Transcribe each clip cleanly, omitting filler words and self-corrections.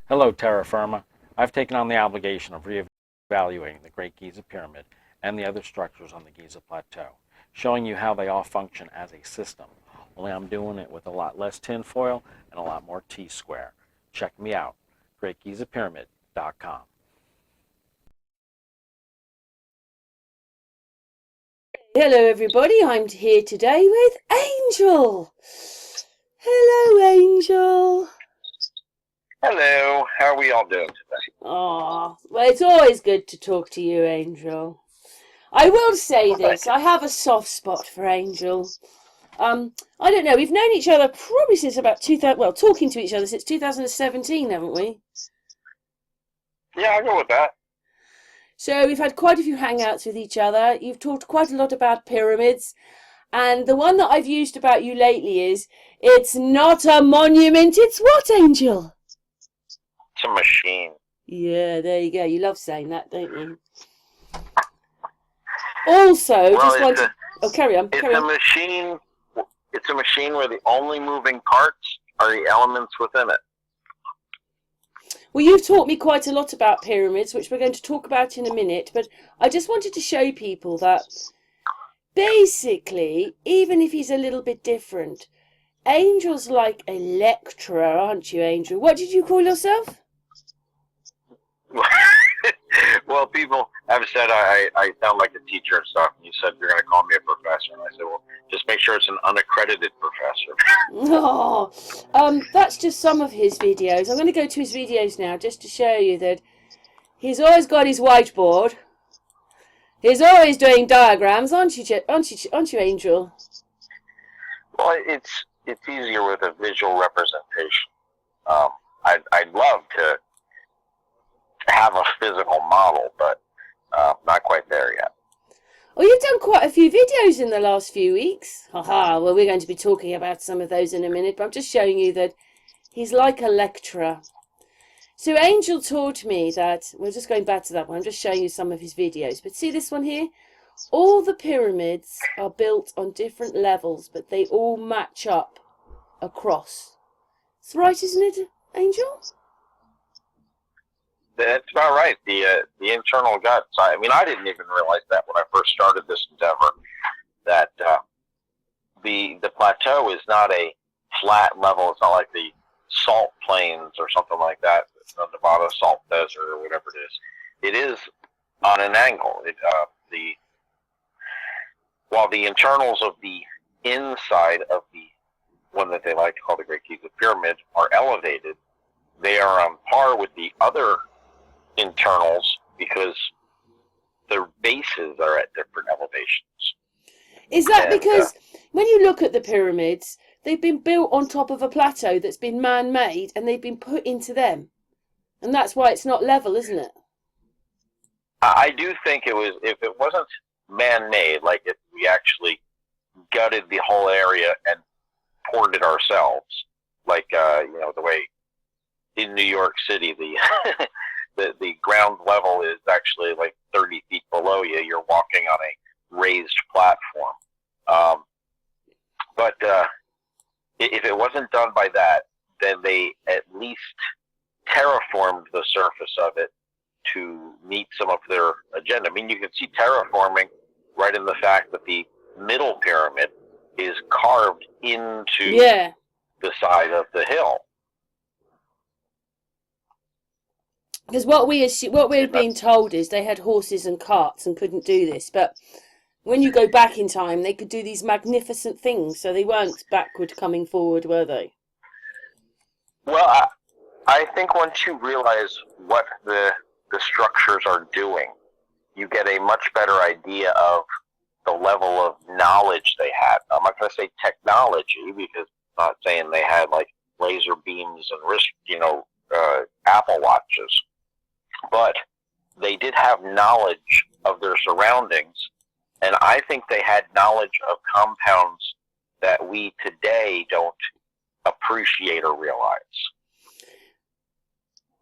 Hello, terra firma. I've taken on the obligation of reevaluating the Great Giza Pyramid and the other structures on the Giza Plateau, showing you how they all function as a system, only I'm doing it with a lot less tinfoil and a lot more T-square. Check me out, greatgizapyramid.com. Hello everybody, I'm here today with Angel. Hello Angel. Hello, how are we all doing today? Oh, well, it's always good to talk to you, Angel. I will say this, I have a soft spot for Angel. I don't know, we've known each other probably since about 2000, well, talking to each other since 2017, haven't we? Yeah, I'll go with that. So we've had quite a few hangouts with each other. You've talked quite a lot about pyramids. And the one that I've used about you lately is, it's not a monument, it's what, Angel? It's a machine. Yeah, there you go. You love saying that, don't you? Also, well, just wanted... Oh, carry on. It's a machine. It's a machine where the only moving parts are the elements within it. Well, you've taught me quite a lot about pyramids, which we're going to talk about in a minute, but I just wanted to show people that basically, even if he's a little bit different, Angel's like a lecturer, aren't you, Angel? What did you call yourself? Well, people have said I sound like a teacher and stuff, and you said you're going to call me a professor. And I said, well, just make sure it's an unaccredited professor. Oh, that's just some of his videos. I'm going to go to his videos now just to show you that he's always got his whiteboard. He's always doing diagrams, aren't you, Angel? Well, it's easier with a visual representation. I'd love to have a physical model, but not quite there yet. Oh, you've done quite a few videos in the last few weeks. Haha, well, we're going to be talking about some of those in a minute, but I'm just showing you that he's like a lecturer. So Angel taught me that, we're just going back to that one, I'm just showing you some of his videos, but see this one here? All the pyramids are built on different levels, but they all match up across. It's right, isn't it, Angel? That's about right. The internal guts. I mean, I didn't even realize that when I first started this endeavor, that the plateau is not a flat level. It's not like the salt plains or something like that, the Nevada salt desert or whatever it is. It is on an angle. While the internals of the inside of the one that they like to call the Great Giza Pyramid are elevated, they are on par with the other internals because their bases are at different elevations. Is that because when you look at the pyramids, they've been built on top of a plateau that's been man-made and they've been put into them? And that's why it's not level, isn't it? I do think it was, if it wasn't man-made, like if we actually gutted the whole area and poured it ourselves, like, the way in New York City, the ground level is actually like 30 feet below you. You're walking on a raised platform. But if it wasn't done by that, then they at least terraformed the surface of it to meet some of their agenda. I mean, you can see terraforming right in the fact that the middle pyramid is carved into the side of the hill. Because what we're being told is they had horses and carts and couldn't do this, but when you go back in time, they could do these magnificent things, so they weren't backward coming forward, were they? Well, I think once you realize what the structures are doing, you get a much better idea of the level of knowledge they had. I'm not going to say technology, because I'm not saying they had like laser beams and wrist, Apple watches, but they did have knowledge of their surroundings, and I think they had knowledge of compounds that we today don't appreciate or realize.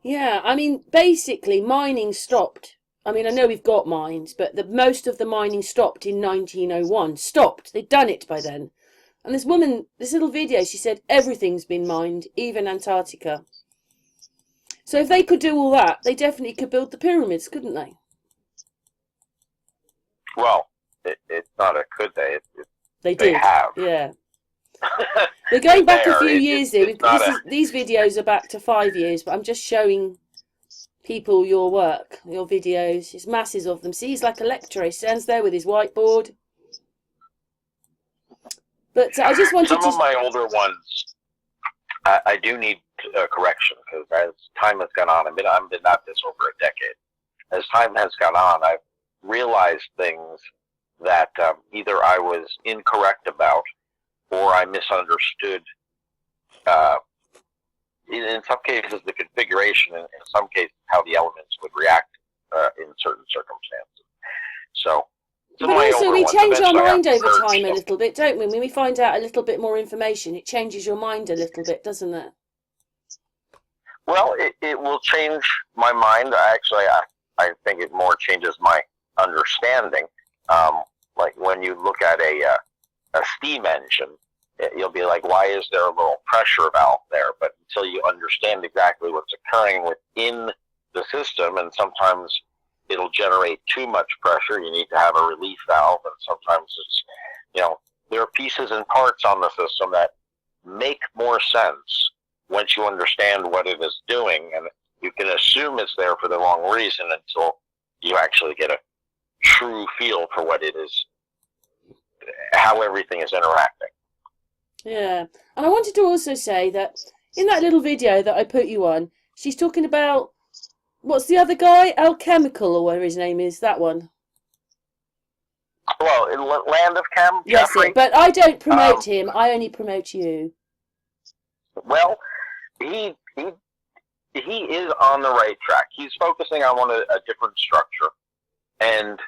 Yeah, I mean, basically, mining stopped. I mean, I know we've got mines, but most of the mining stopped in 1901. Stopped. They'd done it by then. And this woman, this little video, she said everything's been mined, even Antarctica. So if they could do all that, they definitely could build the pyramids, couldn't they? Well, it's not a could they. They They did. have. Yeah. We're going back a few There. years here. It's not These videos are back to 5 years, but I'm just showing people your work, your videos. There's masses of them. See, he's like a lecturer. He stands there with his whiteboard. But I just wanted Some of my older ones, I do need a correction, because as time has gone on, I've been at this over a decade. As time has gone on, I've realized things that either I was incorrect about or I misunderstood. In some cases, the configuration, and in some cases, how the elements would react in certain circumstances. So, But also, we change our mind over time a little. little bit, don't we? When we find out a little bit more information, it changes your mind a little bit, doesn't it? Well, it will change my mind. Actually, I think it more changes my understanding. Like when you look at a steam engine, you'll be like, why is there a little pressure valve there? But until you understand exactly what's occurring within the system, and sometimes it'll generate too much pressure, you need to have a relief valve, and sometimes it's, there are pieces and parts on the system that make more sense once you understand what it is doing, and you can assume it's there for the wrong reason until you actually get a true feel for what it is, how everything is interacting. Yeah. And I wanted to also say that in that little video that I put you on, she's talking about, what's the other guy? Alchemical, or whatever his name is, that one. Well, in Land of Chem, Yes, Jeffrey, but I don't promote him. I only promote you. Well, he is on the right track. He's focusing on a different structure, and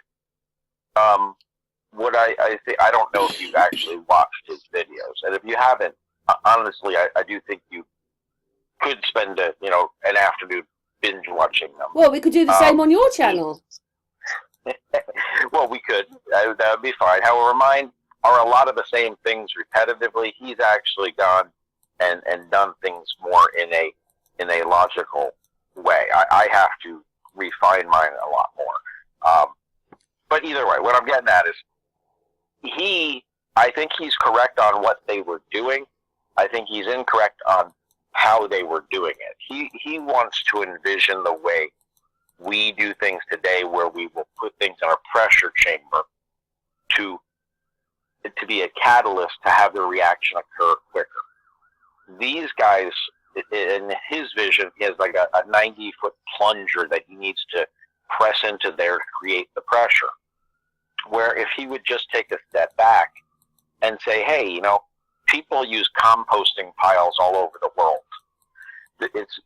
what I think, I don't know if you've actually watched his videos, and if you haven't, honestly, I do think you could spend an afternoon binge watching them. Well, we could do the same on your channel. Well, we could. That would be fine. However, mine are a lot of the same things repetitively. He's actually gone and done things more in a logical way. I have to refine mine a lot more. But either way, what I'm getting at is I think he's correct on what they were doing. I think he's incorrect on how they were doing it. He wants to envision the way we do things today, where we will put things in a pressure chamber to be a catalyst to have the reaction occur quicker. These guys, in his vision, he has like a 90-foot plunger that he needs to press into there to create the pressure. Where if he would just take a step back and say, hey, people use composting piles all over the world.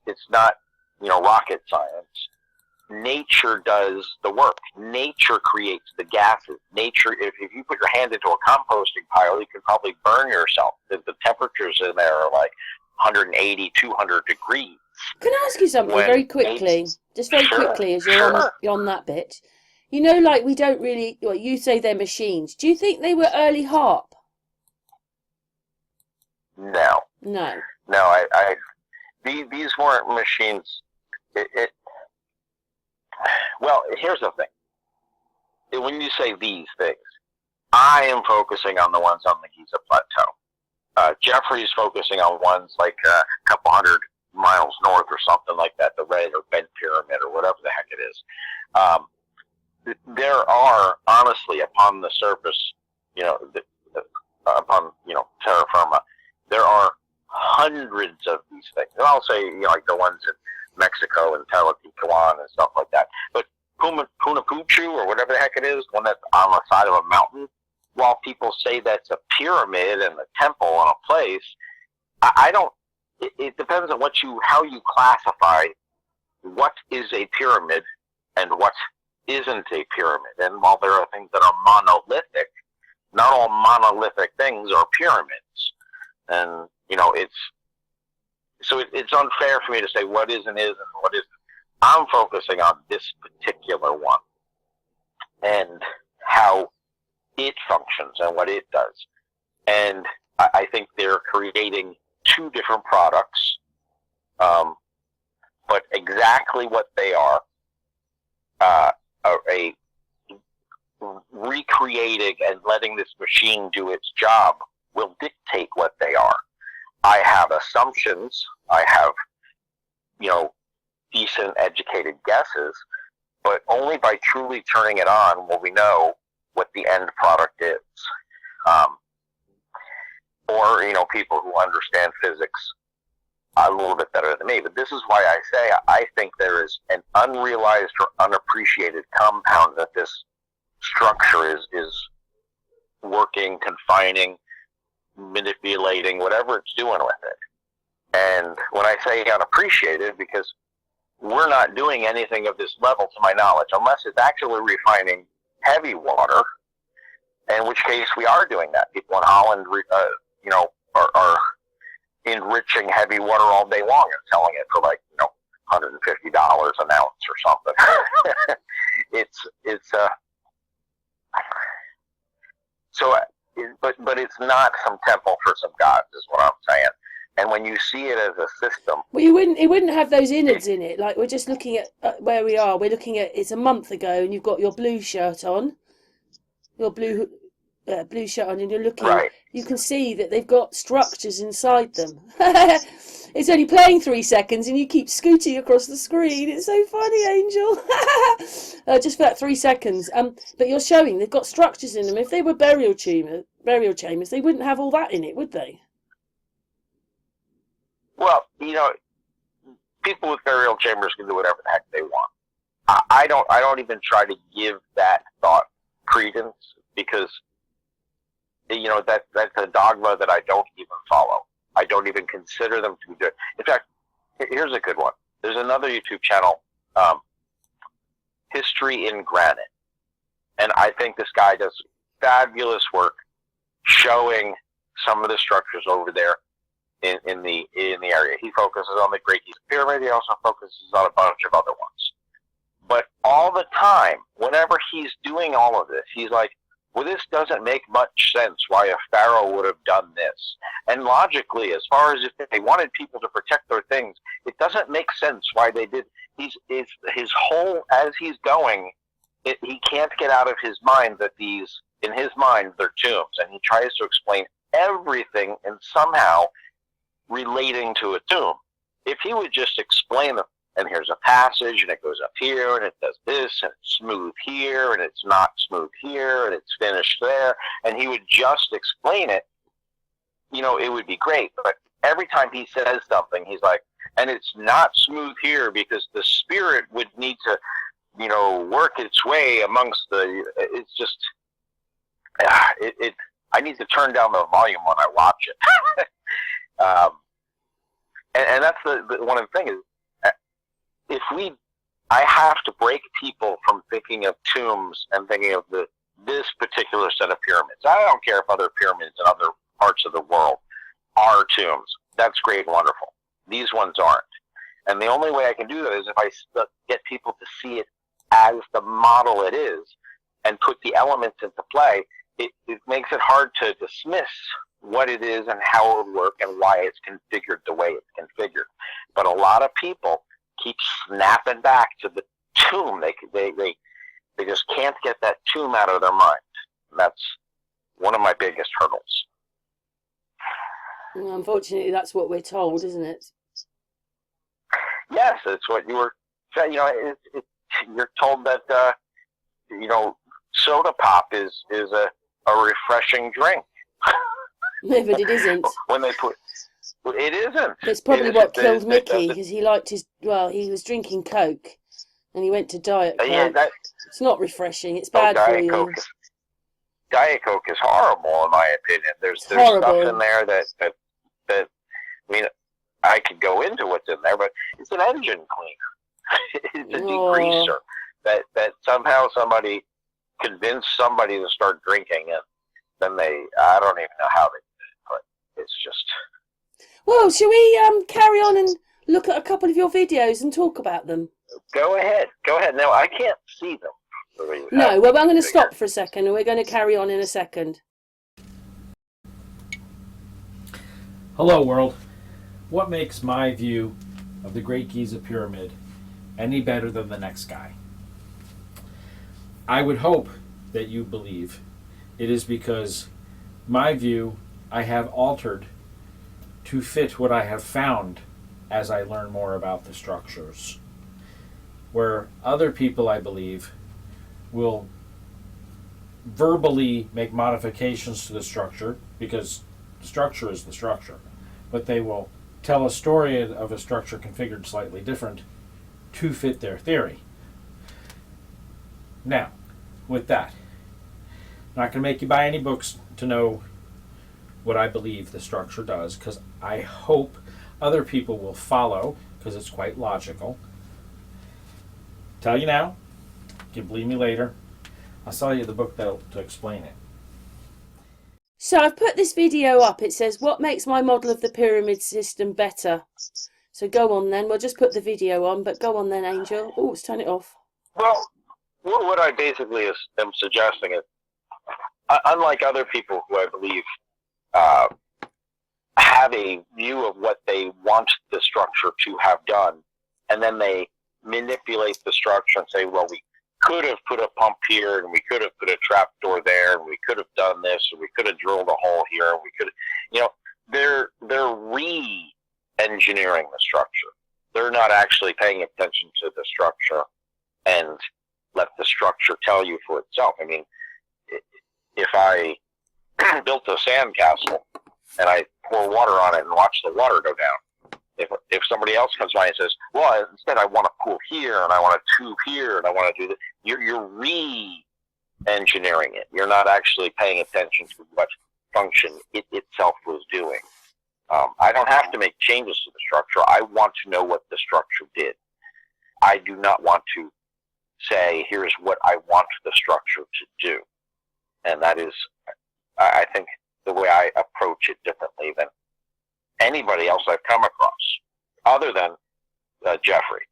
It's not, rocket science. Nature does the work. Nature creates the gases. Nature, if you put your hand into a composting pile, you could probably burn yourself. The temperatures in there are like 180, 200 degrees. Can I ask you something very quickly? Just very quickly, as you're on that bit. Like we don't really, well, you say they're machines. Do you think they were early HARP? No. No. No, these weren't machines. Well, here's the thing. When you say these things, I am focusing on the ones on the Giza Plateau. Jeffrey's focusing on ones like a couple hundred miles north or something like that, the Red or Bent Pyramid or whatever the heck it is. There are, honestly, upon the surface, upon terra firma, there are hundreds of these things. And I'll say, like the ones in Mexico and Teotihuacan and stuff like that. But Punapuchu, or whatever the heck it is, one that's on the side of a mountain, while people say that's a pyramid and a temple in a place, I don't. It depends on how you classify what is a pyramid and what isn't a pyramid. And while there are things that are monolithic, not all monolithic things are pyramids. And it's unfair for me to say what is and isn't and what isn't. I'm focusing on this particular one and how it functions and what it does. And I think they're creating two different products. but exactly what they are, a recreating and letting this machine do its job will dictate what they are. I have assumptions. I have, decent educated guesses, but only by truly turning it on will we know what the end product is. Or, people who understand physics a little bit better than me. But this is why I say I think there is an unrealized or unappreciated compound that this structure is working, confining, manipulating, whatever it's doing with it. And when I say unappreciated, because we're not doing anything of this level to my knowledge, unless it's actually refining heavy water, in which case we are doing that. People in Holland, are enriching heavy water all day long and selling it for $150 an ounce or something. But it's not some temple for some gods, is what I'm saying. And when you see it as a system, well, it wouldn't have those innards in it. Like, we're just looking at where we are. We're looking at, it's a month ago, and you've got your blue shirt on, your blue shirt on, and you're looking. right? You can see that they've got structures inside them. It's only playing 3 seconds, and you keep scooting across the screen. It's so funny, Angel. Just for that 3 seconds. But you're showing they've got structures in them. If they were burial chambers, they wouldn't have all that in it, would they? Well, people with burial chambers can do whatever the heck they want. I don't even try to give that thought credence, because that's a dogma that I don't even follow. I don't even consider them to be good. In fact, here's a good one. There's another YouTube channel, History in Granite, and I think this guy does fabulous work showing some of the structures over there in the area. He focuses on the Great Giza Pyramid. He also focuses on a bunch of other ones. But all the time, whenever he's doing all of this, he's like, well, this doesn't make much sense why a pharaoh would have done this. And logically, as far as if they wanted people to protect their things, it doesn't make sense why they did. His whole, as he's going, he can't get out of his mind that these, in his mind, they're tombs. And he tries to explain everything and somehow relating to a tomb. If he would just explain them, and here's a passage, and it goes up here, and it does this, and it's smooth here, and it's not smooth here, and it's finished there, and he would just explain it, it would be great. But every time he says something, he's like, and it's not smooth here because the spirit would need to, work its way amongst it's just, I need to turn down the volume when I watch it. And that's the one of the things is, I have to break people from thinking of tombs and thinking of this particular set of pyramids. I don't care if other pyramids in other parts of the world are tombs. That's great and wonderful. These ones aren't. And the only way I can do that is if I get people to see it as the model it is and put the elements into play. It makes it hard to dismiss what it is and how it would work and why it's configured the way it's configured. But a lot of people keep snapping back to the tomb. They just can't get that tomb out of their mind. And that's one of my biggest hurdles. Well, unfortunately, that's what we're told, isn't it? Yes, it's what you were saying. You're told that soda pop is a refreshing drink. No, but it isn't. When they put it isn't. It's probably what killed Mickey, because he liked he was drinking Coke, and he went to Diet Coke. Yeah, it's not refreshing. It's bad for you. Diet Coke is horrible, in my opinion. There's horrible. Stuff in there that I mean, I could go into what's in there, but it's an engine cleaner. It's a degreaser that somehow somebody convinced somebody to start drinking, and then I don't even know how they did it, but it's just. Well, shall we carry on and look at a couple of your videos and talk about them? Go ahead. Now, I can't see them. No, well, I'm going to stop for a second, and we're going to carry on in a second. Hello, world. What makes my view of the Great Giza Pyramid any better than the next guy. I would hope that you believe it is because my view I have altered to fit what I have found as I learn more about the structures. Where other people, I believe, will verbally make modifications to the structure, because the structure is the structure, but they will tell a story of a structure configured slightly different to fit their theory. Now, with that, I'm not going to make you buy any books to know what I believe the structure does, because I hope other people will follow, because it's quite logical. Tell you now, you can believe me later. I'll sell you the book to explain it. So I've put this video up. It says, what makes my model of the pyramid system better? So go on then. We'll just put the video on, but go on then, Angel. Oh, let's turn it off. Well, what I basically am suggesting is, unlike other people who I believe have a view of what they want the structure to have done, and then they manipulate the structure and say, well, we could have put a pump here, and we could have put a trap door there, and we could have done this, and we could have drilled a hole here, and we could, they're re-engineering the structure. They're not actually paying attention to the structure and let the structure tell you for itself. I mean, if I built a sandcastle and I pour water on it and watch the water go down, if somebody else comes by and says, well, instead I want a pool here and I want a tube here and I want to do this, you're re-engineering it. You're not actually paying attention to what function it itself was doing. I don't have to make changes to the structure. I want to know what the structure did. I do not want to say, here's what I want the structure to do. And that is, I think, the way I approach it differently than anybody else I've come across, other than Jeffrey.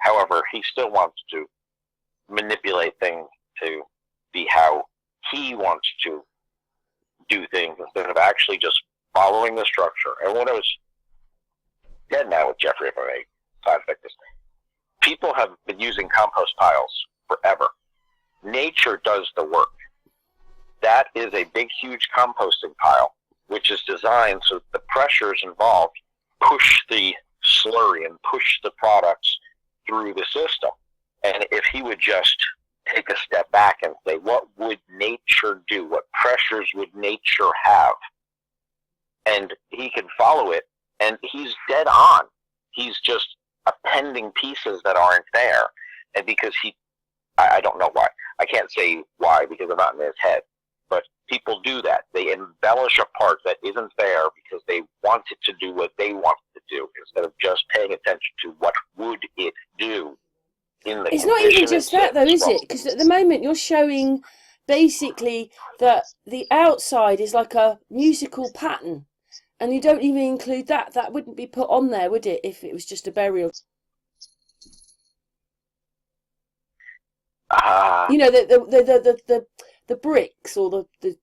However, he still wants to manipulate things to be how he wants to do things instead of actually just following the structure. And what I was getting at with Jeffrey, if I may side effect this, people have been using compost piles forever. Nature does the work. That is a big, huge composting pile, which is designed so that the pressures involved push the slurry and push the products through the system. And if he would just take a step back and say, what would nature do? What pressures would nature have? And he can follow it, and he's dead on. He's just appending pieces that aren't there. And because I don't know why. I can't say why because I'm not in his head. But people do that. They embellish a part that isn't there because they want it to do what they want it to do instead of just paying attention to what would it do in the It's not even just that though, is it? Because at the moment you're showing basically that the outside is like a musical pattern, and you don't even include that. That wouldn't be put on there, would it, if it was just a burial? The bricks or the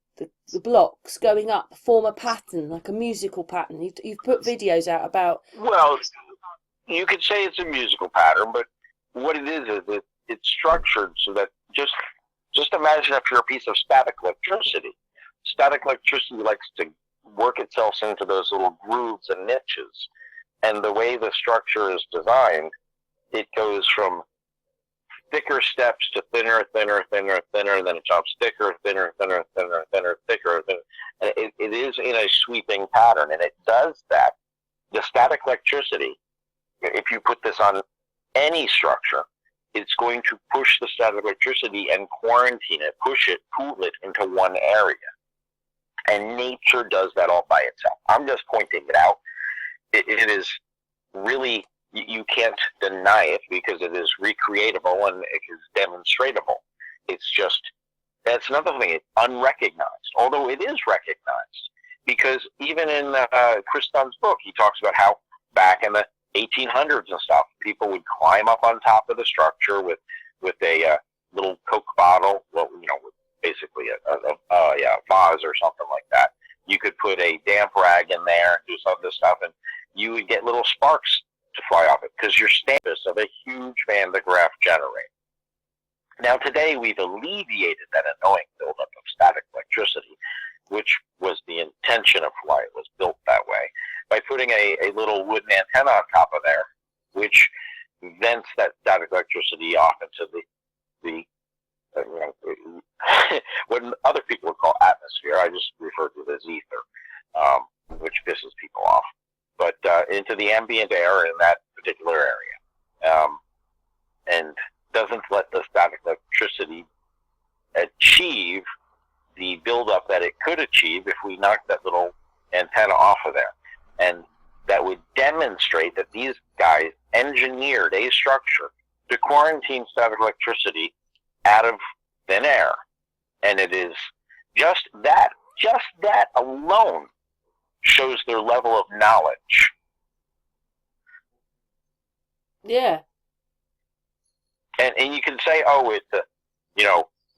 blocks going up form a pattern, like a musical pattern. You've put videos out about. Well, you could say it's a musical pattern, but what it is it's structured so that just imagine if you're a piece of static electricity. Static electricity likes to work itself into those little grooves and niches, and the way the structure is designed, it goes from thicker steps to thinner, thinner, thinner, thinner, and then it jumps thicker, thinner, thinner, thinner, thinner, thicker. And it is in a sweeping pattern, and it does that. The static electricity, if you put this on any structure, it's going to push the static electricity and quarantine it, push it, cool it into one area. And nature does that all by itself. I'm just pointing it out. It is really... You can't deny it because it is recreatable and it is demonstratable. It's just, that's another thing, it's unrecognized, although it is recognized. Because even in Chris Dunn's book, he talks about how back in the 1800s and stuff, people would climb up on top of the structure with a little Coke bottle, well, with basically a vase or something like that. You could put a damp rag in there and do some of this stuff, and you would get little sparks to fly because you're standing of a huge Van de Graaff generator. Now today we've alleviated that annoying buildup of static electricity, which was the intention of why it was built that way, by putting a little wooden antenna on top of there, which vents that static electricity off into the what other people would call atmosphere. I just refer to it as ether, which pisses people off. But into the ambient air in that particular area, and doesn't let the static electricity achieve the buildup that it could achieve if we knocked that little antenna off of there. And that would demonstrate that these guys engineered a structure to quarantine static electricity out of thin air. And it is just that alone shows their level of knowledge. Yeah. And you can say, oh,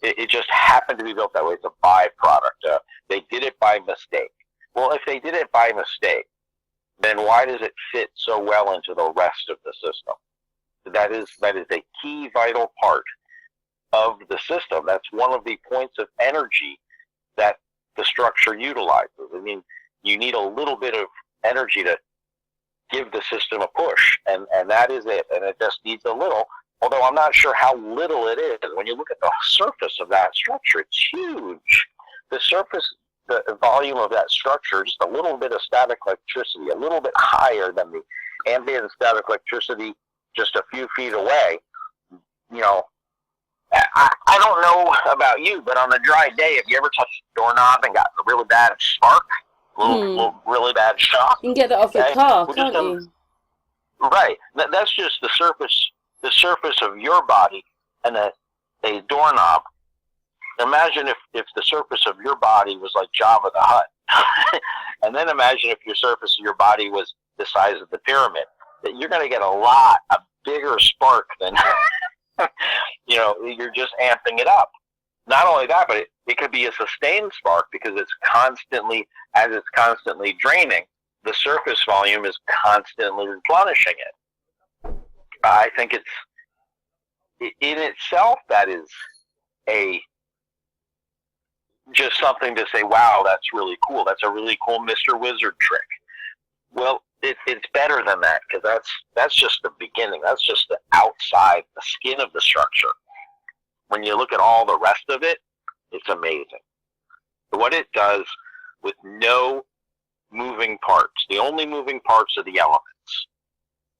it just happened to be built that way. It's a byproduct. They did it by mistake. Well, if they did it by mistake, then why does it fit so well into the rest of the system? That is a key vital part of the system. That's one of the points of energy that the structure utilizes. I mean, you need a little bit of energy to give the system a push, and that is it. And it just needs a little, although I'm not sure how little it is. When you look at the surface of that structure, it's huge. The surface, the volume of that structure, just a little bit of static electricity, a little bit higher than the ambient static electricity just a few feet away. I don't know about you, but on a dry day, have you ever touched a doorknob and gotten a really bad spark? A little really bad shock? You can get that off your car, can't you? Right. That's just the surface of your body and a doorknob. Imagine if the surface of your body was like Jabba the Hutt. And then imagine if your surface of your body was the size of the pyramid. That you're going to get a bigger spark than, you're just amping it up. Not only that, but it could be a sustained spark because as it's constantly draining, the surface volume is constantly replenishing it. I think it's, in itself, that is just something to say, wow, that's really cool. That's a really cool Mr. Wizard trick. Well, it's better than that, because that's just the beginning. That's just the outside, the skin of the structure. When you look at all the rest of it, it's amazing. What it does with no moving parts. The only moving parts are the elements.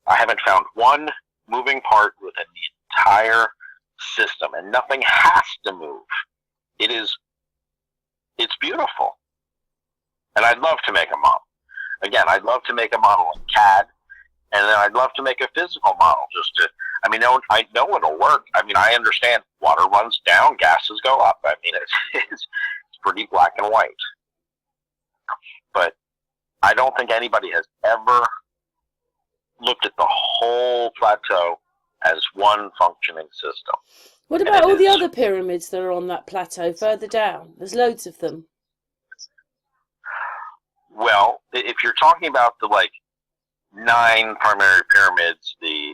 I haven't found one moving part within the entire system, and nothing has to move. It's beautiful. And I'd love to make a model. Again, I'd love to make a model in CAD, and then I'd love to make a physical model I know it'll work. I mean, I understand water runs down, gases go up. I mean, it's pretty black and white. But I don't think anybody has ever looked at the whole plateau as one functioning system. What about all the other pyramids that are on that plateau further down? There's loads of them. Well, if you're talking about the 9 primary pyramids, the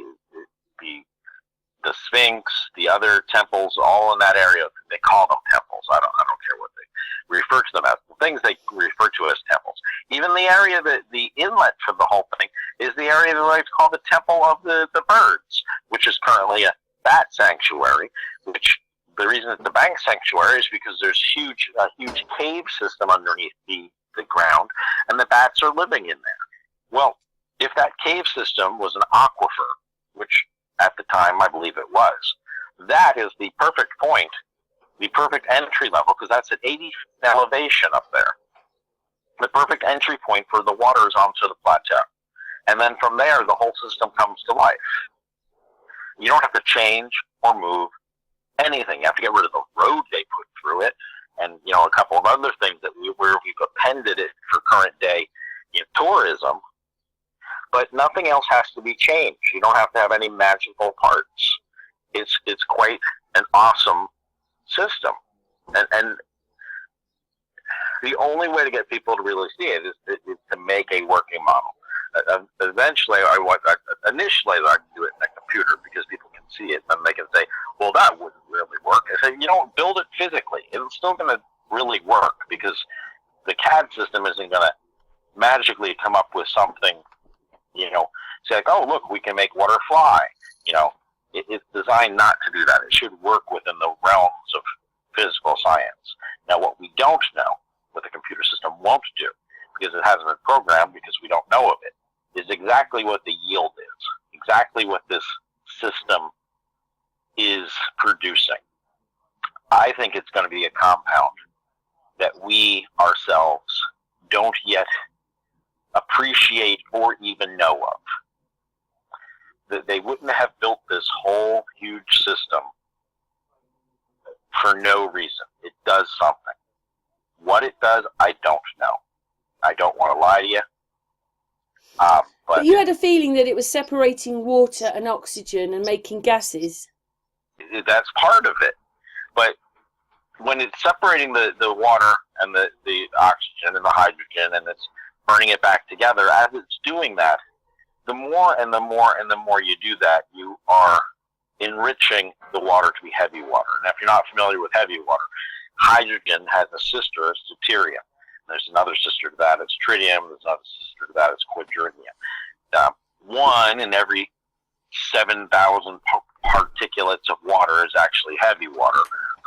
Sphinx, the other temples, all in that area, they call them temples. I don't care what they refer to them as. The things they refer to as temples. Even the area the inlet for the whole thing is the area they like to call the Temple of the Birds, which is currently a bat sanctuary. Which the reason it's a bat sanctuary is because there's a huge cave system underneath the ground, and the bats are living in there. Well, if that cave system was an aquifer, which at the time I believe it was, that is the perfect point, the perfect entry level, because that's at 80 elevation up there. The perfect entry point for the waters onto the plateau. And then from there, the whole system comes to life. You don't have to change or move anything. You have to get rid of the road they put through it, and a couple of other things where we've appended it for current day tourism. But nothing else has to be changed. You don't have to have any magical parts. It's quite an awesome system, and the only way to get people to really see it is to make a working model. Eventually, initially I like to do it in a computer because people can see it, and then they can say, well, that wouldn't really work. I say, you don't build it physically. It's still going to really work because the CAD system isn't going to magically come up with something, say like, oh, look, we can make water fly. It's designed not to do that. It should work within the realms of physical science. Now, what we don't know, what the computer system won't do, because it hasn't been programmed, because we don't know of it, is exactly what the yield is, exactly what this system is producing. I think it's going to be a compound that we ourselves don't yet appreciate or even know of. That they wouldn't have built this whole huge system for no reason. It does something. What it does, I don't know. I don't want to lie to you. But you had a feeling that it was separating water and oxygen and making gases. That's part of it. But when it's separating the water and the oxygen and the hydrogen, and it's burning it back together, as it's doing that, the more and the more and the more you do that, you are enriching the water to be heavy water. And if you're not familiar with heavy water, hydrogen has a sister, it's deuterium. There's another sister to that, it's tritium. There's another sister to that, it's quadridium. One in every 7,000 particulates of water is actually heavy water.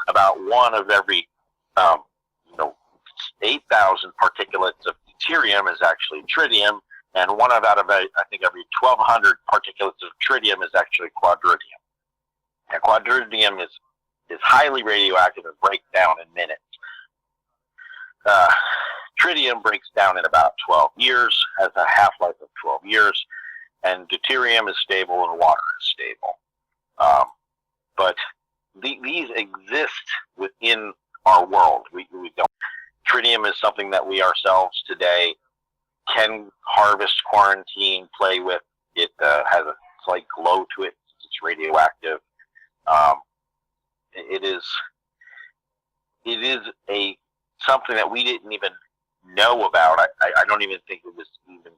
About one of every 8,000 particulates of deuterium is actually tritium, and one out of I think every 1,200 particulates of tritium is actually quadridium. And quadridium is highly radioactive and breaks down in minutes. Tritium breaks down in about 12 years, has a half-life of 12 years, and deuterium is stable and water is stable. But these exist within our world. We don't. Tritium is something that we ourselves today can harvest, quarantine, play with. It has a slight glow to it. It's radioactive. It is something that we didn't even know about. I don't even think it was even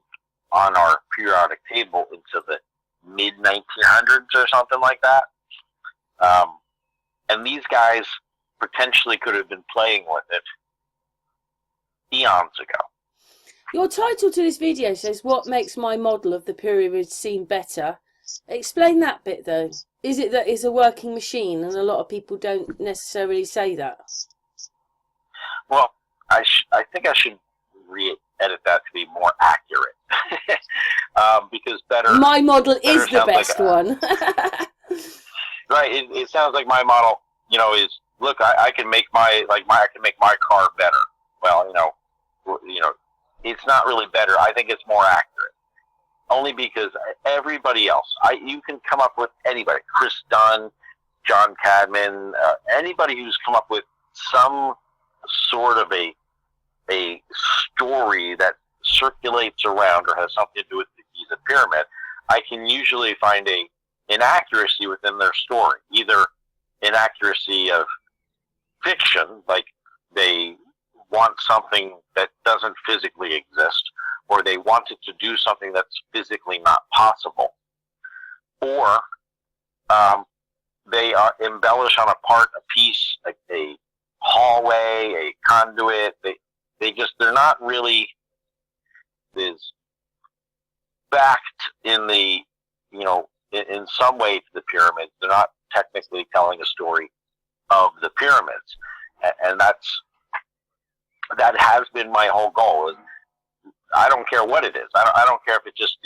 on our periodic table until the mid-1900s or something like that. And these guys potentially could have been playing with it eons ago. Your title to this video says, "What makes my model of the pyramid seem better?" Explain that bit, though. Is it that it's a working machine, and a lot of people don't necessarily say that? Well, I think I should re-edit that to be more accurate. Because better... My model is the sounds best one. Right. It sounds like my model, is, look, I can make I can make my car better. Well, it's not really better. I think it's more accurate. Only because everybody else, you can come up with anybody, Chris Dunn, John Cadman, anybody who's come up with some sort of a story that circulates around or has something to do with the Giza pyramid, I can usually find an inaccuracy within their story. Either inaccuracy of fiction, like they want something that doesn't physically exist, or they wanted to do something that's physically not possible, or they embellish on a part, a piece, like a hallway, a conduit. They're not really is backed in the in some way to the pyramids. They're not technically telling a story of the pyramids, and that has been my whole goal. I don't care what it is. I don't care if it just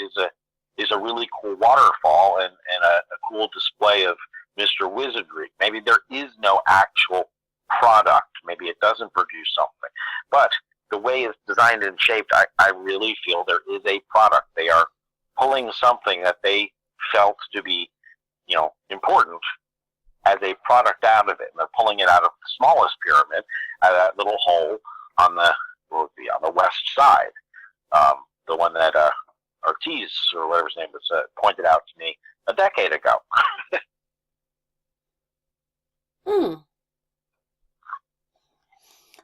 is a really cool waterfall and a cool display of Mr. Wizardry. Maybe there is no actual product. Maybe it doesn't produce something. But the way it's designed and shaped, I really feel there is a product. They are pulling something that they felt to be, important as a product out of it. And they're pulling it out of the smallest pyramid, out of that little hole on the west side. The one that Ortiz, or whatever his name was, pointed out to me a decade ago.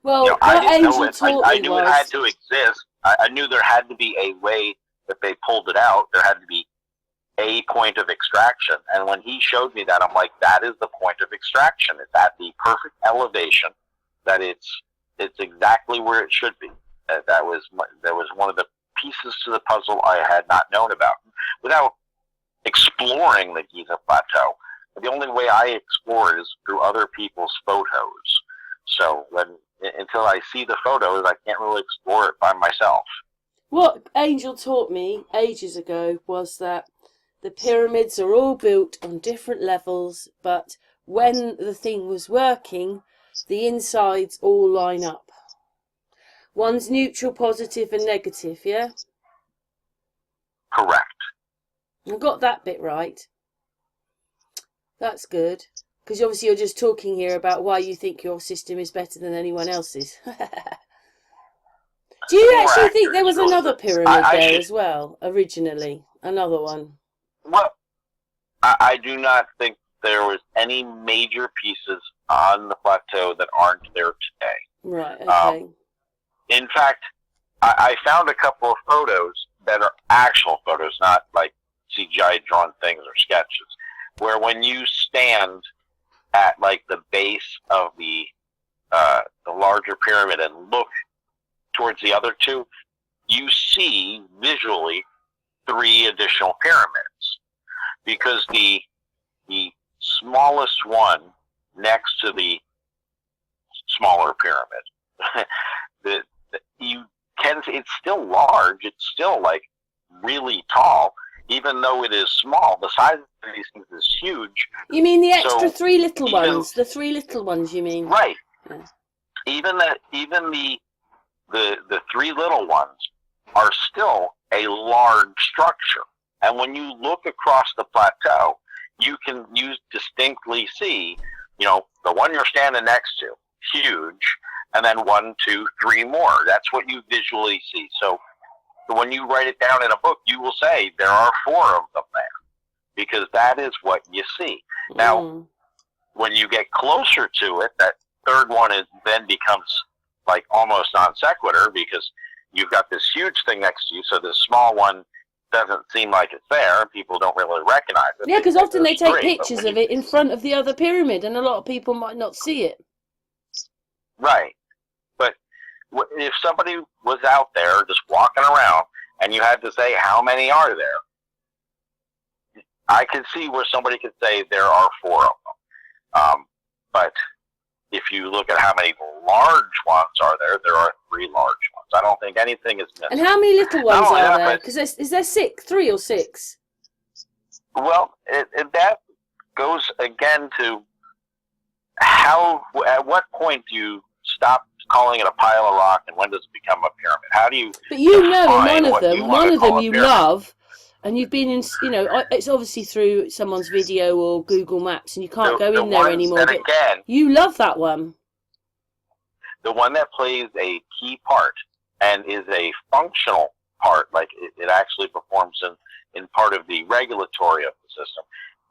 Well, I what didn't know Angel it. taught I me knew was... it had to exist. I knew there had to be a way that they pulled it out. There had to be a point of extraction. And when he showed me that, I'm like, that is the point of extraction. It's at the perfect elevation that it's exactly where it should be. That was one of the pieces to the puzzle I had not known about. Without exploring the Giza Plateau, the only way I explore it is through other people's photos. So until I see the photos, I can't really explore it by myself. What Angel taught me ages ago was that the pyramids are all built on different levels, but when the thing was working, the insides all line up. One's neutral, positive and negative, yeah? Correct. I got that bit right. That's good. Because obviously you're just talking here about why you think your system is better than anyone else's. Do you actually think there was another pyramid there as well, originally? Another one? Well, I do not think there was any major pieces on the plateau that aren't there today. Right, okay. In fact, I found a couple of photos that are actual photos, not like CGI drawn things or sketches, where when you stand at like the base of the larger pyramid and look towards the other two, you see visually 3 additional pyramids, because the smallest one next to the smaller pyramid, it's still large. It's still like really tall, even though it is small. The size of these things is huge. You mean the extra 3 little ones? The 3 little ones, you mean? Right. Yeah. Even the 3 little ones are still a large structure. And when you look across the plateau, you distinctly see, the one you're standing next to, huge, and then 1, 2, 3 more. That's what you visually see. So when you write it down in a book, you will say there are 4 of them there, because that is what you see. Now, when you get closer to it, that 3rd one then becomes like almost non sequitur, because you've got this huge thing next to you, so this small one doesn't seem like it's there. People don't really recognize it. Yeah, because often they take pictures of it in front of the other pyramid, and a lot of people might not see it. Right. But if somebody was out there just walking around and you had to say how many are there, I could see where somebody could say there are 4 of them. But if you look at how many large ones are there, there are 3 large ones. I don't think anything is missing. And how many little ones are there? Because is there 3 or 6? Well, that goes again to at what point do you stop calling it a pile of rock, and when does it become a pyramid? How do you? But one of them you love, and you've been in. It's obviously through someone's video or Google Maps, and you can't go in there anymore. But again, you love that one. The one that plays a key part and is a functional part, like it actually performs in part of the regulatory of the system,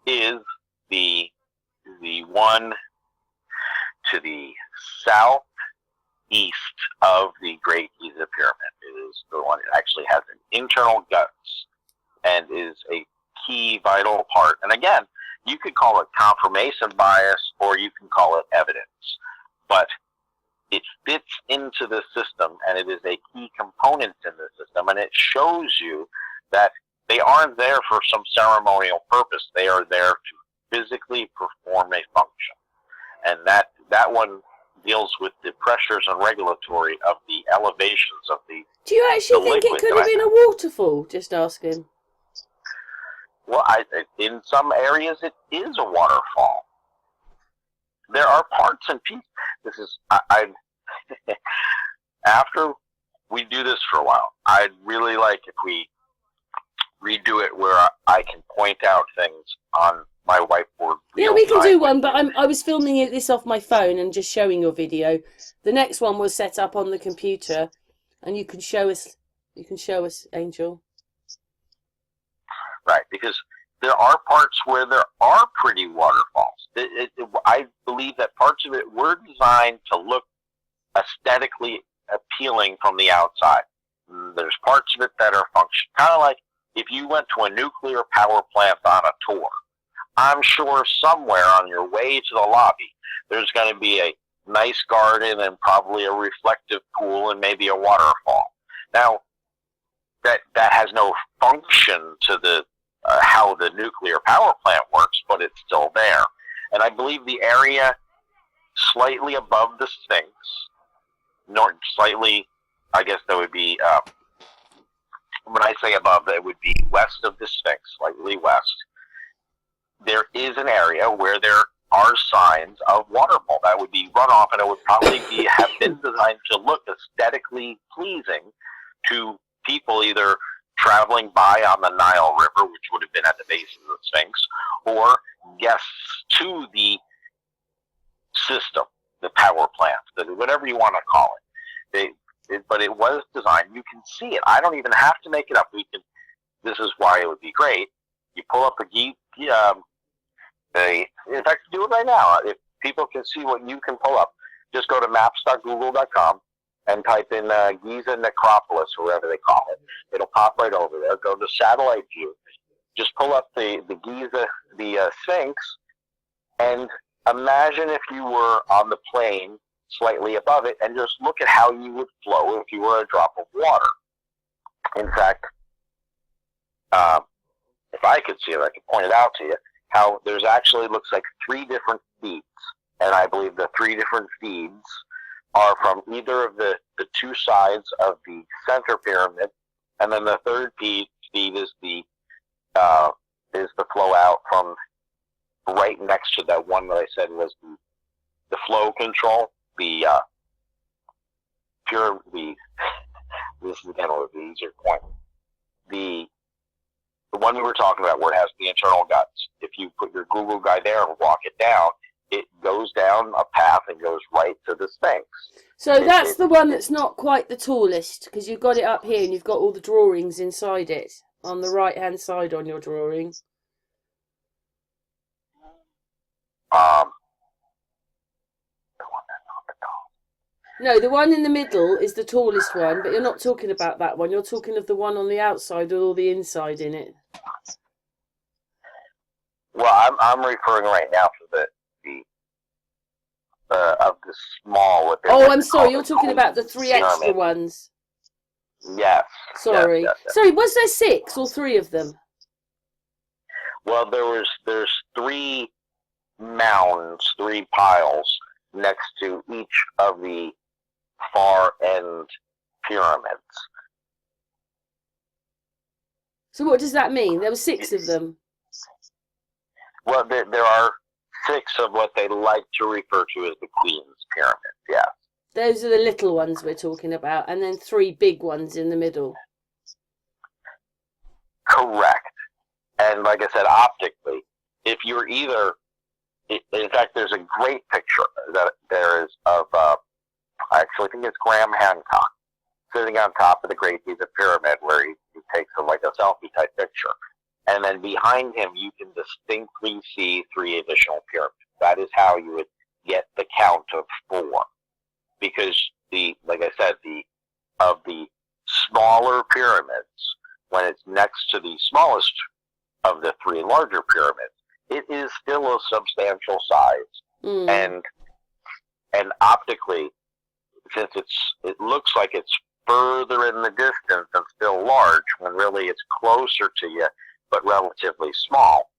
is the one to the southeast of the Great Giza Pyramid. It is the one that actually has an internal guts and is a key vital part. And again, you could call it confirmation bias or you can call it evidence, but it fits into the system and it is a key component in the system, and it shows you that they aren't there for some ceremonial purpose. They are there to physically perform a function. And that one deals with the pressures and regulatory of the elevations of the. Do you actually think it could have been a waterfall? Just asking. Well, in some areas it is a waterfall. There are parts and pieces. This is after we do this for a while, I'd really like if we redo it where I can point out things on my whiteboard. Yeah, we can do one, but I was filming this off my phone and just showing your video. The next one was set up on the computer, and you can show us. You can show us, Angel. Right, because there are parts where there are pretty waterfalls. I believe that parts of it were designed to look aesthetically appealing from the outside. There's parts of it that are functional, kind of like if you went to a nuclear power plant on a tour, I'm sure somewhere on your way to the lobby, there's going to be a nice garden and probably a reflective pool and maybe a waterfall. Now, that has no function to the how the nuclear power plant works, but it's still there. And I believe the area slightly above the Sphinx, slightly, I guess that would be, when I say above, that would be west of the Sphinx, slightly west. There is an area where there are signs of waterfall. That would be runoff, and it would probably have been designed to look aesthetically pleasing to people either traveling by on the Nile River, which would have been at the base of the Sphinx, or guests to the system, the power plant, whatever you want to call it. But it was designed. You can see it. I don't even have to make it up. This is why it would be great. You pull up in fact, do it right now. If people can see what you can pull up, just go to maps.google.com and type in Giza Necropolis, or whatever they call it. It'll pop right over there. Go to satellite view. Just pull up the Giza, the Sphinx, and imagine if you were on the plane slightly above it, and just look at how you would flow if you were a drop of water. In fact, if I could see it, I could point it out to you, how there's actually looks like 3 different feeds, and I believe the 3 different feeds are from either of the 2 sides of the center pyramid, and then the third feed is the flow out from right next to that one that I said was the flow control, the this is again a little easier point. The one we were talking about where it has the internal guts. If you put your Google guide there and walk it down, it goes down a path and goes right to the Sphinx. So that's the one that's not quite the tallest, because you've got it up here and you've got all the drawings inside it on the right-hand side on your drawing. No, the one in the middle is the tallest one, but you're not talking about that one. You're talking of the one on the outside with all the inside in it. Well, I'm referring right now to of the small. Oh, I'm sorry. You're talking about the 3 extra ones. Yes. Sorry. Yes. Sorry. Was there 6 or 3 of them? Well, there's 3 mounds, 3 piles next to each of the far end pyramids. So what does that mean? There were 6 of them. Well, there are 6 of what they like to refer to as the Queen's Pyramid, yes. Those are the little ones we're talking about, and then 3 big ones in the middle. Correct. And like I said, optically, if you're either, in fact, there's a great picture that there is of, I actually think it's Graham Hancock, sitting on top of the Great Giza Pyramid where he takes a selfie type picture. And then behind him, you can distinctly see 3 additional pyramids. That is how you would get the count of 4. Because like I said, of the smaller pyramids, when it's next to the smallest of the 3 larger pyramids, it is still a substantial size. And optically, since it looks like it's further in the distance and still large, when really it's closer to you, but relatively small.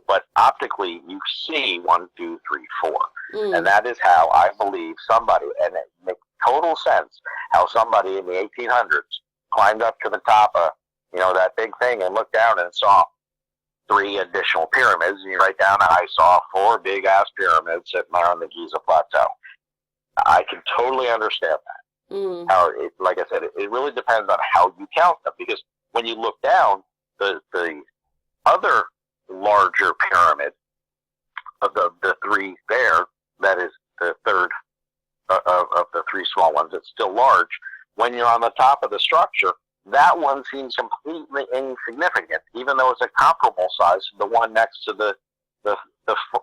But optically, you see 1, 2, 3, 4. And that is how I believe somebody, and it makes total sense, how somebody in the 1800s climbed up to the top of, that big thing and looked down and saw 3 additional pyramids. And you write down, I saw 4 big-ass pyramids sitting there on the Giza Plateau. I can totally understand that. How, like I said, it really depends on how you count them. Because when you look down, the other larger pyramid of the 3 there, that is the third of the 3 small ones, it's still large. When you're on the top of the structure, that one seems completely insignificant, even though it's a comparable size to the one next to the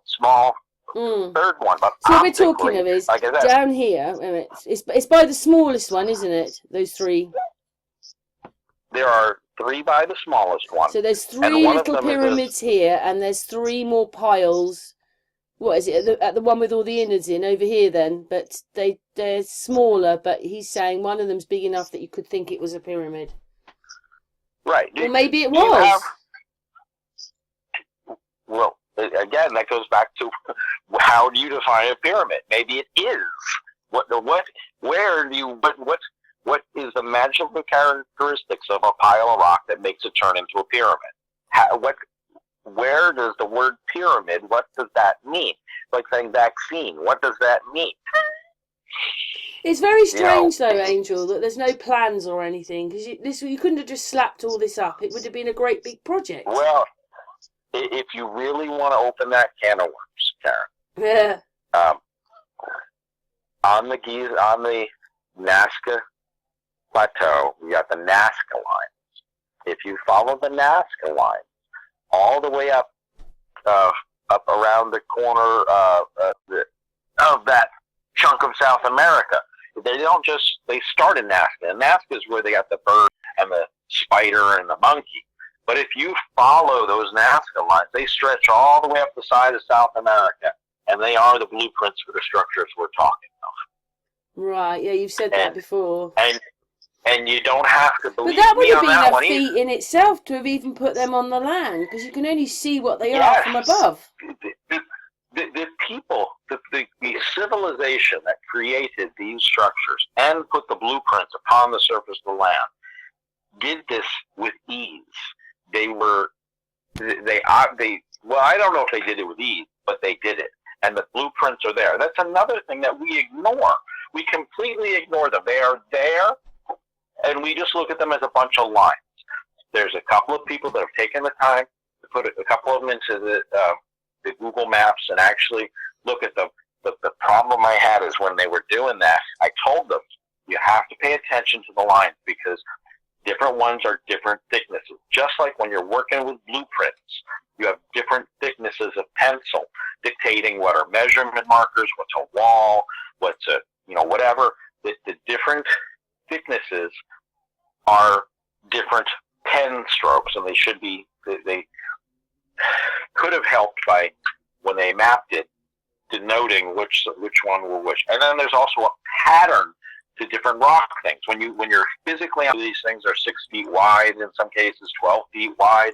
small third one. But so what we're talking of is, like I said, down here, it's by the smallest one, isn't it? Those 3. There are 3 by the smallest one. So there's And 3 one of little them is pyramids here, and there's 3 more piles. What is it, at the one with all the innards in over here then? But they're smaller, but he's saying one of them's big enough that you could think it was a pyramid. right. Or maybe it Do you was. Well, again, that goes back to how do you define a pyramid? Maybe it is. What is the magical characteristics of a pile of rock that makes it turn into a pyramid? Where does the word pyramid, what does that mean? Like saying vaccine, what does that mean? It's very strange, though, Angel, that there's no plans or anything, because you couldn't have just slapped all this up. It would have been a great big project. Well, if you really want to open that can of worms, Karen, Yeah. On the Nazca Plateau, we got the Nazca lines. If you follow the Nazca lines all the way up around the corner of that chunk of South America, they start in Nazca. And Nazca is where they got the bird and the spider and the monkey. But if you follow those Nazca lines, they stretch all the way up the side of South America, and they are the blueprints for the structures we're talking of. Right, yeah, you've said that before. And you don't have to believe But that would me have on that been a one feat either. in itself to have even put them on the land, because you can only see what they are from above. The people, the civilization that created these structures and put the blueprints upon the surface of the land did this with ease. Well, I don't know if they did it with ease, but they did it. And the blueprints are there. That's another thing that we ignore. We completely ignore them. They are there, and we just look at them as a bunch of lines. There's a couple of people that have taken the time to put a couple of them into the Google Maps and actually look at them. The problem I had is when they were doing that, I told them, you have to pay attention to the lines because different ones are different thicknesses. Just like when you're working with blueprints, you have different thicknesses of pencil dictating what are measurement markers, what's a wall, what's a, whatever. The different thicknesses are different pen strokes, and they could have helped by, when they mapped it, denoting which one were which. And then there's also a pattern to different rock things. When you're physically on these things are 6 feet wide, in some cases 12 feet wide.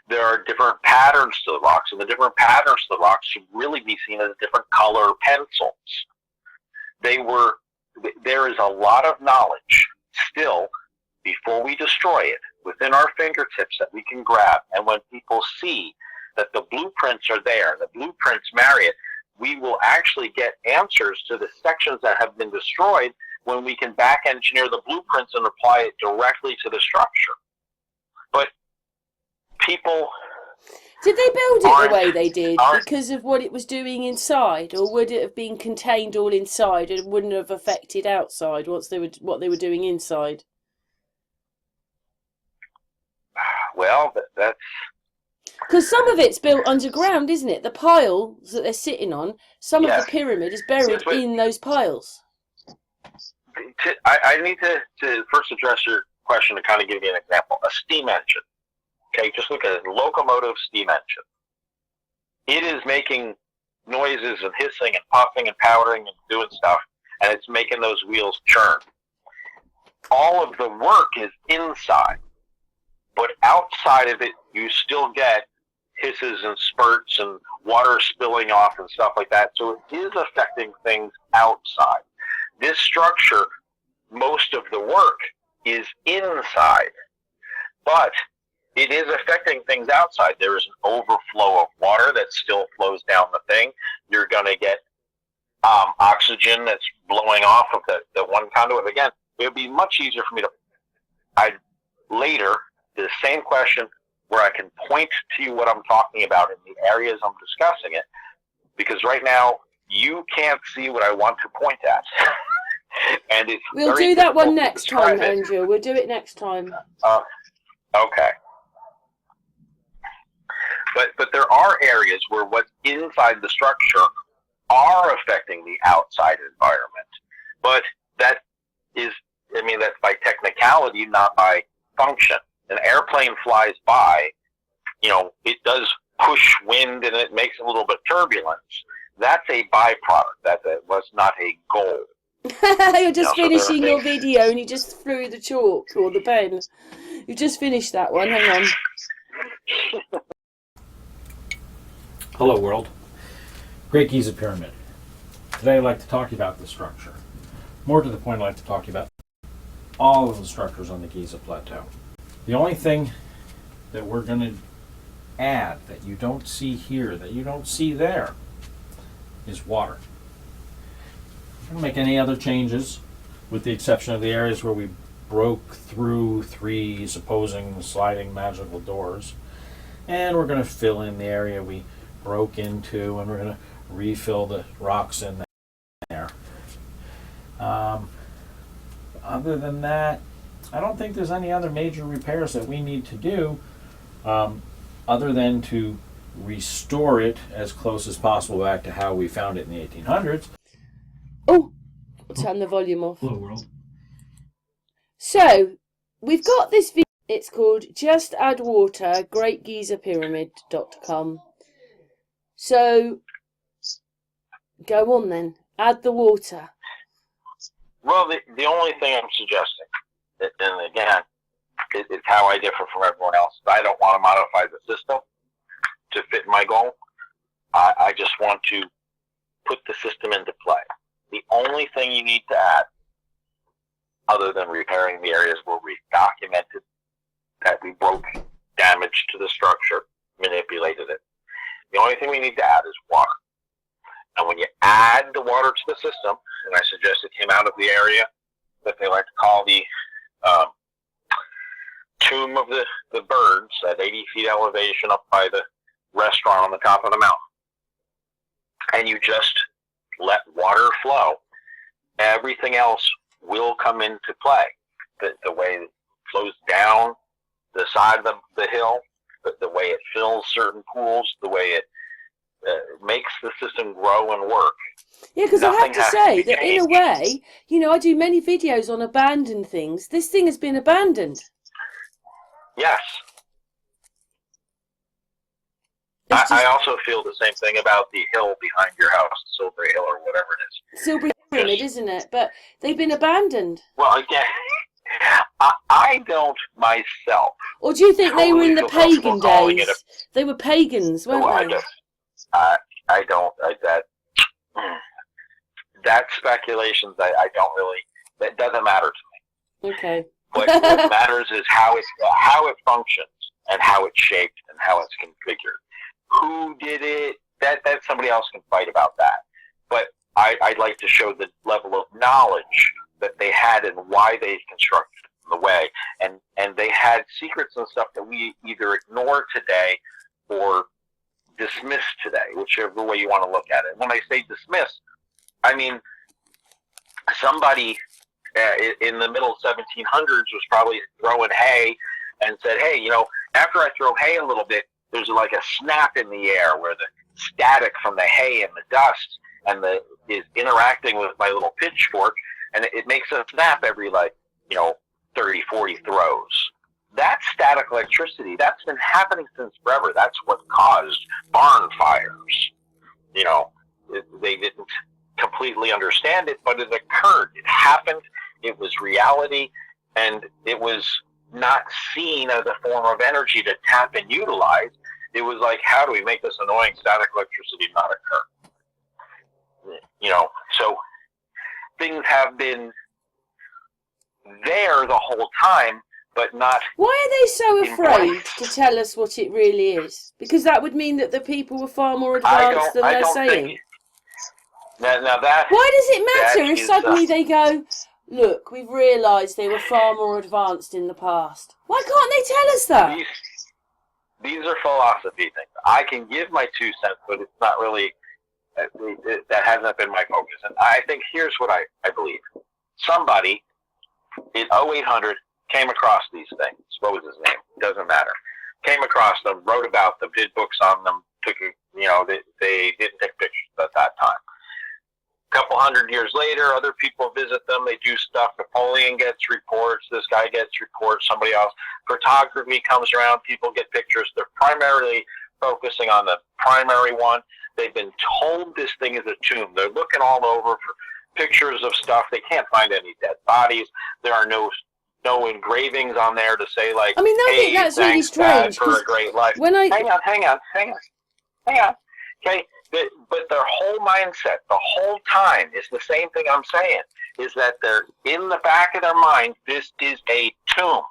There are different patterns to the rocks, and the different patterns to the rocks should really be seen as different color pencils. There is a lot of knowledge still, before we destroy it, within our fingertips that we can grab. And when people see that the blueprints are there, the blueprints marry it, we will actually get answers to the sections that have been destroyed when we can back engineer the blueprints and apply it directly to the structure. But people... Did they build it the way they did because of what it was doing inside, or would it have been contained all inside and wouldn't have affected outside what they were doing inside? Well, that's... Because some of it's built underground, isn't it? The piles that they're sitting on, some of the pyramid is buried in those piles. I need to first address your question to kind of give you an example. A steam engine. Okay, just look at a locomotive steam engine. It is making noises and hissing and puffing and powdering and doing stuff, and it's making those wheels churn. All of the work is inside, but outside of it, you still get hisses and spurts and water spilling off and stuff like that. So it is affecting things outside. This structure, most of the work is inside, but it is affecting things outside. There is an overflow of water that still flows down the thing. You're going to get oxygen that's blowing off of the one conduit. Again, it would be much easier for me to, later, the same question where I can point to you what I'm talking about in the areas I'm discussing it, because right now you can't see what I want to point at. And it's we'll do that one next time, Andrew. We'll do it next time. Okay. But there are areas where what's inside the structure are affecting the outside environment. But that is, that's by technicality, not by function. An airplane flies by, it does push wind and it makes a little bit of turbulence. That's a byproduct. That was not a goal. You're just finishing your video and you just threw the chalk or the pen. You just finished that one. Hang on. Hello world. Great Giza Pyramid. Today I'd like to talk about the structure. More to the point, I'd like to talk about all of the structures on the Giza Plateau. The only thing that we're going to add that you don't see here, that you don't see there, is water. We don't make any other changes, with the exception of the areas where we broke through 3 supposing sliding magical doors. And we're going to fill in the area we broke into, and we're going to refill the rocks in there. Other than that, I don't think there's any other major repairs that we need to do, other than to restore it as close as possible back to how we found it in the 1800s. Oh, I'll turn the volume off. Hello world. So, we've got this video. It's called Just Add Water, GreatGizaPyramid.com. So, go on then. Add the water. Well, the only thing I'm suggesting, and again, it's how I differ from everyone else. I don't want to modify the system to fit my goal. I just want to put the system into play. The only thing you need to add, other than repairing the areas where we documented that we broke damage to the structure, manipulated it, the only thing we need to add is water. And when you add the water to the system, and I suggest it came out of the area that they like to call the tomb of the birds at 80 feet elevation up by the restaurant on the top of the mountain, and you just let water flow, everything else will come into play. The way it flows down the side of the hill, the way it fills certain pools, the way it makes the system grow and work. Yeah, because I have to say that in a way, I do many videos on abandoned things. This thing has been abandoned. Yes. I also feel the same thing about the hill behind your house, Silbury Hill or whatever it is. Silbury Pyramid, isn't it? But they've been abandoned. Well, again, I don't myself. Or do you think they were in the pagan days? They were pagans, weren't they? I don't. That speculations, I don't really. That doesn't matter to me. Okay. What matters is how it functions and how it's shaped and how it's configured. Who did it? That somebody else can fight about that. But I'd like to show the level of knowledge that they had and why they constructed it in the way. And they had secrets and stuff that we either ignore today or dismiss today, whichever way you want to look at it. When I say dismiss, I mean somebody in the middle 1700s was probably throwing hay and said, hey, after I throw hay a little bit, there's like a snap in the air where the static from the hay and the dust is interacting with my little pitchfork, and it makes a snap every 30, 40 throws. That's static electricity. That's been happening since forever. That's what caused barn fires. They didn't completely understand it, but it occurred. It happened. It was reality, and it was not seen as a form of energy to tap and utilize. It was like, how do we make this annoying static electricity not occur? So things have been there the whole time, but not. Why are they so afraid to tell us what it really is? Because that would mean that the people were far more advanced than they're saying. Now that. Why does it matter if suddenly they go, look, we've realised they were far more advanced in the past? Why can't they tell us that? These are philosophy things. I can give my 2 cents, but it's not really. That hasn't been my focus. And I think here's what I believe. Somebody in 0800 came across these things. What was his name? Doesn't matter. Came across them, wrote about them, did books on them, they didn't take pictures at that time. A couple couple hundred years later, other people visit them. They do stuff. Napoleon gets reports. This guy gets reports. Somebody else. Photography comes around. People get pictures. They're primarily focusing on the primary one. They've been told this thing is a tomb. They're looking all over for pictures of stuff. They can't find any dead bodies. There are no engravings on there to say, like, I mean, I hey, think that's really thanks, Dad, strange. for a great life. When I Hang on. Okay, but their whole mindset, the whole time, is the same thing I'm saying, is that they're in the back of their mind, this is a tomb.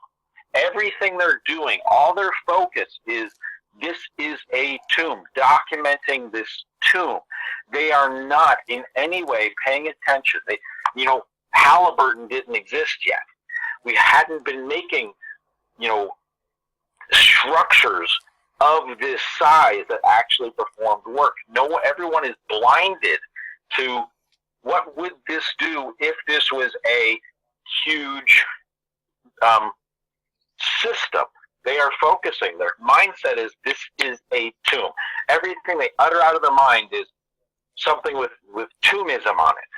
Everything they're doing, all their focus is, this is a tomb, documenting this tomb. They are not in any way paying attention. Halliburton didn't exist yet. We hadn't been making, structures of this size that actually performed work. Everyone is blinded to what would this do if this was a huge system. They are focusing. Their mindset is, this is a tomb. Everything they utter out of their mind is something with tombism on it.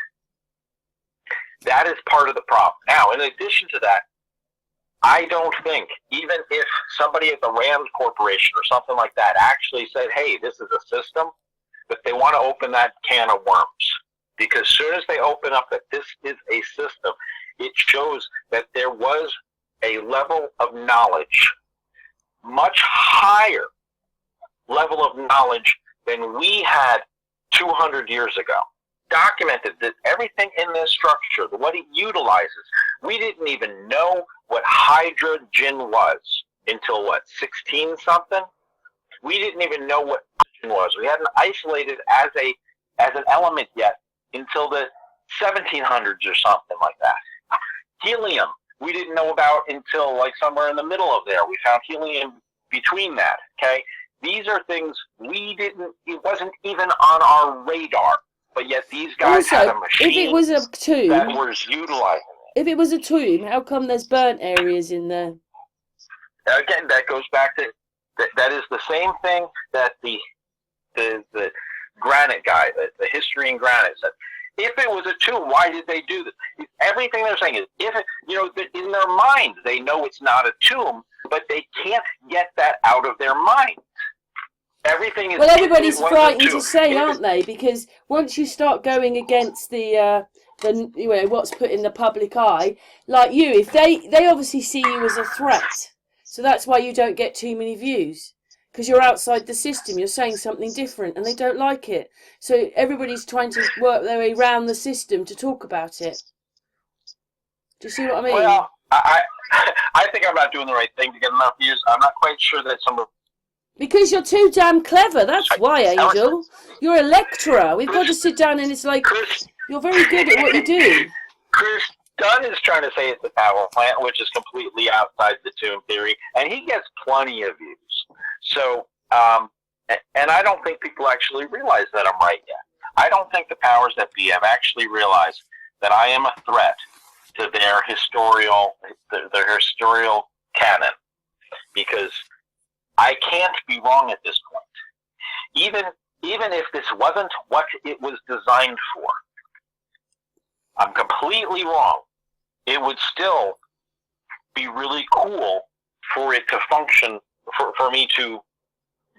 That is part of the problem. Now, in addition to that, I don't think, even if somebody at the Rand Corporation or something like that actually said, hey, this is a system, that they want to open that can of worms. Because as soon as they open up that this is a system, it shows that there was a level of knowledge, much higher level of knowledge than we had 200 years ago. Documented that everything in this structure, what it utilizes, we didn't even know what hydrogen was until 16 something. We didn't even know what oxygen was. We hadn't isolated as an element yet until the 1700s or something like that. Helium, we didn't know about until somewhere in the middle of there. We found helium between that. Okay, these are things it wasn't even on our radar. But yet these guys also, had a machine if it was a tomb, that was utilizing it. If it was a tomb, how come there's burnt areas in there? Again, that goes back to that is the same thing that the granite guy, the history in granite said. If it was a tomb, why did they do this? Everything they're saying is, in their minds they know it's not a tomb, but they can't get that out of their mind. Everything is. Well, everybody's frightened to say, aren't they? Because once you start going against the what's put in the public eye, like you, if they obviously see you as a threat, so that's why you don't get too many views, because you're outside the system. You're saying something different, and they don't like it. So everybody's trying to work their way around the system to talk about it. Do you see what I mean? Well, I think I'm not doing the right thing to get enough views. I'm not quite sure that some of. Because you're too damn clever, that's why, Angel. You're a lecturer. We've got to sit down and it's like, you're very good at what you do. Chris Dunn is trying to say it's a power plant, which is completely outside the tomb theory, and he gets plenty of views. So, and I don't think people actually realize that I'm right yet. I don't think the powers that be have actually realized that I am a threat to their historical canon, because I can't be wrong at this point. Even if this wasn't what it was designed for, I'm completely wrong. It would still be really cool for it to function, for me to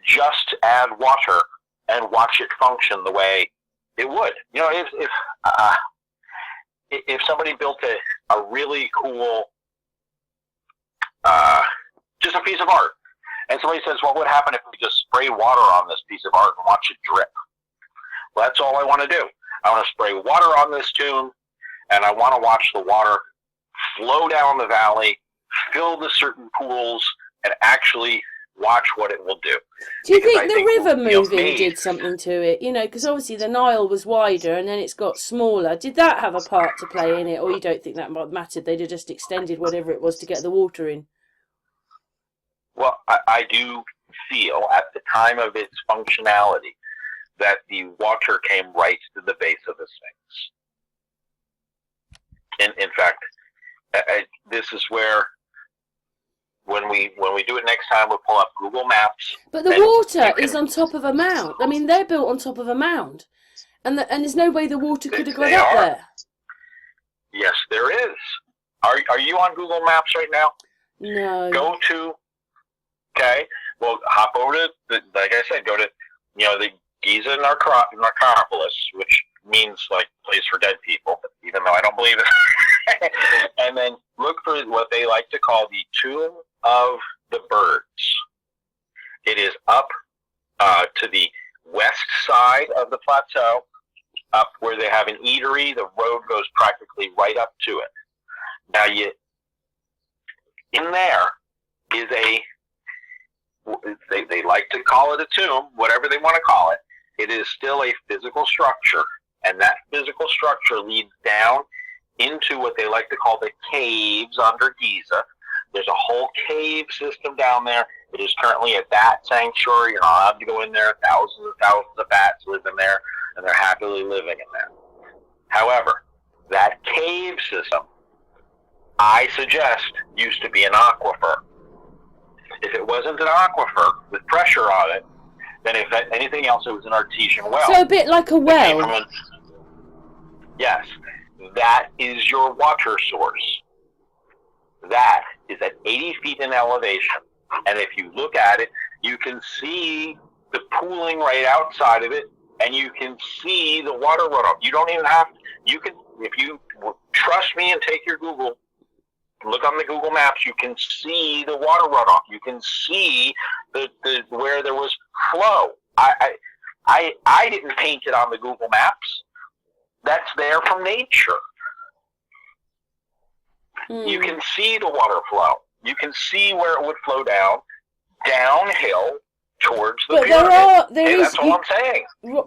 just add water and watch it function the way it would. If somebody built a really cool, just a piece of art, and somebody says, what would happen if we just spray water on this piece of art and watch it drip? Well, that's all I want to do. I want to spray water on this tomb, and I want to watch the water flow down the valley, fill the certain pools, and actually watch what it will do. Do you think the river moving did something to it? Because obviously the Nile was wider and then it's got smaller. Did that have a part to play in it, or you don't think that mattered? They'd have just extended whatever it was to get the water in? Well, I do feel at the time of its functionality that the water came right to the base of the Sphinx. In fact, this is where, when we do it next time, we'll pull up Google Maps. But the water is on top of a mound. I mean, they're built on top of a mound. And there's no way the water could have got They up are. there. Yes, there is. Are you on Google Maps right now? No. Go to, okay, well, hop over to, like I said, go to, the Giza Necropolis, which means like place for dead people, even though I don't believe it. And then look for what they like to call the Tomb of the Birds. It is up to the west side of the plateau, up where they have an eatery. The road goes practically right up to it. Now, in there is they like to call it a tomb, whatever they want to call it. It is still a physical structure, and that physical structure leads down into what they like to call the caves under Giza. There's a whole cave system down there. It is currently a bat sanctuary. You're not allowed to go in there. Thousands and thousands of bats live in there, and they're happily living in there. However, that cave system, I suggest, used to be an aquifer. If it wasn't an aquifer with pressure on it, then if anything else, it was an artesian well. So a bit like a well. Yes, that is your water source. That is at 80 feet in elevation. And if you look at it, you can see the pooling right outside of it, and you can see the water runoff. You don't even have, you can, if you trust me and take your Google, look on the Google Maps, you can see the water runoff. You can see the where there was flow. I didn't paint it on the Google Maps. That's there from nature. You can see the water flow. You can see where it would flow downhill towards the pyramid. That's all I'm saying.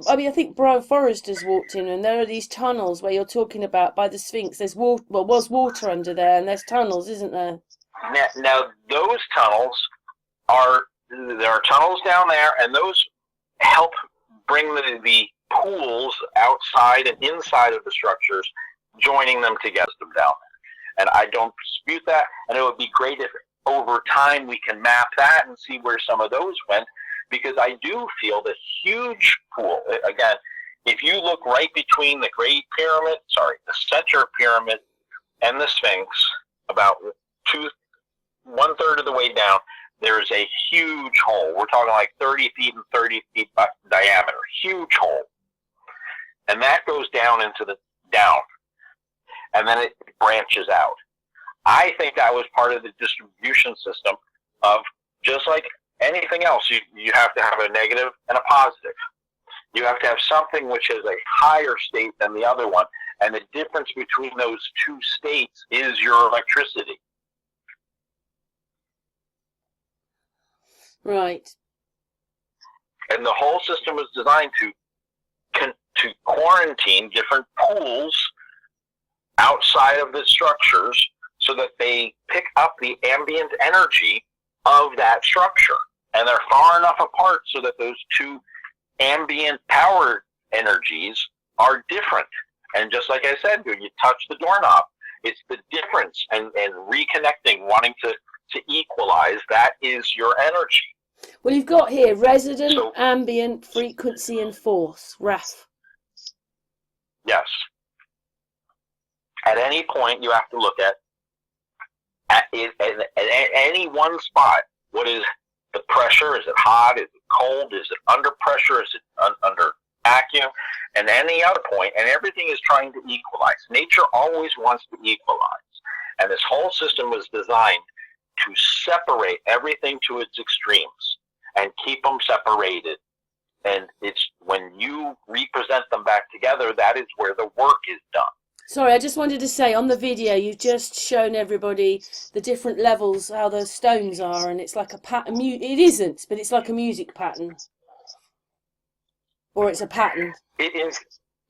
I mean, I think Brian Forrester's walked in, and there are these tunnels where you're talking about by the Sphinx. There's water, well, was water under there, and there's tunnels, isn't there? Now those tunnels there are tunnels down there, and those help bring the pools outside and inside of the structures, joining them together down there. And I don't dispute that, and it would be great if over time we can map that and see where some of those went, because I do feel the huge pool, again, if you look right between the Great Pyramid, the center pyramid and the Sphinx, about 1/3 of the way down, there's a huge hole. We're talking like 30 feet and 30 feet diameter, huge hole. And that goes down into the down. And then it branches out. I think that was part of the distribution system of, just like anything else, you have to have a negative and a positive. You have to have something which is a higher state than the other one, and the difference between those two states is your electricity. Right. And the whole system was designed to quarantine different pools outside of the structures so that they pick up the ambient energy of that structure. And they're far enough apart so that those two ambient power energies are different. And just like I said, when you touch the doorknob, it's the difference, and reconnecting, wanting to equalize, that is your energy. Well, you've got here resident, ambient, frequency, and force, RAF. Yes. At any point, you have to look at any one spot. What is the pressure? Is it hot? Is it cold? Is it under pressure? Is it under vacuum? And any other point, and everything is trying to equalize. Nature always wants to equalize. And this whole system was designed to separate everything to its extremes and keep them separated. And it's when you represent them back together, that is where the work is done. Sorry, I just wanted to say, on the video, you've just shown everybody the different levels, how those stones are, and it's like a pattern. It isn't, but it's like a music pattern. Or it's a pattern. It is.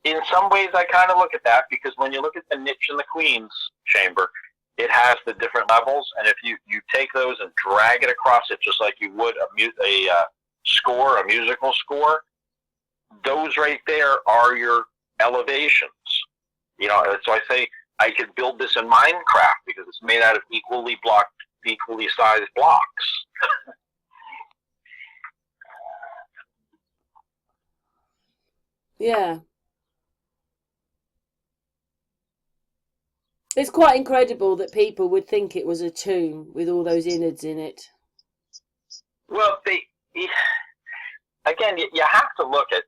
In some ways, I kind of look at that, because when you look at the niche in the Queen's chamber, it has the different levels, and if you take those and drag it across it, just like you would a musical score, those right there are your elevations. So I say I could build this in Minecraft because it's made out of equally sized blocks. Yeah. It's quite incredible that people would think it was a tomb with all those innards in it. Well, again, you have to look at,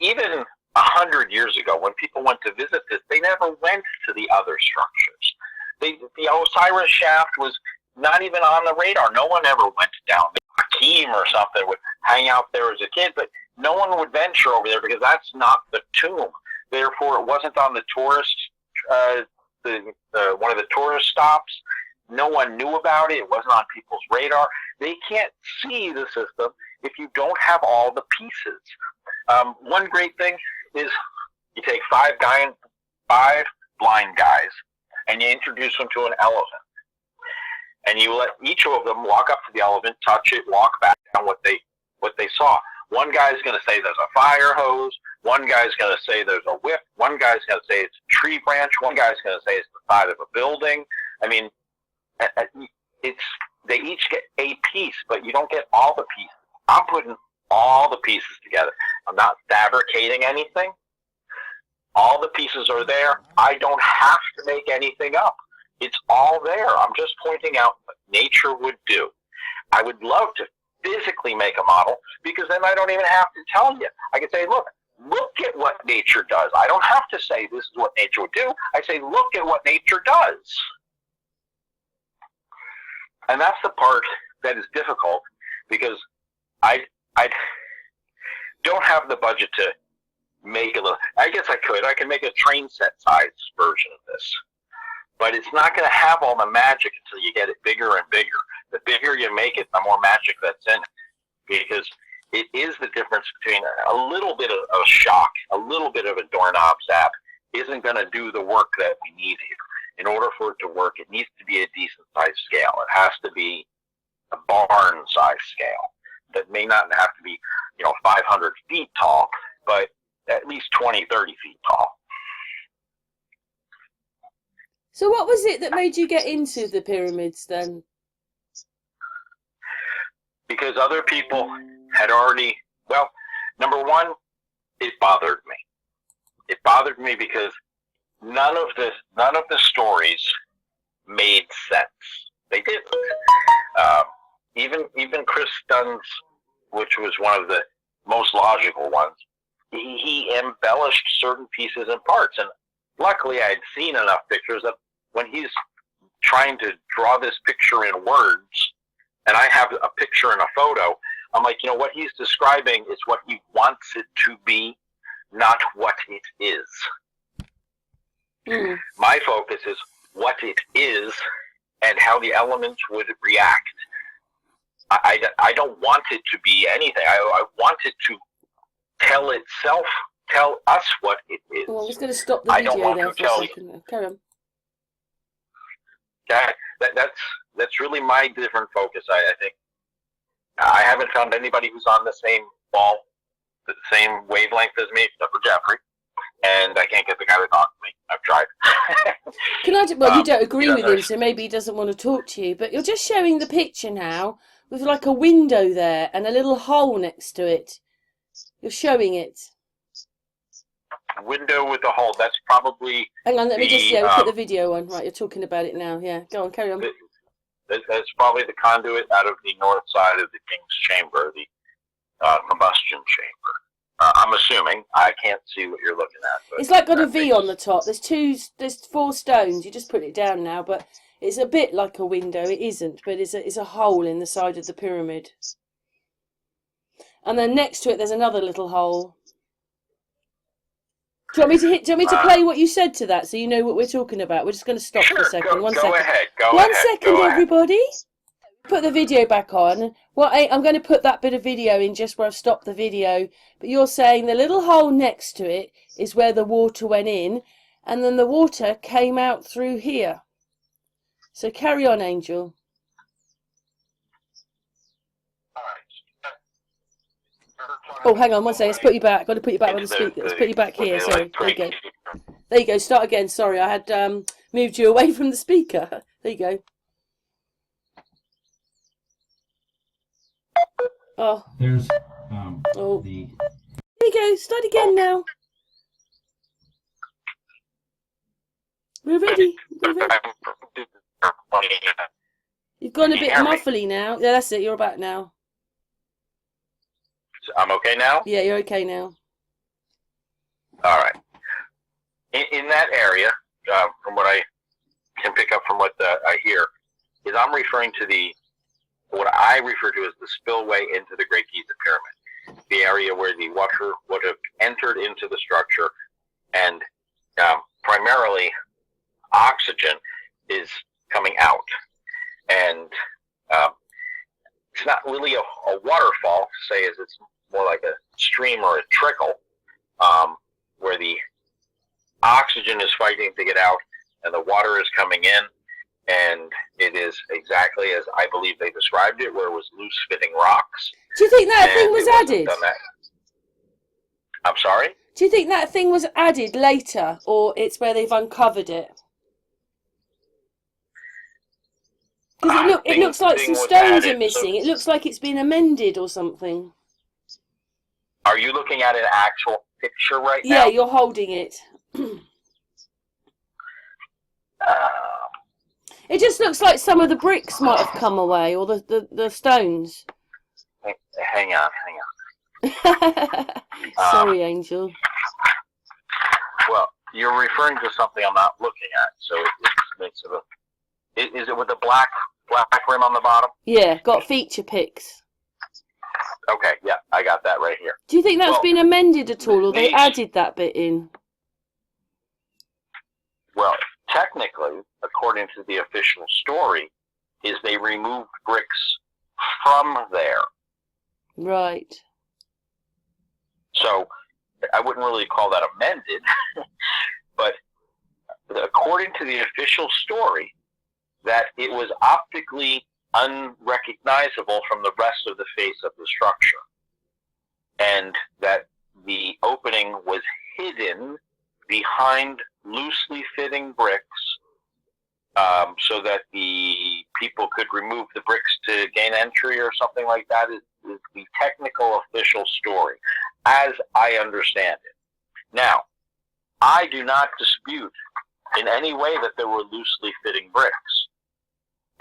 even 100 years ago, when people went to visit this, they never went to the other structures. The Osiris shaft was not even on the radar. No one ever went down. Hakeem or something would hang out there as a kid, but no one would venture over there because that's not the tomb. Therefore, it wasn't on the tourist, one of the tourist stops. No one knew about it. It wasn't on people's radar. They can't see the system if you don't have all the pieces. One great thing is you take five blind guys and you introduce them to an elephant. And you let each of them walk up to the elephant, touch it, walk back down what they saw. One guy's going to say there's a fire hose. One guy's going to say there's a whip. One guy's going to say it's a tree branch. One guy's going to say it's the side of a building. I mean, they each get a piece, but you don't get all the pieces. I'm putting all the pieces together. I'm not fabricating anything. All the pieces are there. I don't have to make anything up. It's all there. I'm just pointing out what nature would do. I would love to physically make a model because then I don't even have to tell you. I can say, look at what nature does. I don't have to say this is what nature would do. I say, look at what nature does. And that's the part that is difficult because I don't have the budget to make a little. I guess I could. I can make a train set size version of this. But it's not going to have all the magic until you get it bigger and bigger. The bigger you make it, the more magic that's in it. Because it is the difference between a little bit of a shock, a little bit of a doorknob zap isn't going to do the work that we need here. In order for it to work, it needs to be a decent sized scale. It has to be a barn size scale. That may not have to be, 500 feet tall, but at least 20, 30 feet tall. So what was it that made you get into the pyramids then? Because other people had already, number one, it bothered me. It bothered me because none of the stories made sense. They didn't. Even Chris Dunn's, which was one of the most logical ones, he embellished certain pieces and parts. And luckily, I had seen enough pictures that when he's trying to draw this picture in words, and I have a picture and a photo, I'm like, what he's describing is what he wants it to be, not what it is. Mm. My focus is what it is and how the elements would react. I don't want it to be anything. I want it to tell us what it is. Well, I'm just going to stop the video there for a second. Carry on. That's really my different focus. I think I haven't found anybody who's on the same wavelength as me, except for Jeffrey. And I can't get the guy to talk to me. I've tried. Well, you don't agree with him, so maybe he doesn't want to talk to you. But you're just showing the picture now with like a window there and a little hole next to it. You're showing it. Window with a hole. That's probably. Hang on, let me just we'll put the video on. Right, you're talking about it now. Yeah, go on, carry on. That's probably the conduit out of the north side of the King's Chamber, the combustion chamber. I'm assuming. I can't see what you're looking at. But it's like got a V on the top. There's 4 stones. You just put it down now, but it's a bit like a window. It isn't, but it's a hole in the side of the pyramid. And then next to it, there's another little hole. Do you want me to play what you said to that so you know what we're talking about? We're just going to stop for a second. One second. One second, everybody. Put the video back on. I'm going to put that bit of video in just where I've stopped the video. But you're saying the little hole next to it is where the water went in, and then the water came out through here. So carry on, Angel. Oh, hang on one second. Let's put you back. I've got to put you back on the speaker. Let's put you back here. Sorry. There you go. There you go. Start again. Sorry, I had moved you away from the speaker. There you go. Oh. There's the. There you go. Start again now. We're ready. You've gone a Can you bit hear me? muffly now. Yeah, that's it. You're back now. I'm okay now? Yeah, you're okay now. All right. In that area, from what I can pick up from what I hear, is I'm referring to what I refer to as the spillway into the Great Giza Pyramid, the area where the water would have entered into the structure, and primarily oxygen is coming out. And it's not really a waterfall, say, as it's more like a stream or a trickle, where the oxygen is fighting to get out and the water is coming in, and it is exactly as I believe they described it, where it was loose-fitting rocks. Do you think that thing was added? I'm sorry? Do you think that thing was added later, or it's where they've uncovered it? Because it looks like some stones are missing. It looks like it's been amended or something. Are you looking at an actual picture right now? Yeah, you're holding it. It just looks like some of the bricks might have come away, or the stones. Hang on. Sorry, Angel. Well, you're referring to something I'm not looking at, so it makes it a... Is it with the black rim on the bottom? Yeah, got feature pics. Okay, yeah, I got that right here. Do you think that's been amended at all, or they added that bit in? Well, technically, according to the official story, is they removed bricks from there. Right. So I wouldn't really call that amended, but according to the official story, that it was optically unrecognizable from the rest of the face of the structure, and that the opening was hidden behind loosely fitting bricks, so that the people could remove the bricks to gain entry or something like that, is the technical official story, as I understand it. Now, I do not dispute in any way that there were loosely fitting bricks.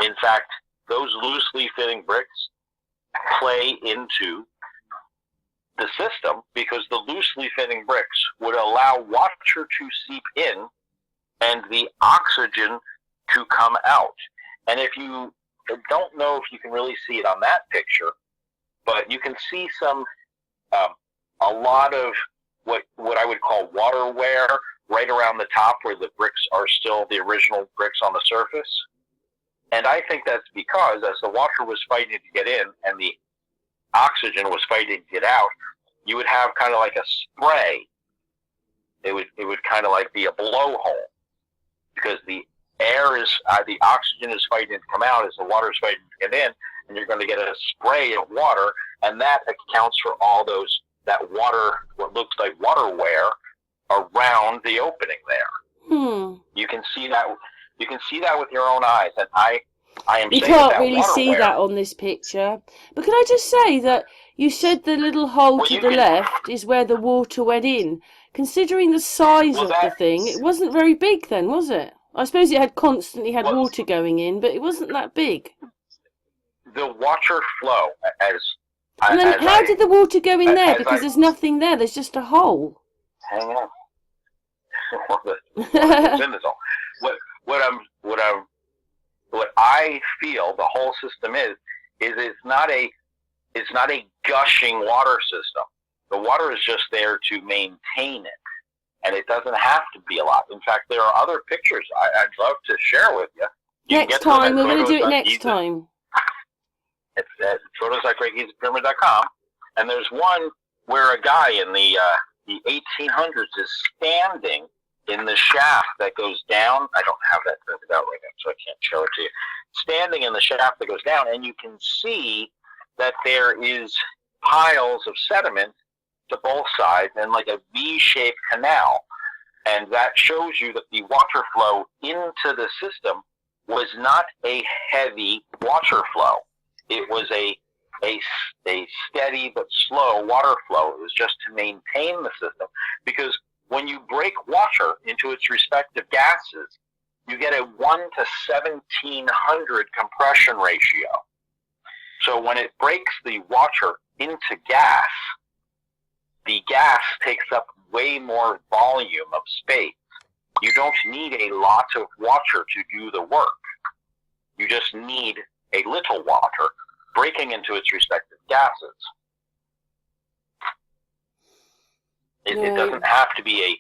In fact, those loosely fitting bricks play into the system, because the loosely fitting bricks would allow water to seep in and the oxygen to come out. And if you don't know if you can really see it on that picture, but you can see a lot of what I would call water wear right around the top, where the bricks are still the original bricks on the surface. And I think that's because as the water was fighting to get in and the oxygen was fighting to get out, you would have kind of like a spray. It would kind of like be a blowhole, because the oxygen is fighting to come out as the water is fighting to get in, and you're going to get a spray of water, and that accounts for all that water, what looks like water wear around the opening there. You can see that. You can see that with your own eyes, and I am you saying can't that really see that on this picture. But can I just say that you said the little hole to the left is where the water went in. Considering the size of the thing, it wasn't very big then, was it? I suppose it had constantly had water going in, but it wasn't that big. The water flow, and then how did the water go in there? Because there's nothing there. There's just a hole. Hang on. What's in this hole? What I feel the whole system is it's not a gushing water system. The water is just there to maintain it, and it doesn't have to be a lot. In fact, there are other pictures I'd love to share with you. Next time, we're going to do it next time. It's at photos.greatgizapyramid.com, and there's one where a guy in the 1800s is standing in the shaft that goes down. I don't have that printed out right now, so I can't show it to you. Standing in the shaft that goes down, and you can see that there is piles of sediment to both sides and like a V-shaped canal. And that shows you that the water flow into the system was not a heavy water flow. It was a steady but slow water flow. It was just to maintain the system, because when you break water into its respective gases, you get a 1 to 1700 compression ratio. So when it breaks the water into gas, the gas takes up way more volume of space. You don't need a lot of water to do the work. You just need a little water breaking into its respective gases. It doesn't have to be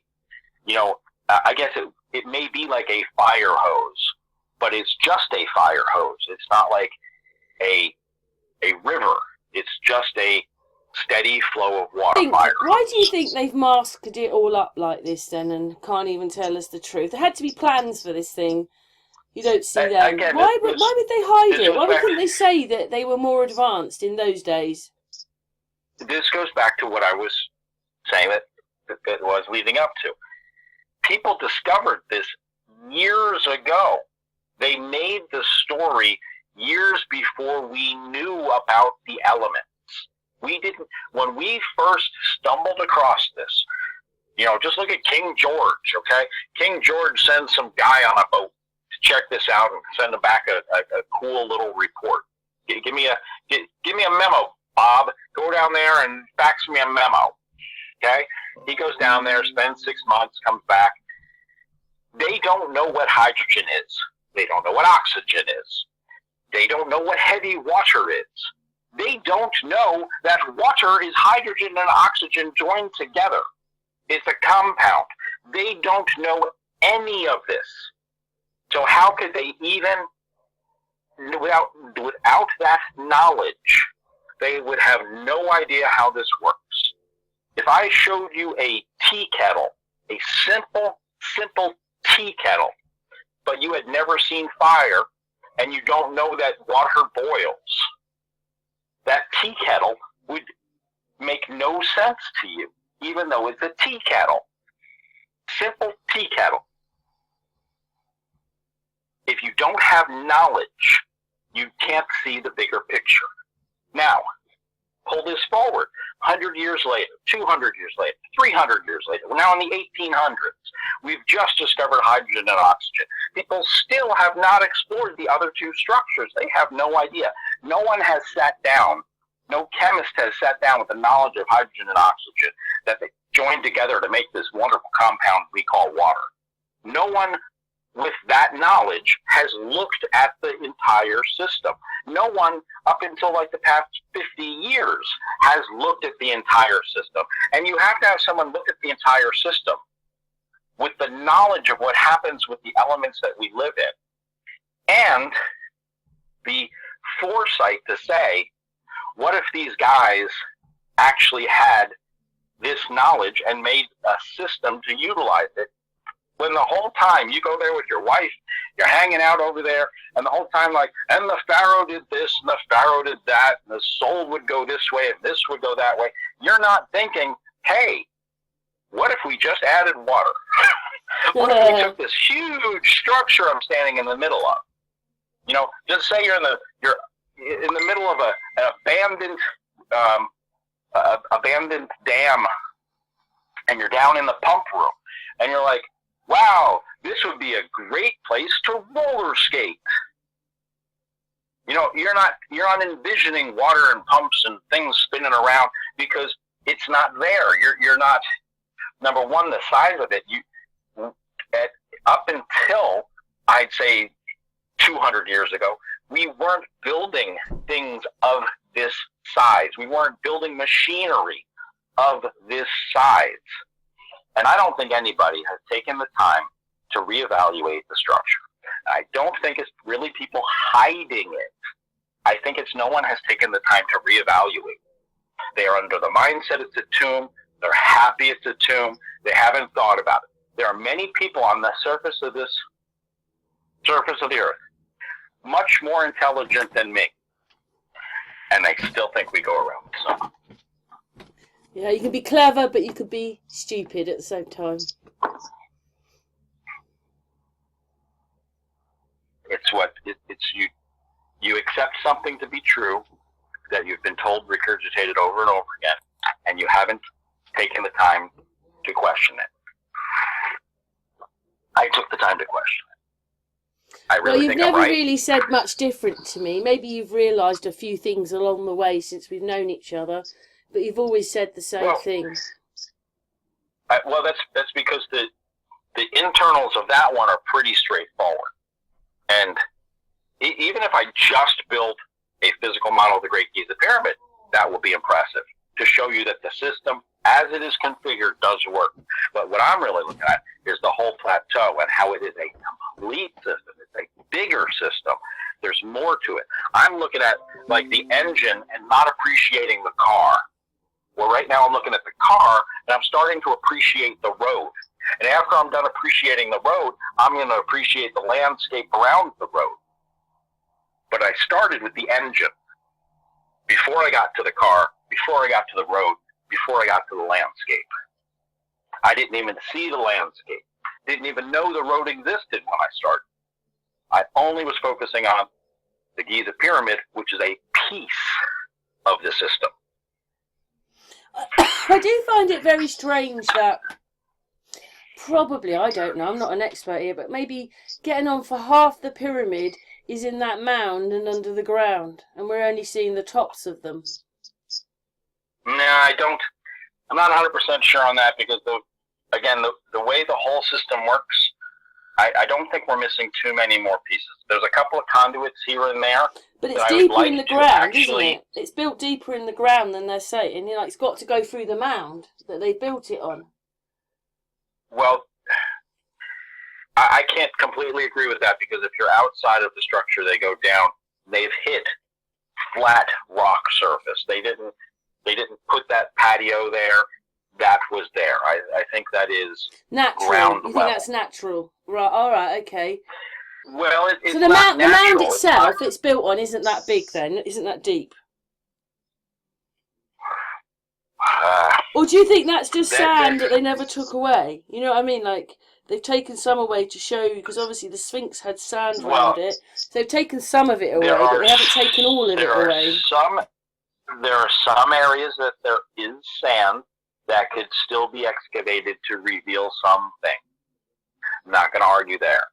I guess it may be like a fire hose, but it's just a fire hose. It's not like a river. It's just a steady flow of water. Why do you think they've masked it all up like this then and can't even tell us the truth? There had to be plans for this thing. You don't see them. Again, why would they hide it? Why back, couldn't they say that they were more advanced in those days? This goes back to what I was saying that it was leading up to. People discovered this years ago. They made the story years before we knew about the elements. We didn't, when we first stumbled across this, just look at King George, okay? King George sends some guy on a boat to check this out and send him back a cool little report. Give me a memo, Bob. Go down there and fax me a memo, okay? He goes down there, spends 6 months, comes back. They don't know what hydrogen is. They don't know what oxygen is. They don't know what heavy water is. They don't know that water is hydrogen and oxygen joined together. It's a compound. They don't know any of this. So how could they even, without that knowledge, they would have no idea how this works. If I showed you a tea kettle, a simple tea kettle, but you had never seen fire and you don't know that water boils, that tea kettle would make no sense to you, even though it's a tea kettle. Simple tea kettle. If you don't have knowledge, you can't see the bigger picture. Now, pull this forward. 100 years later, 200 years later, 300 years later, we're now in the 1800s. We've just discovered hydrogen and oxygen. People still have not explored the other two structures. They have no idea. No one has sat down, no chemist has sat down with the knowledge of hydrogen and oxygen that they joined together to make this wonderful compound we call water. No one with that knowledge has looked at the entire system. No one up until like the past 50 years has looked at the entire system. And you have to have someone look at the entire system with the knowledge of what happens with the elements that we live in, and the foresight to say, what if these guys actually had this knowledge and made a system to utilize it? When the whole time you go there with your wife, you're hanging out over there, and the whole time and the Pharaoh did this, and the Pharaoh did that, and the soul would go this way, and this would go that way. You're not thinking, hey, what if we just added water? What if we took this huge structure I'm standing in the middle of? Just say you're in the middle of an abandoned dam, and you're down in the pump room, and you're like, wow, this would be a great place to roller skate. You're not envisioning water and pumps and things spinning around because it's not there. You're not, number one, the size of it. Up until I'd say 200 years ago, we weren't building things of this size. We weren't building machinery of this size. And I don't think anybody has taken the time to reevaluate the structure. I don't think it's really people hiding it. I think it's no one has taken the time to reevaluate. They are under the mindset it's a tomb. They're happy it's a tomb. They haven't thought about it. There are many people on the surface of the earth, much more intelligent than me, and they still think we go around. So. Yeah, you can be clever, but you could be stupid at the same time. It's you accept something to be true that you've been told, regurgitated over and over again, and you haven't taken the time to question it. I took the time to question I Well, really you've think I'm never right. really said much different to me. Maybe you've realised a few things along the way since we've known each other, but you've always said the same Well, thing. that's because the internals of that one are pretty straightforward. And even if I just build a physical model of the Great Giza Pyramid, that will be impressive to show you that the system, as it is configured, does work. But what I'm really looking at is the whole plateau and how it is a complete system. It's a bigger system. There's more to it. I'm looking at like the engine and not appreciating the car. Well, right now I'm looking at the car and I'm starting to appreciate the road. And after I'm done appreciating the road, I'm going to appreciate the landscape around the road. But I started with the engine before I got to the car, before I got to the road, before I got to the landscape. I didn't even see the landscape. Didn't even know the road existed when I started. I only was focusing on the Giza Pyramid, which is a piece of the system. I do find it very strange that probably, I don't know, I'm not an expert here, but maybe getting on for half the pyramid is in that mound and under the ground, and we're only seeing the tops of them. No, I'm not 100% sure on that because, the way the whole system works, I don't think we're missing too many more pieces. There's a couple of conduits here and there. But it's deeper in the ground, isn't it? It's built deeper in the ground than they're saying. You know, it's got to go through the mound that they built it on. Well, I can't completely agree with that because if you're outside of the structure, they go down. They've hit flat rock surface. They didn't put that patio there. That was there. I think that is natural. Ground you level. Think that's natural? Right. All right. Okay. Well, it's so the not the mound natural. itself, it's built on, isn't that big then? Isn't that deep? Or do you think that's just sand that they never took away? You know what I mean? Like, they've taken some away to show you, because obviously the Sphinx had sand around it. So they've taken some of it away, but they haven't taken all of it away. There are some areas that there is sand that could still be excavated to reveal something. I'm not going to argue there.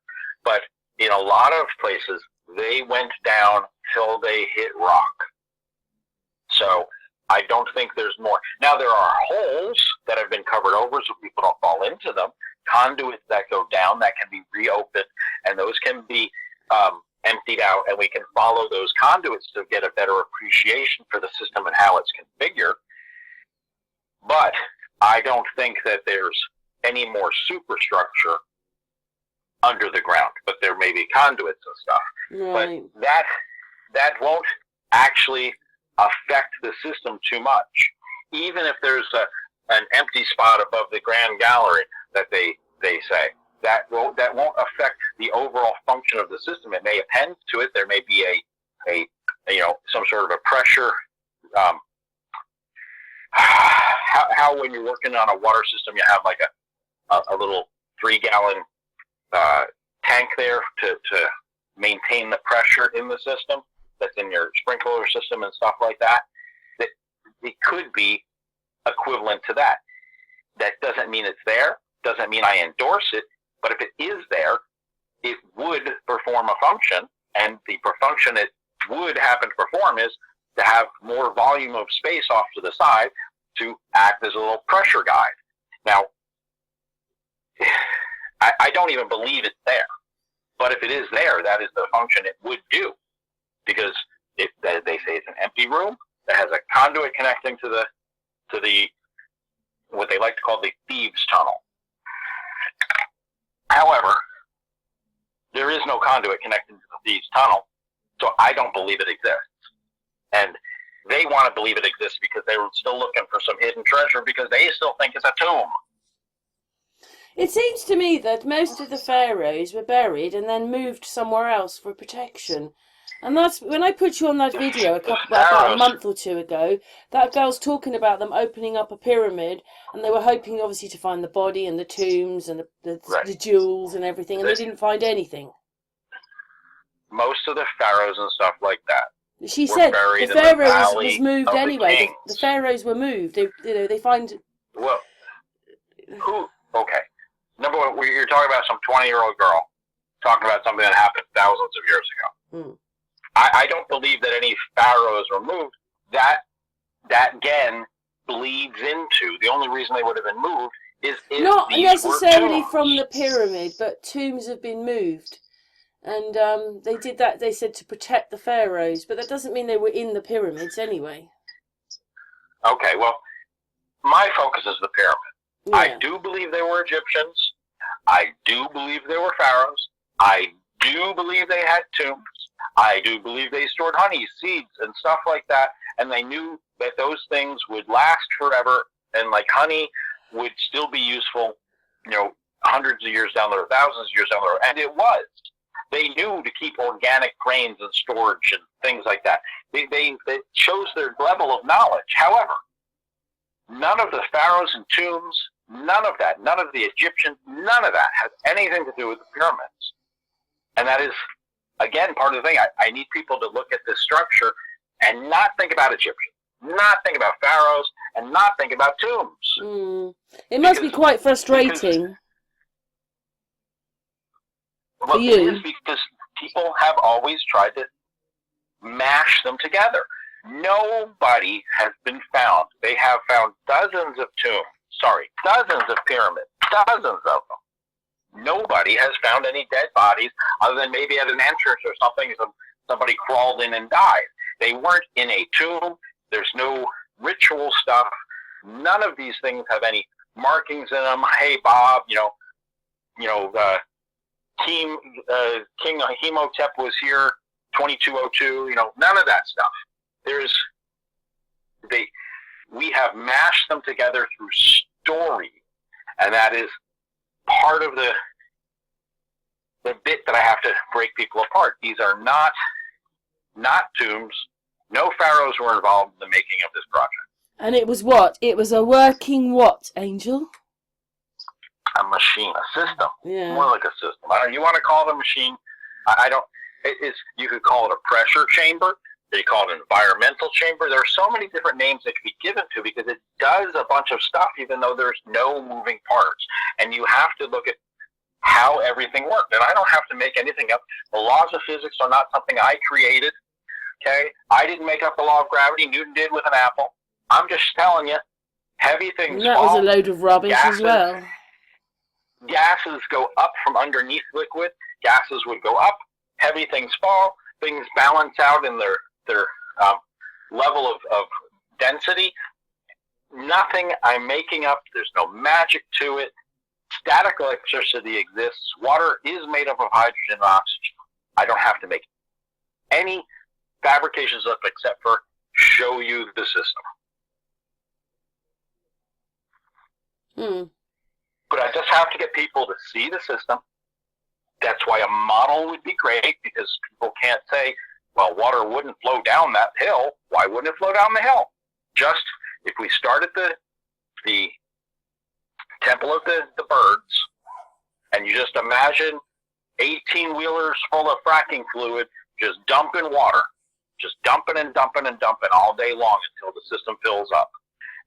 But in a lot of places, they went down till they hit rock. So I don't think there's more. Now, there are holes that have been covered over so people don't fall into them, conduits that go down that can be reopened, and those can be emptied out, and we can follow those conduits to get a better appreciation for the system and how it's configured. But I don't think that there's any more superstructure under the ground, but there may be conduits and stuff. Right. But that won't actually affect the system too much. Even if there's an empty spot above the Grand Gallery that they say, that won't affect the overall function of the system. It may append to it. There may be a some sort of a pressure. How when you're working on a water system, you have like a little 3-gallon tank there to maintain the pressure in the system that's in your sprinkler system and stuff like that. It could be equivalent to that. That doesn't mean it's there. Doesn't mean I endorse it. But if it is there, it would perform a function, and the function it would happen to perform is to have more volume of space off to the side to act as a little pressure guide. Now, I don't even believe it's there. But if it is there, that is the function it would do. Because they say it's an empty room that has a conduit connecting to the what they like to call the thieves' tunnel. However, there is no conduit connecting to the thieves' tunnel, so I don't believe it exists. And they want to believe it exists because they were still looking for some hidden treasure because they still think it's a tomb. It seems to me that most of the pharaohs were buried and then moved somewhere else for protection. And that's when I put you on that video about a month or two ago. That girl's talking about them opening up a pyramid, and they were hoping, obviously, to find the body and the tombs and the jewels and everything, and they didn't find anything. Most of the pharaohs and stuff like that. She said the pharaoh was moved anyway. The pharaohs were moved. They find. Well, who? Okay. Number one, you're talking about some 20-year-old girl talking about something that happened thousands of years ago. Hmm. I don't believe that any pharaohs were moved. That again bleeds into the only reason they would have been moved is if Not these necessarily were tombs. from the pyramid, but tombs have been moved. And they did that, they said, to protect the pharaohs, but that doesn't mean they were in the pyramids anyway. Okay, well, my focus is the pyramid. Yeah. I do believe they were Egyptians. I do believe they were pharaohs. I do believe they had tombs. I do believe they stored honey, seeds, and stuff like that, and they knew that those things would last forever, and like honey would still be useful, hundreds of years down the road, thousands of years down the road, and it was. They knew to keep organic grains in storage and things like that. They shows their level of knowledge. However, none of the pharaohs and tombs, none of that, none of the Egyptians, none of that has anything to do with the pyramids. And that is, again, part of the thing. I need people to look at this structure and not think about Egyptians, not think about pharaohs, and not think about tombs. It must be quite frustrating. Well, for you. it is because people have always tried to mash them together. Nobody has been found. They have found dozens of pyramids, dozens of them. Nobody has found any dead bodies other than maybe at an entrance or something, somebody crawled in and died. They weren't in a tomb. There's no ritual stuff. None of these things have any markings in them. Hey, Bob, King Hemotep was here, 2202. None of that stuff. We have mashed them together through story, and that is part of the bit that I have to break people apart. These are not tombs. No pharaohs were involved in the making of this project. And it was what? It was a working what, Angel? A machine, a system. Yeah. More like a system. You want to call it a machine? I don't. You could call it a pressure chamber. They call it an environmental chamber. There are so many different names that could be given to because it does a bunch of stuff even though there's no moving parts. And you have to look at how everything worked. And I don't have to make anything up. The laws of physics are not something I created. Okay? I didn't make up the law of gravity. Newton did with an apple. I'm just telling you, heavy things that fall. Was a load of rubbish as well. Gases go up from underneath liquid. Gases would go up. Heavy things fall. Things balance out in their level of density. Nothing I'm making up. There's no magic to it. Static electricity exists. Water is made up of hydrogen and oxygen. I don't have to make any fabrications up except for show you the system. But I just have to get people to see the system. That's why a model would be great, because people can't say, well, water wouldn't flow down that hill. Why wouldn't it flow down the hill? Just if we start at the Temple of the Birds, and you just imagine 18-wheelers full of fracking fluid just dumping water, just dumping and dumping and dumping all day long until the system fills up,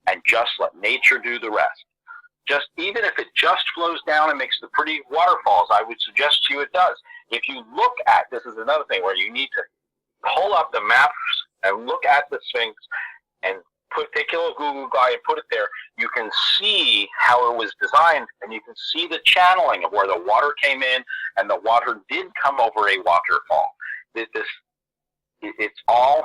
and just let nature do the rest. Just even if it just flows down and makes the pretty waterfalls, I would suggest to you it does. If you look at, this is another thing where you need to pull up the maps and look at the Sphinx and take a little Google guy and put it there. You can see how it was designed, and you can see the channeling of where the water came in, and the water did come over a waterfall. It's all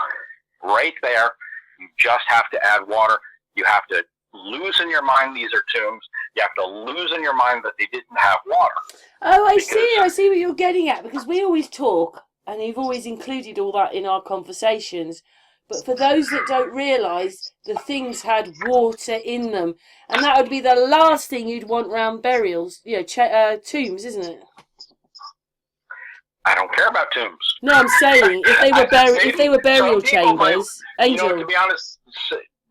right there. You just have to add water. You have to lose in your mind these are tombs. You have to lose in your mind that they didn't have water. Oh, I see what you're getting at, because we always talk, and you've always included all that in our conversations. But for those that don't realise, the things had water in them. And that would be the last thing you'd want round burials, tombs, isn't it? I don't care about tombs. No, I'm saying if they were burial chambers, Angel. To be honest,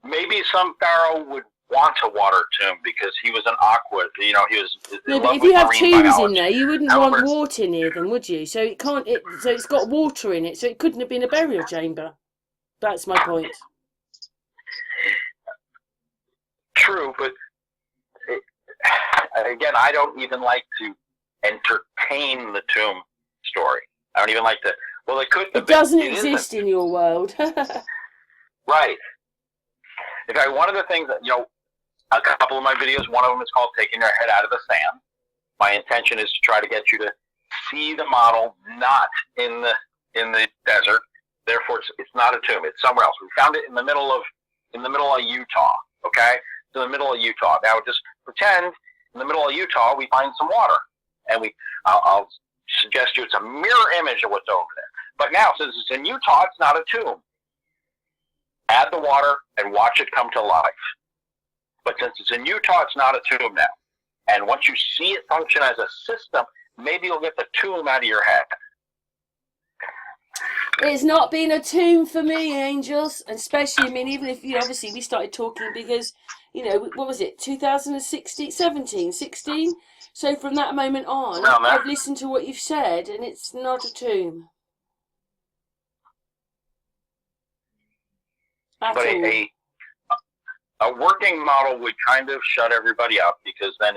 maybe some pharaoh would want a water tomb because he was an aqua. He was. No, but if you have tombs in there, you wouldn't want water near them, would you? So it can't. So it's got water in it, so it couldn't have been a burial chamber. That's my point. True, but again, I don't even like to entertain the tomb story. I don't even like to. Well, it could. It doesn't exist in your world. Right. In fact, one of the things that, a couple of my videos, one of them is called "Taking Your Head Out of the Sand." My intention is to try to get you to see the model not in the desert. Therefore, it's not a tomb. It's somewhere else. We found it in the middle of Utah. Okay, in the middle of Utah. Now, just pretend in the middle of Utah we find some water, and I'll suggest to you it's a mirror image of what's over there. But now, since it's in Utah, it's not a tomb. Add the water and watch it come to life. But since it's in Utah, it's not a tomb now. And once you see it function as a system, maybe you'll get the tomb out of your head. It's not been a tomb for me, Angels. Especially, I mean, even if, obviously we started talking because, what was it, 2016, 17, 16? So from that moment on, I've listened to what you've said, and it's not a tomb. But a working model would kind of shut everybody up, because then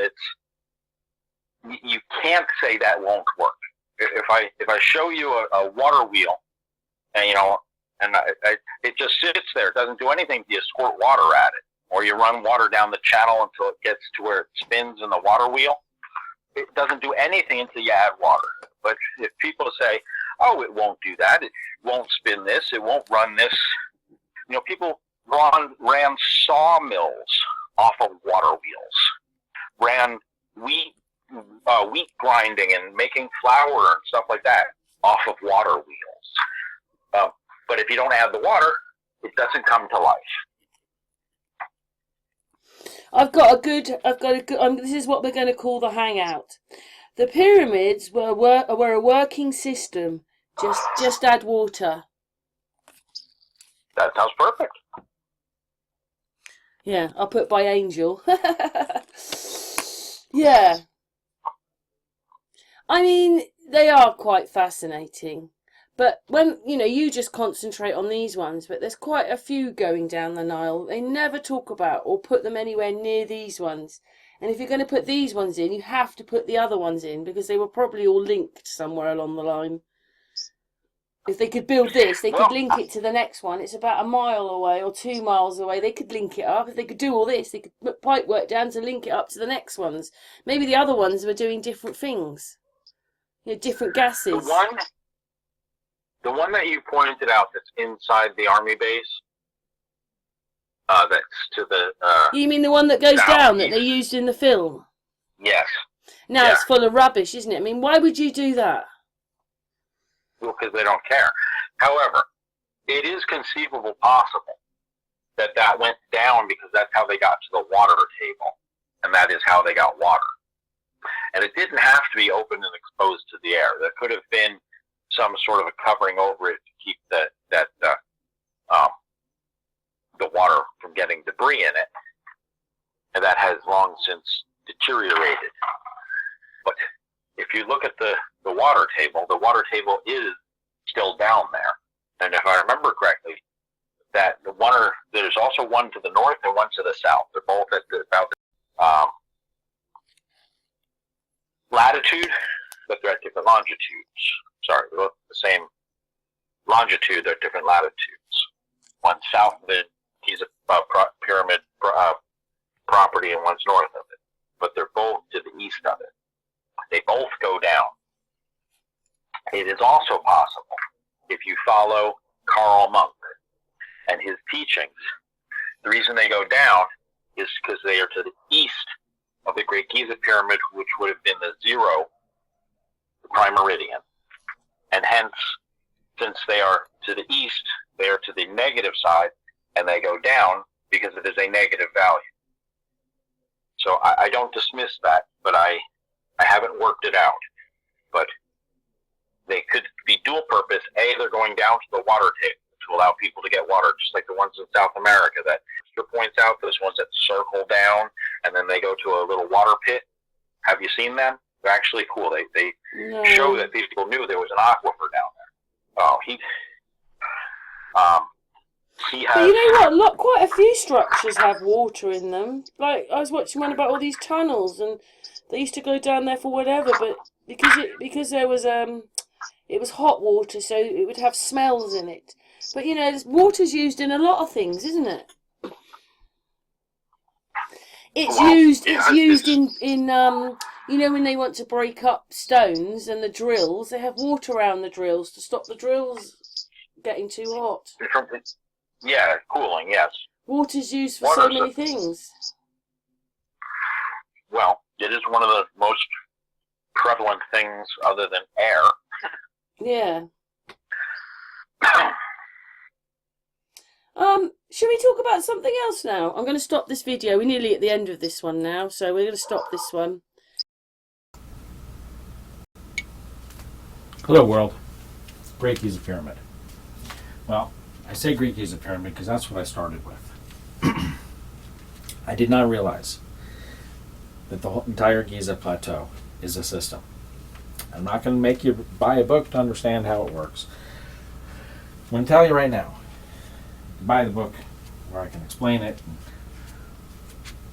you can't say that won't work. If I show you a water wheel, and it just sits there, it doesn't do anything. You squirt water at it, or you run water down the channel until it gets to where it spins in the water wheel. It doesn't do anything until you add water. But if people say, "Oh, it won't do that. It won't spin this. It won't run this." People ran sawmills off of water wheels, ran wheat grinding and making flour and stuff like that off of water wheels. But if you don't add the water, it doesn't come to life. I've got a good. This is what we're going to call the hangout. The pyramids were a working system. Just add water. That sounds perfect. Yeah, I'll put by Angel. Yeah. I mean, they are quite fascinating. But when, you just concentrate on these ones, but there's quite a few going down the Nile. They never talk about or put them anywhere near these ones. And if you're going to put these ones in, you have to put the other ones in, because they were probably all linked somewhere along the line. If they could build this, they could link it to the next one. It's about 1 mile away or 2 miles away. They could link it up. If they could do all this, they could put pipe work down to link it up to the next ones. Maybe the other ones were doing different things. Different gases. The one that you pointed out that's inside the army base, that's to the... You mean the one that goes down that they used in the film? Yes. Now it's full of rubbish, isn't it? I mean, why would you do that? Well, because they don't care. However, it is conceivable possible that went down because that's how they got to the water table, and that is how they got water. And it didn't have to be open and exposed to the air. There could have been some sort of a covering over it to keep the water from getting debris in it, and that has long since deteriorated. But if you look at the water table is still down there. And if I remember correctly, there's also one to the north and one to the south. They're both at about latitude, but they're at different longitudes. Sorry, they're both the same longitude, they're different latitudes. One south of the Giza pyramid property and one's north of it. But they're both to the east of it. They both go down. It is also possible, if you follow Karl Monk and his teachings, the reason they go down is because they are to the east of the Great Giza Pyramid, which would have been the zero, the prime meridian. And hence, since they are to the east, they are to the negative side, and they go down because it is a negative value. So I don't dismiss that, but I haven't worked it out. But they could be dual purpose. A, they're going down to the water table to allow people to get water, just like the ones in South America that Mr. points out, those ones that circle down and then they go to a little water pit. Have you seen them? They're actually cool. They show that people knew there was an aquifer down there. Oh, he has... But you know what? Quite a few structures have water in them. Like, I was watching one about all these tunnels, and they used to go down there for whatever, but because there was it was hot water, so it would have smells in it. But you know, water's used in a lot of things, isn't it? It's used in you know, when they want to break up stones and the drills, they have water around the drills to stop the drills getting too hot. Yeah, cooling, yes. Water's used for so many things. Well, it is one of the most prevalent things other than air. Yeah. Should we talk about something else now? I'm going to stop this video. We're nearly at the end of this one now, so we're going to stop this one. Hello, world. Great Giza Pyramid. Well, I say Great Giza Pyramid because that's what I started with. I did not realize that the whole entire Giza Plateau is a system. I'm not going to make you buy a book to understand how it works. I'm going to tell you right now. Buy the book where I can explain it and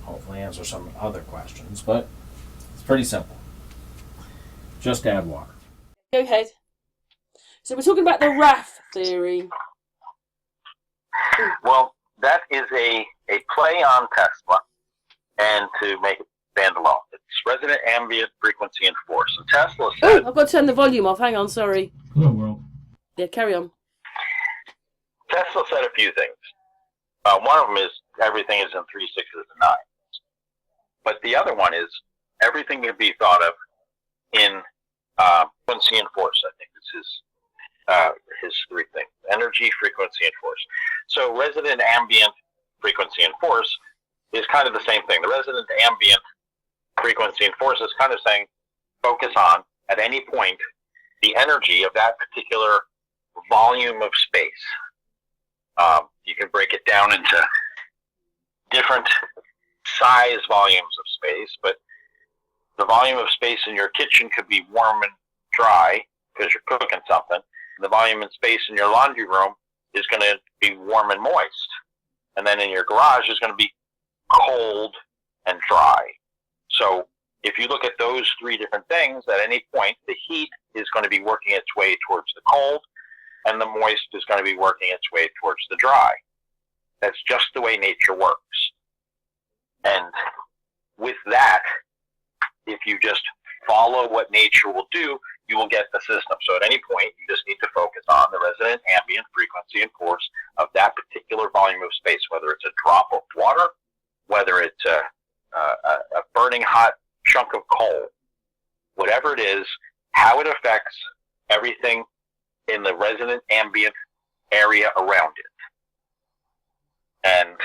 hopefully answer some other questions, but it's pretty simple. Just add water. Go ahead. So we're talking about the RAF theory. Well, that is a play on Tesla, and to make it stand alone. It's resonant ambient frequency and force. And Tesla said... Oh, I've got to turn the volume off. Hang on, sorry. Hello, world. Yeah, carry on. Tesla said a few things. One of them is everything is in 3, 6s, and 9s. But the other one is everything can be thought of in frequency and force. I think this is his 3 things: energy, frequency, and force. So resonant ambient frequency and force is kind of the same thing. The resonant ambient frequency and force is kind of saying focus on, at any point, the energy of that particular volume of space. You can break it down into different size volumes of space, but the volume of space in your kitchen could be warm and dry because you're cooking something. And the volume and space in your laundry room is going to be warm and moist. And then in your garage is going to be cold and dry. So if you look at those 3 different things, at any point, the heat is going to be working its way towards the cold, and the moist is going to be working its way towards the dry. That's just the way nature works. And with that, if you just follow what nature will do, you will get the system. So at any point, you just need to focus on the resonant ambient frequency and force of that particular volume of space, whether it's a drop of water, whether it's a burning hot chunk of coal, whatever it is, how it affects everything in the resonant ambient area around it. And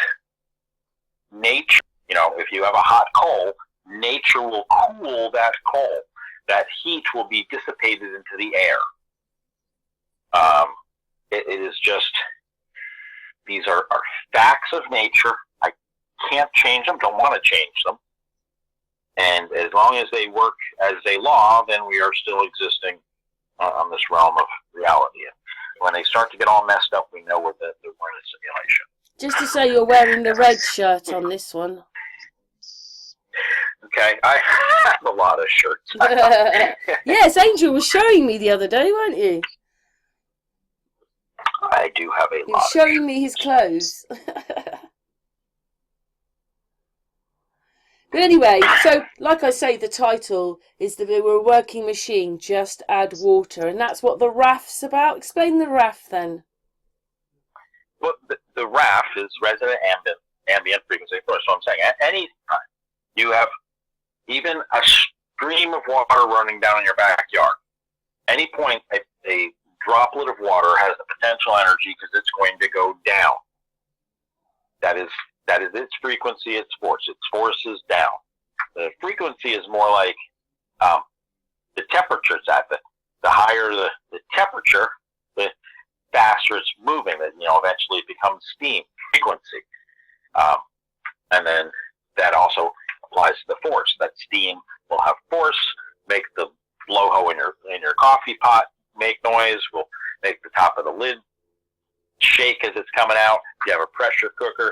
nature, you know, if you have a hot coal, nature will cool that coal. That heat will be dissipated into the air. It is just, these are facts of nature. I can't change them, don't want to change them. And as long as they work as a law, then we are still existing on this realm of reality. And when they start to get all messed up, we know we're in a simulation. Just to say, you're wearing the red shirt on this one. Okay, I have a lot of shirts. Yes, Angel was showing me the other day, weren't you? I do have a lot. He was showing me his clothes. But anyway, so like I say, the title is that we're a working machine, just add water. And that's what the RAF's about. Explain the RAF then. Well, the RAF is resonant ambient frequency. First, so I'm saying at any time you have even a stream of water running down in your backyard. Any point a droplet of water has the potential energy because it's going to go down. That is its frequency, its force. Its force is down. The frequency is more like the temperature it's at. The higher the temperature, the faster it's moving. That, you know, eventually it becomes steam frequency. And then that also applies to the force. That steam will have force, make the blowhole in your coffee pot make noise, will make the top of the lid shake as it's coming out. If you have a pressure cooker,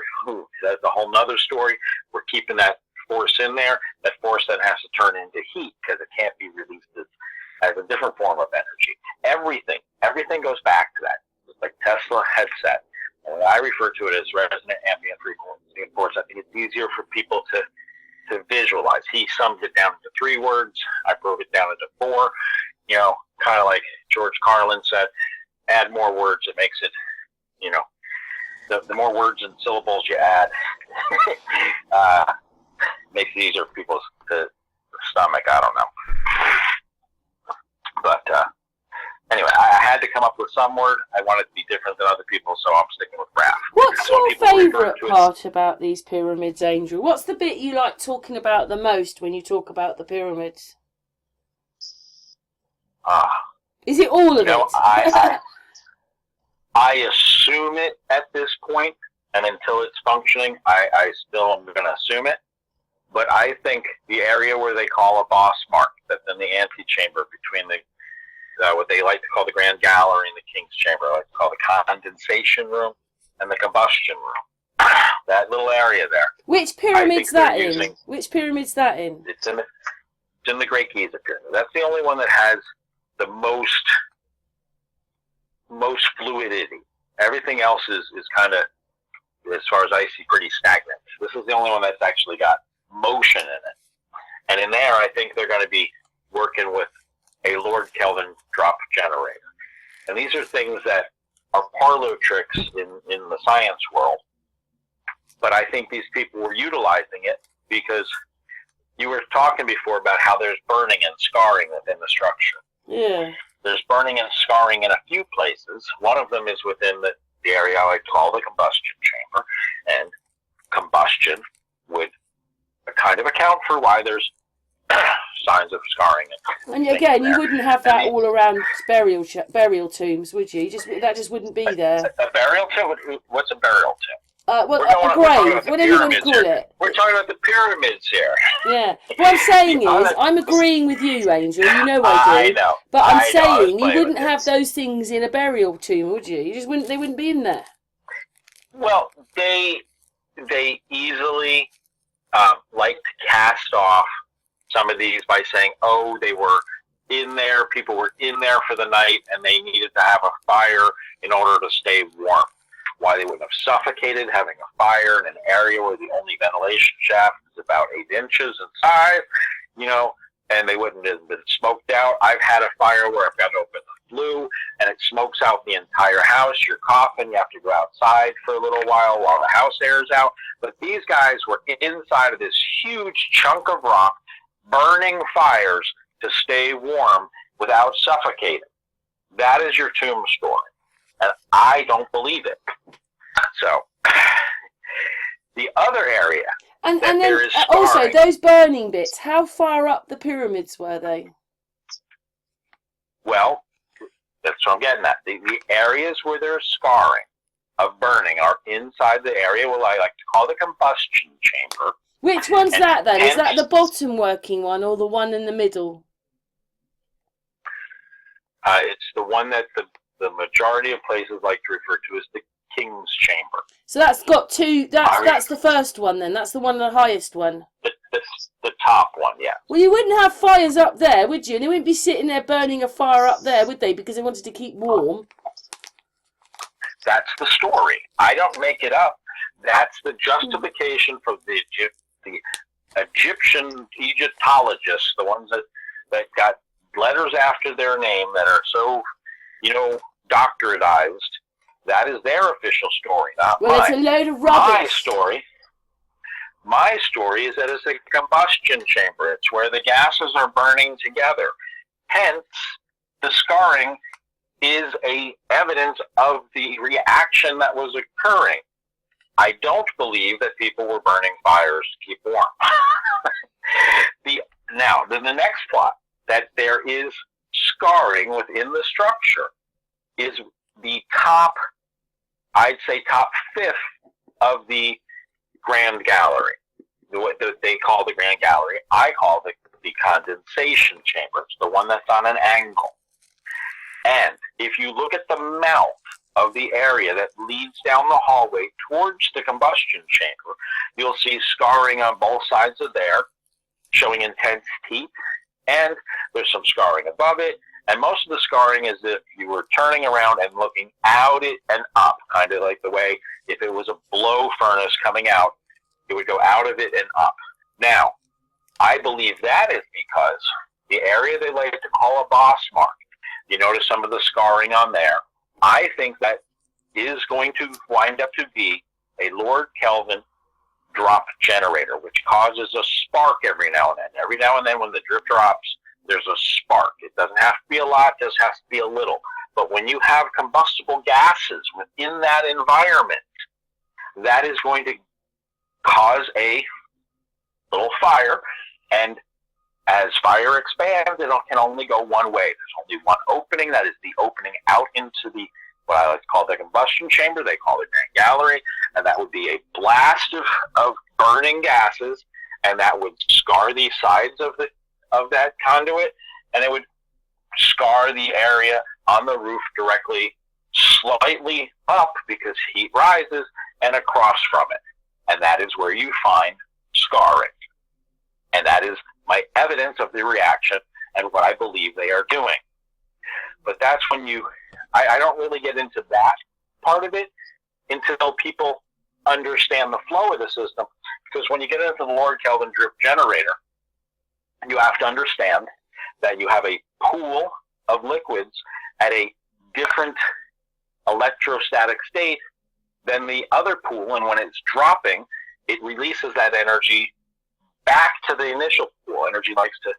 that's a whole nother story. We're keeping that force in there. That force then has to turn into heat because it can't be released as a different form of energy. Everything goes back to that. It's like Tesla headset. And I refer to it as resonant ambient frequency. Of course, I think it's easier for people to visualize. He summed it down into 3 words. I broke it down into 4. You know, kind of like George Carlin said, add more words. It makes it, you know, the more words and syllables you add, makes it easier for people's stomach. I don't know. But anyway, I had to come up with some word. I wanted to be different than other people, so I'm sticking with graph. What's your favourite part about these pyramids, Angel? What's the bit you like talking about the most when you talk about the pyramids? Is it all of it? I assume it at this point, and until it's functioning, I still am going to assume it. But I think the area where they call a boss mark, that's in the antechamber between the what they like to call the Grand Gallery and the King's Chamber, I like to call the condensation room and the combustion room. That little area there. Which pyramid's that in? Which pyramid's that in? It's in the Great Giza Pyramid. That's the only one that has the most fluidity. Everything else is kind of, as far as I see, pretty stagnant. This is the only one that's actually got motion in it. And in there, I think they're going to be working with a Lord Kelvin drop generator. And these are things that are parlor tricks in the science world. But I think these people were utilizing it because you were talking before about how there's burning and scarring within the structure. Yeah. There's burning and scarring in a few places. One of them is within the area I like to call the combustion chamber. And combustion would kind of account for why there's signs of scarring. And again, you wouldn't have that all around burial tombs, would you? That just wouldn't be there. A burial tomb? What's a burial tomb? A grave, whatever you want to call it. We're talking about the pyramids here. Yeah. What I'm saying is, I'm agreeing with you, Angel. You know I do. I know. But I'm saying you wouldn't have those things in a burial tomb, would you? You just wouldn't. They wouldn't be in there. Well, they easily like to cast off some of these by saying, "Oh, they were in there. People were in there for the night, and they needed to have a fire in order to stay warm." Why they wouldn't have suffocated having a fire in an area where the only ventilation shaft is about 8 inches in size, you know, and they wouldn't have been smoked out. I've had a fire where I've got to open the flue, and it smokes out the entire house. You're coughing. You have to go outside for a little while the house airs out. But these guys were inside of this huge chunk of rock, burning fires to stay warm without suffocating. That is your tomb story. And I don't believe it. So, the other area. And then also, those burning bits, how far up the pyramids were they? Well, that's what I'm getting at. The areas where there's scarring of burning are inside the area what I like to call the combustion chamber. Which one's that then? Is that the bottom working one or the one in the middle? It's the one that the majority of places like to refer to as the King's Chamber. So that's got two. That's the first one then. That's the highest one. The top one, yeah. Well, you wouldn't have fires up there, would you? They wouldn't be sitting there burning a fire up there, would they? Because they wanted to keep warm. That's the story. I don't make it up. That's the justification for the Egyptian Egyptologists, the ones that got letters after their name that are so, doctoratized. That is their official story, not mine. Well, it's a load of rubbish. My story is that it's a combustion chamber. It's where the gases are burning together. Hence, the scarring is a evidence of the reaction that was occurring. I don't believe that people were burning fires to keep warm. The next plot, that there is scarring within the structure, is the top, I'd say top fifth of the Grand Gallery. What they call the Grand Gallery, I call the condensation chamber. It's the one that's on an angle. And if you look at the mouth of the area that leads down the hallway towards the combustion chamber, you'll see scarring on both sides of there, showing intense heat. end. There's some scarring above it. And most of the scarring is if you were turning around and looking out it and up, kind of like the way if it was a blow furnace coming out, it would go out of it and up. Now, I believe that is because the area they like to call a boss mark, you notice some of the scarring on there. I think that is going to wind up to be a Lord Kelvin drop generator, which causes a spark every now and then. Every now and then when the drip drops, there's a spark. It doesn't have to be a lot, it just has to be a little. But when you have combustible gases within that environment, that is going to cause a little fire, and as fire expands, it can only go one way. There's only one opening, that is the opening out into the, what I like to call the combustion chamber. They call it Grand Gallery, and that would be a blast of burning gases, and that would scar the sides of that conduit, and it would scar the area on the roof directly slightly up because heat rises and across from it. And that is where you find scarring. And that is my evidence of the reaction and what I believe they are doing. But that's when I don't really get into that part of it until people understand the flow of the system. Because when you get into the Lord Kelvin drip generator, you have to understand that you have a pool of liquids at a different electrostatic state than the other pool, and when it's dropping, it releases that energy back to the initial pool. Energy likes to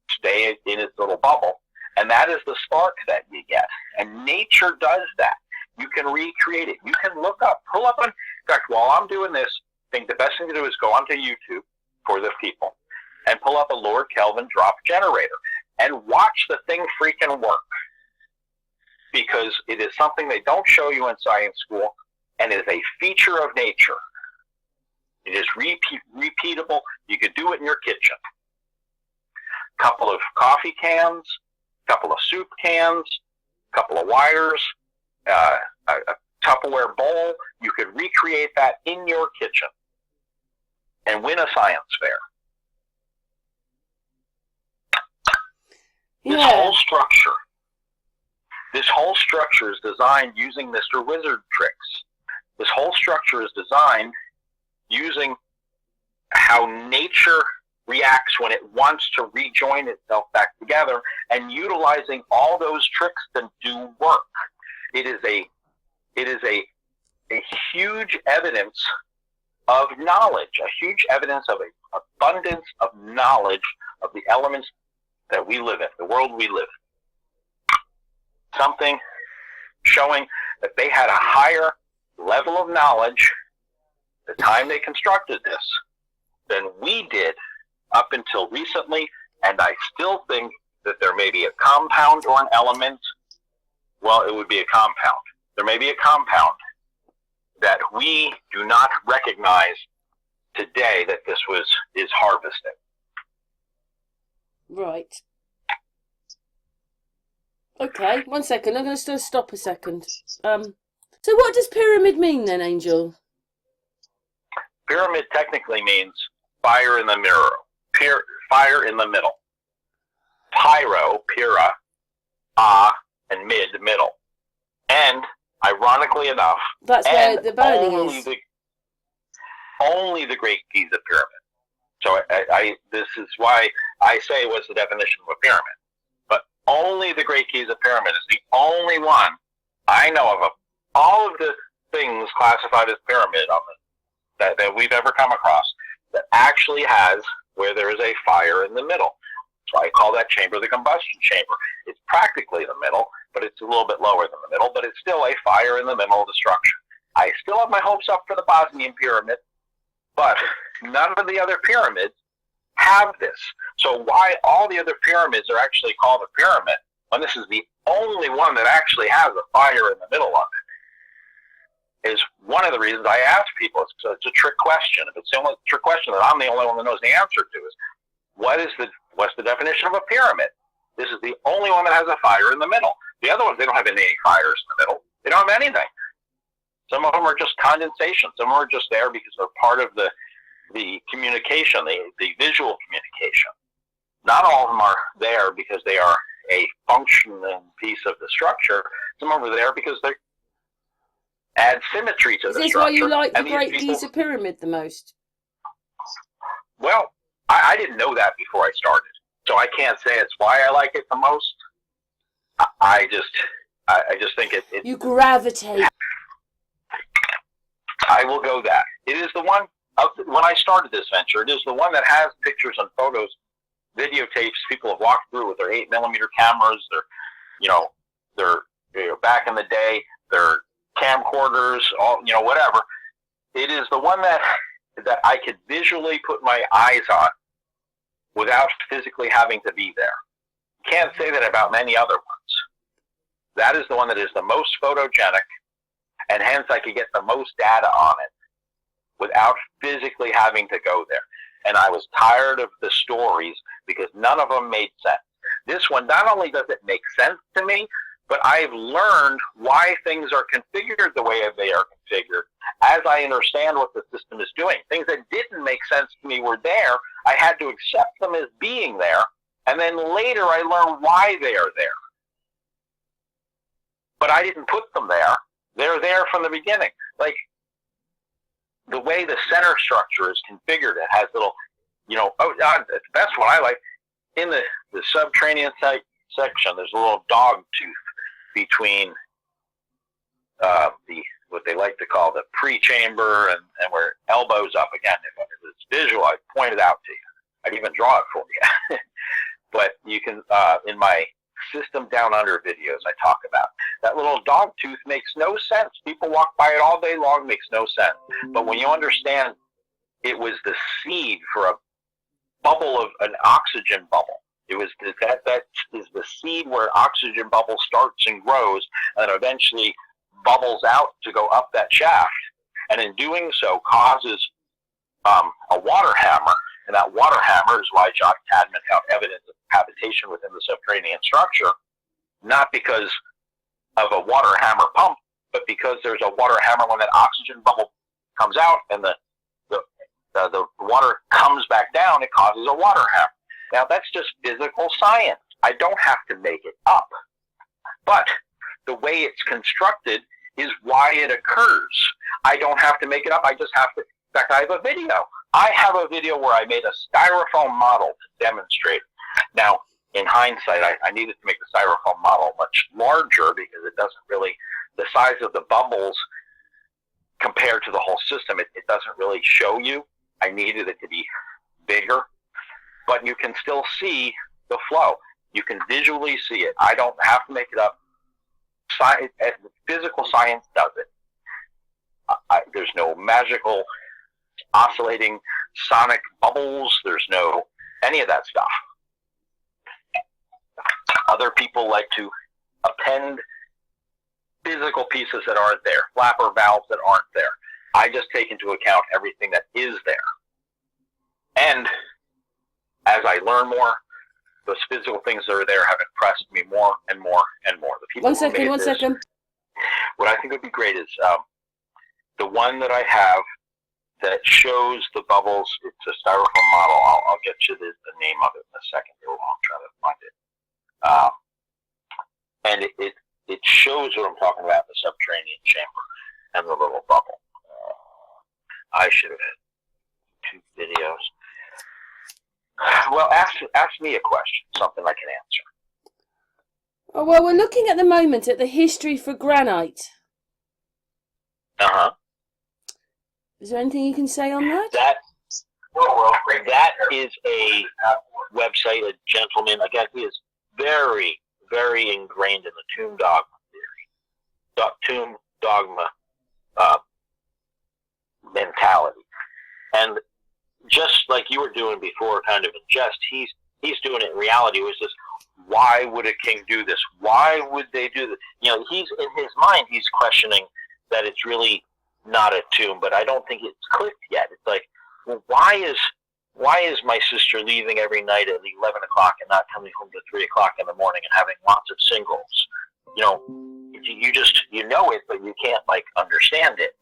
stay in its little bubble, and that is the spark that you get. And nature does that. You can recreate it. You can pull up on, in fact, while I'm doing this, I think the best thing to do is go onto YouTube for the people and pull up a Lord Kelvin drop generator and watch the thing freaking work. Because it is something they don't show you in science school, and is a feature of nature. It is repeatable. You could do it in your kitchen. Couple of coffee cans, couple of soup cans, couple of wires, a Tupperware bowl. You could recreate that in your kitchen and win a science fair. Yeah. This whole structure is designed using Mr. Wizard tricks. This whole structure is designed using how nature reacts when it wants to rejoin itself back together, and utilizing all those tricks to do work. It is a huge evidence of knowledge, a huge evidence of an abundance of knowledge of the elements that we live in, the world we live in. Something showing that they had a higher level of knowledge the time they constructed this than we did up until recently, and I still think that there may be a compound or an element. Well, it would be a compound. There may be a compound that we do not recognize today that this is harvesting. Right. Okay, 1 second. I'm going to stop a second. So what does pyramid mean then, Angel? Pyramid technically means fire in the mirror. Fire in the middle. Pyro, pira, and middle. And, ironically enough, that's where the burning is. Only the Great Giza Pyramid. So this is why I say what's the definition of a pyramid. But only the Great Giza Pyramid is the only one I know of all of the things classified as pyramid on that we've ever come across that actually has where there is a fire in the middle. So I call that chamber the combustion chamber. It's practically the middle, but it's a little bit lower than the middle, but it's still a fire in the middle of the structure. I still have my hopes up for the Bosnian pyramid, but none of the other pyramids have this. So why all the other pyramids are actually called a pyramid when this is the only one that actually has a fire in the middle of it is one of the reasons I ask people. It's a trick question. If it's the only trick question that I'm the only one that knows the answer to is, what's the definition of a pyramid? This is the only one that has a fire in the middle. The other ones, they don't have any fires in the middle. They don't have anything. Some of them are just condensation. Some are just there because they're part of the communication, the visual communication. not all of them are there because they are a functional piece of the structure. Some of them are there because they add symmetry to the structure. Is this why you like the And these Great people- Giza Pyramid the most? Well, I didn't know that before I started, so I can't say it's why I like it the most. I just think it. You gravitate. I will go that. It is the one, when I started this venture, it is the one that has pictures and photos, videotapes people have walked through with their 8mm cameras, their back in the day, their camcorders, all, whatever. It is the one that I could visually put my eyes on without physically having to be there. Can't say that about many other ones. That is the one that is the most photogenic, and hence I could get the most data on it without physically having to go there. And I was tired of the stories because none of them made sense. This one, not only does it make sense to me, but I've learned why things are configured the way they are configured as I understand what the system is doing. Things that didn't make sense to me were there. I had to accept them as being there, and then later I learned why they are there. But I didn't put them there. They're there from the beginning. Like, the way the center structure is configured, it has little, the best one I like, in the subterranean section, there's a little dog tooth between what they like to call the pre-chamber and where elbows up again. If it's visual, I point it out to you. I'd even draw it for you. But you can, in my System Down Under videos, I talk about that little dog tooth makes no sense. People walk by it all day long, makes no sense. But when you understand it was the seed for a bubble of an oxygen bubble. It was that is the seed where oxygen bubble starts and grows, and eventually bubbles out to go up that shaft, and in doing so causes a water hammer, and that water hammer is why John Cadman found evidence of habitation within the subterranean structure, not because of a water hammer pump, but because there's a water hammer when that oxygen bubble comes out and the water comes back down, it causes a water hammer. Now, that's just physical science. I don't have to make it up. But the way it's constructed is why it occurs. I don't have to make it up. I just have to. In fact, I have a video. I have a video where I made a styrofoam model to demonstrate. Now, in hindsight, I needed to make the styrofoam model much larger because it doesn't really, the size of the bubbles compared to the whole system, it doesn't really show you. I needed it to be bigger. But you can still see the flow. You can visually see it. I don't have to make it up. Physical science does it. There's no magical oscillating sonic bubbles. There's no any of that stuff. Other people like to append physical pieces that aren't there, flapper valves that aren't there. I just take into account everything that is there. And as I learn more, those physical things that are there have impressed me more and more and more. The people One second. What I think would be great is the one that I have that shows the bubbles. It's a styrofoam model. I'll get you the name of it in a second. I'll try to find it. And it shows what I'm talking about in the subterranean chamber and the little bubble. I should have had 2 videos. Well, ask me a question, something I can answer. Oh, well, we're looking at the moment at the history for granite. Uh-huh. Is there anything you can say on that? That is a website, a gentleman, again, he is very, very ingrained in the tomb dogma theory, tomb dogma mentality. And just like you were doing before, kind of in jest, he's doing it in reality. It was this, why would a king do this? Why would they do this? He's in his mind, he's questioning that it's really not a tomb, but I don't think it's clicked yet. It's like, well, why is my sister leaving every night at 11 o'clock and not coming home to 3 o'clock in the morning and having lots of singles? You know it, but you can't understand it.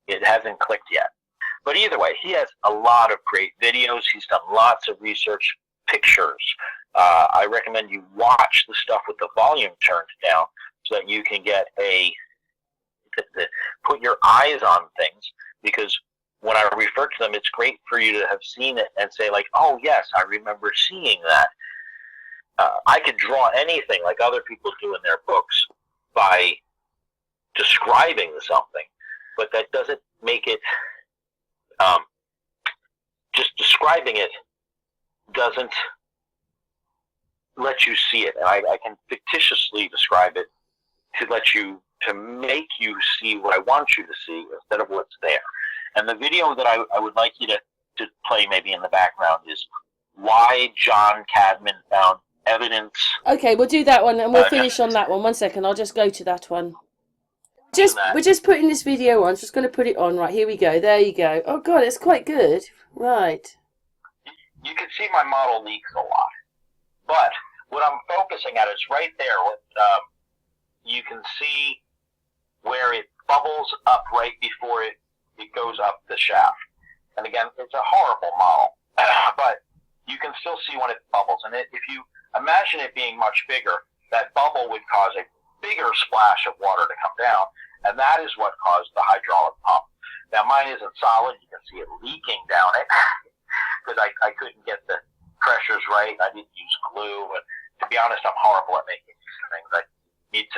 It hasn't clicked yet. But either way, he has a lot of great videos. He's done lots of research, pictures. I recommend you watch the stuff with the volume turned down so that you can get put your eyes on things, because when I refer to them, it's great for you to have seen it and say, like, oh, yes, I remember seeing that. I could draw anything like other people do in their books by describing something, but that doesn't make it, just describing it doesn't let you see it. And I can fictitiously describe it to make you see what I want you to see instead of what's there. And the video that I would like you to play maybe in the background is why John Cadman found evidence. Okay, we'll do that one and we'll finish on that one. 1 second, I'll just go to that one. We're just putting this video on. Just going to put it on. Right, here we go. There you go. Oh, God, it's quite good. Right. You can see my model leaks a lot. But what I'm focusing at is right there. You can see where it bubbles up right before it goes up the shaft. And again, it's a horrible model. But you can still see when it bubbles. And if you imagine it being much bigger, that bubble would cause a bigger splash of water to come down, and that is what caused the hydraulic pump. Now, mine isn't solid. You can see it leaking down it because I couldn't get the pressures right. I didn't use glue, and to be honest, I'm horrible at making these things. I need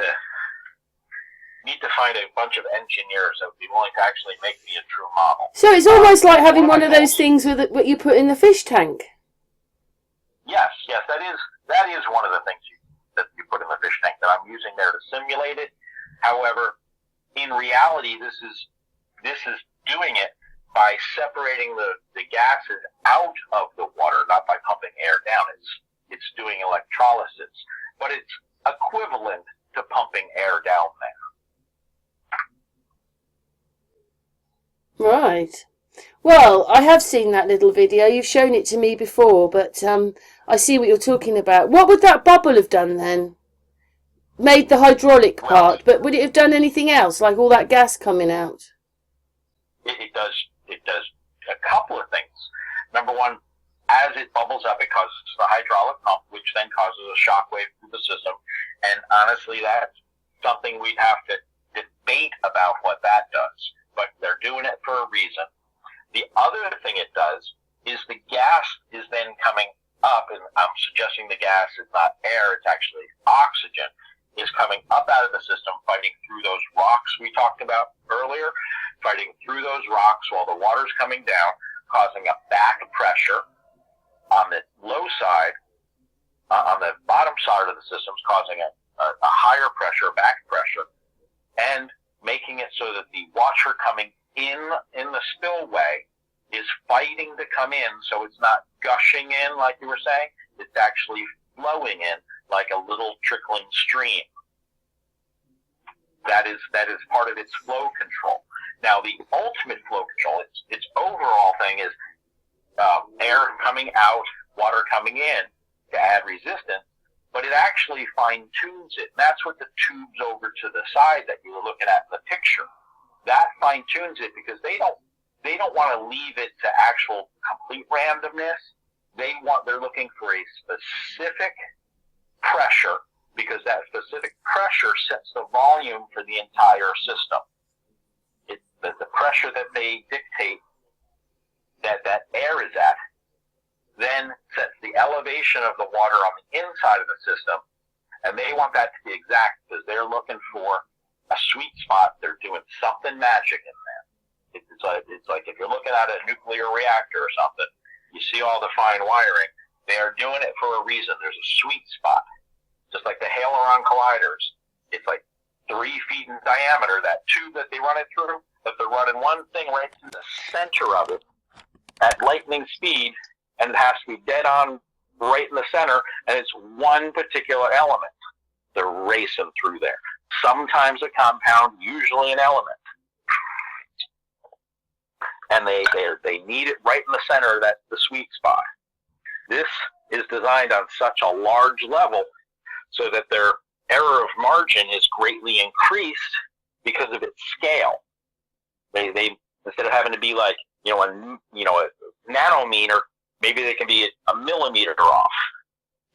to find a bunch of engineers that would be willing to actually make me a true model. So it's almost like having one of those things with what you put in the fish tank. Yes, that is one of the things that you put in the fish tank that I'm using there to simulate it. However, in reality, this is doing it by separating the gases out of the water, not by pumping air down. It's doing electrolysis, but it's equivalent to pumping air down there. Right. Well, I have seen that little video. You've shown it to me before, but I see what you're talking about. What would that bubble have done then? Made the hydraulic part, but would it have done anything else, like all that gas coming out? It does a couple of things. Number one, as it bubbles up, it causes the hydraulic pump, which then causes a shock wave through the system. And honestly, that's something we'd have to debate about what that does. But they're doing it for a reason. The other thing it does is the gas is then coming up, and I'm suggesting the gas is not air, it's actually oxygen, is coming up out of the system, fighting through those rocks we talked about earlier, fighting through those rocks while the water's coming down, causing a back pressure on the low side, on the bottom side of the system, causing a higher pressure, back pressure, and making it so that the water coming in the spillway is fighting to come in, so it's not gushing in like you were saying, it's actually flowing in like a little trickling stream. That is part of its flow control. Now, the ultimate flow control, its overall thing is air coming out, water coming in to add resistance, but it actually fine-tunes it. And that's what the tubes over to the side that you were looking at in the picture, that fine-tunes it, because they don't want to leave it to actual complete randomness. They're looking for a specific pressure, because that specific pressure sets the volume for the entire system. The pressure that they dictate that air is at then sets the elevation of the water on the inside of the system, and they want that to be exact because they're looking for a sweet spot. They're doing something magic in there. It's like if you're looking at a nuclear reactor or something, you see all the fine wiring. They are doing it for a reason. There's a sweet spot. Just like the Haleron colliders. It's like 3 feet in diameter, that tube that they run it through, but they're running one thing right in the center of it at lightning speed, and it has to be dead on right in the center, and it's one particular element. They're racing through there. Sometimes a compound, usually an element. And they need it right in the center, that's the sweet spot. This is designed on such a large level so that their error of margin is greatly increased because of its scale. They instead of having to be like a nanometer, maybe they can be a millimeter off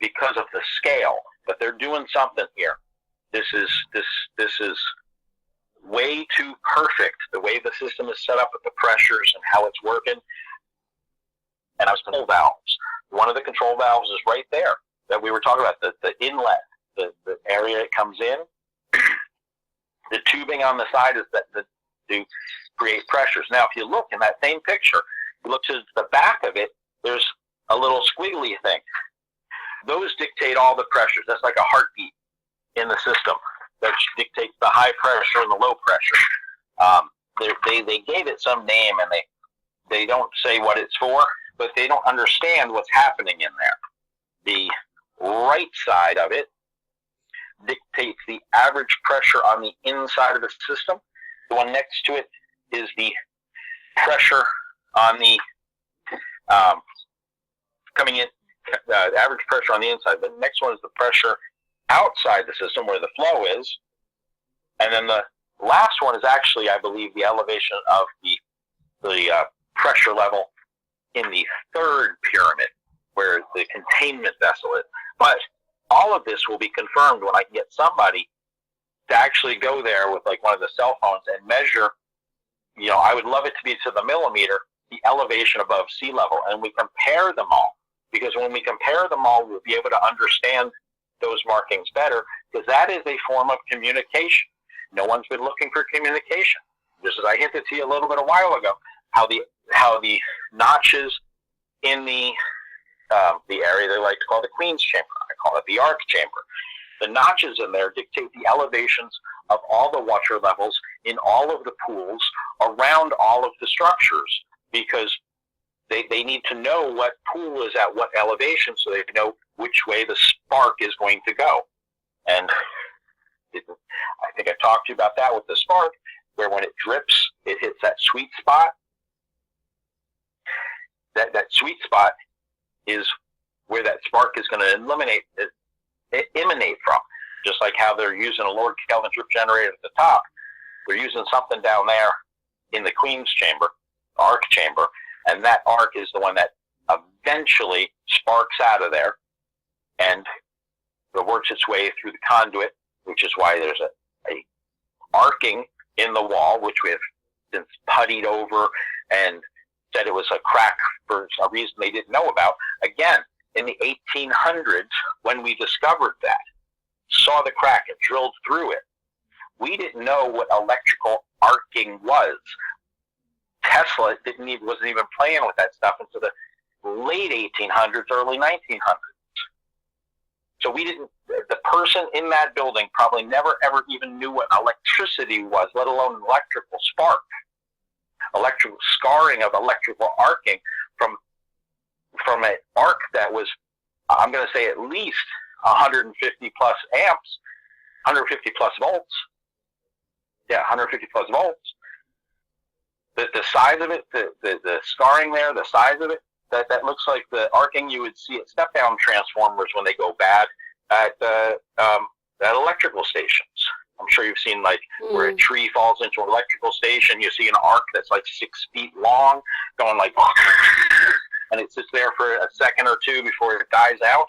because of the scale. But they're doing something here. This is way too perfect, the way the system is set up with the pressures and how it's working. And I was control valves. One of the control valves is right there that we were talking about, the inlet, the area it comes in. The tubing on the side is to create pressures. Now, if you look in that same picture, you look to the back of it, there's a little squiggly thing. Those dictate all the pressures. That's like a heartbeat in the system that dictates the high pressure and the low pressure. They gave it some name, and they don't say what it's for, but they don't understand what's happening in there. The right side of it dictates the average pressure on the inside of the system. The one next to it is the pressure on the coming in, the average pressure on the inside. The next one is the pressure outside the system where the flow is. And then the last one is actually, I believe, the elevation of the pressure level in the third pyramid where the containment vessel is. But all of this will be confirmed when I can get somebody to actually go there with like one of the cell phones and measure, I would love it to be to the millimeter, the elevation above sea level. And we compare them all. Because when we compare them all, we'll be able to understand those markings better, because that is a form of communication. No one's been looking for communication. Just as I hinted to you a little bit a while ago, how the notches in the area they like to call the Queen's Chamber, I call it the Arc Chamber. The notches in there dictate the elevations of all the water levels in all of the pools around all of the structures, because they need to know what pool is at what elevation so they know which way the spark is going to go. And I think I talked to you about that with the spark, where when it drips, it hits that sweet spot. That sweet spot is where that spark is going to emanate from. Just like how they're using a Lord Kelvin drip generator at the top, they're using something down there in the Queen's Chamber, Arc Chamber, and that arc is the one that eventually sparks out of there and it works its way through the conduit, which is why there's a arcing in the wall, which we have since puttied over and said it was a crack for a reason they didn't know about. Again, in the 1800s, when we discovered that, saw the crack and drilled through it, we didn't know what electrical arcing was. Tesla wasn't even playing with that stuff until the late 1800s, early 1900s. So the person in that building probably never ever even knew what electricity was, let alone an electrical spark. Electrical scarring of electrical arcing from an arc that was, I'm going to say, at least 150 plus amps, 150 plus volts. Yeah, 150 plus volts. The size of it, the scarring there, the size of it, that looks like the arcing you would see at step-down transformers when they go bad at electrical stations. I'm sure you've seen where a tree falls into an electrical station, you see an arc that's like 6 feet long, going like, and it sits there for a second or two before it dies out.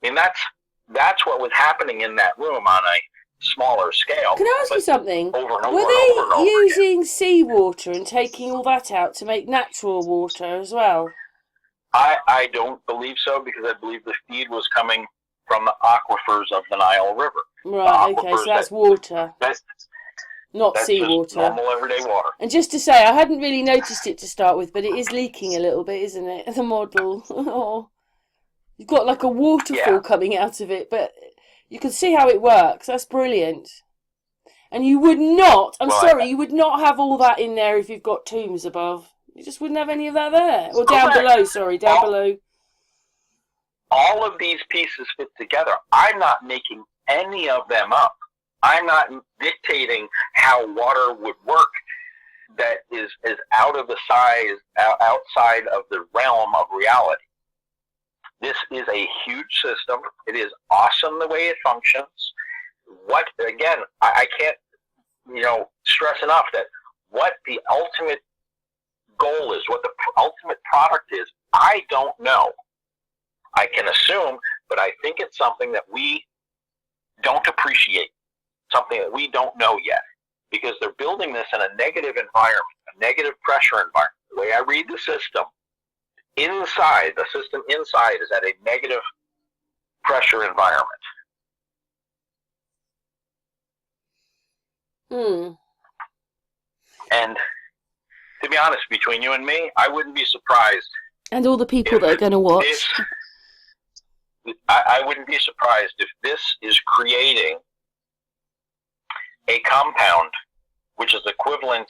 I mean, that's what was happening in that room on a smaller scale. Can I ask you something? Over and over Were and they over and over using again. seawater and taking all that out to make natural water as well? I don't believe so, because I believe the feed was coming from the aquifers of the Nile River. Right, okay, so that's water, not that's seawater. just normal everyday water. And just to say, I hadn't really noticed it to start with, but it is leaking a little bit, isn't it? The model. Oh. You've got like a waterfall coming out of it, but you can see how it works. That's brilliant. And you would not, you would not have all that in there if you've got tombs above. You just wouldn't have any of that there. Or down below, below. All of these pieces fit together. I'm not making any of them up. I'm not dictating how water would work that is out of the size, outside of the realm of reality. This is a huge system. It is awesome the way it functions. Again, I can't, stress enough that what the ultimate goal is ultimate product is, I don't know. I can assume, but I think it's something that we don't appreciate, something that we don't know yet, because they're building this in a negative environment, a negative pressure environment. The way I read the system inside is at a negative pressure environment. And to be honest, between you and me, I wouldn't be surprised. And all the people that are going to watch. I wouldn't be surprised if this is creating a compound which is equivalent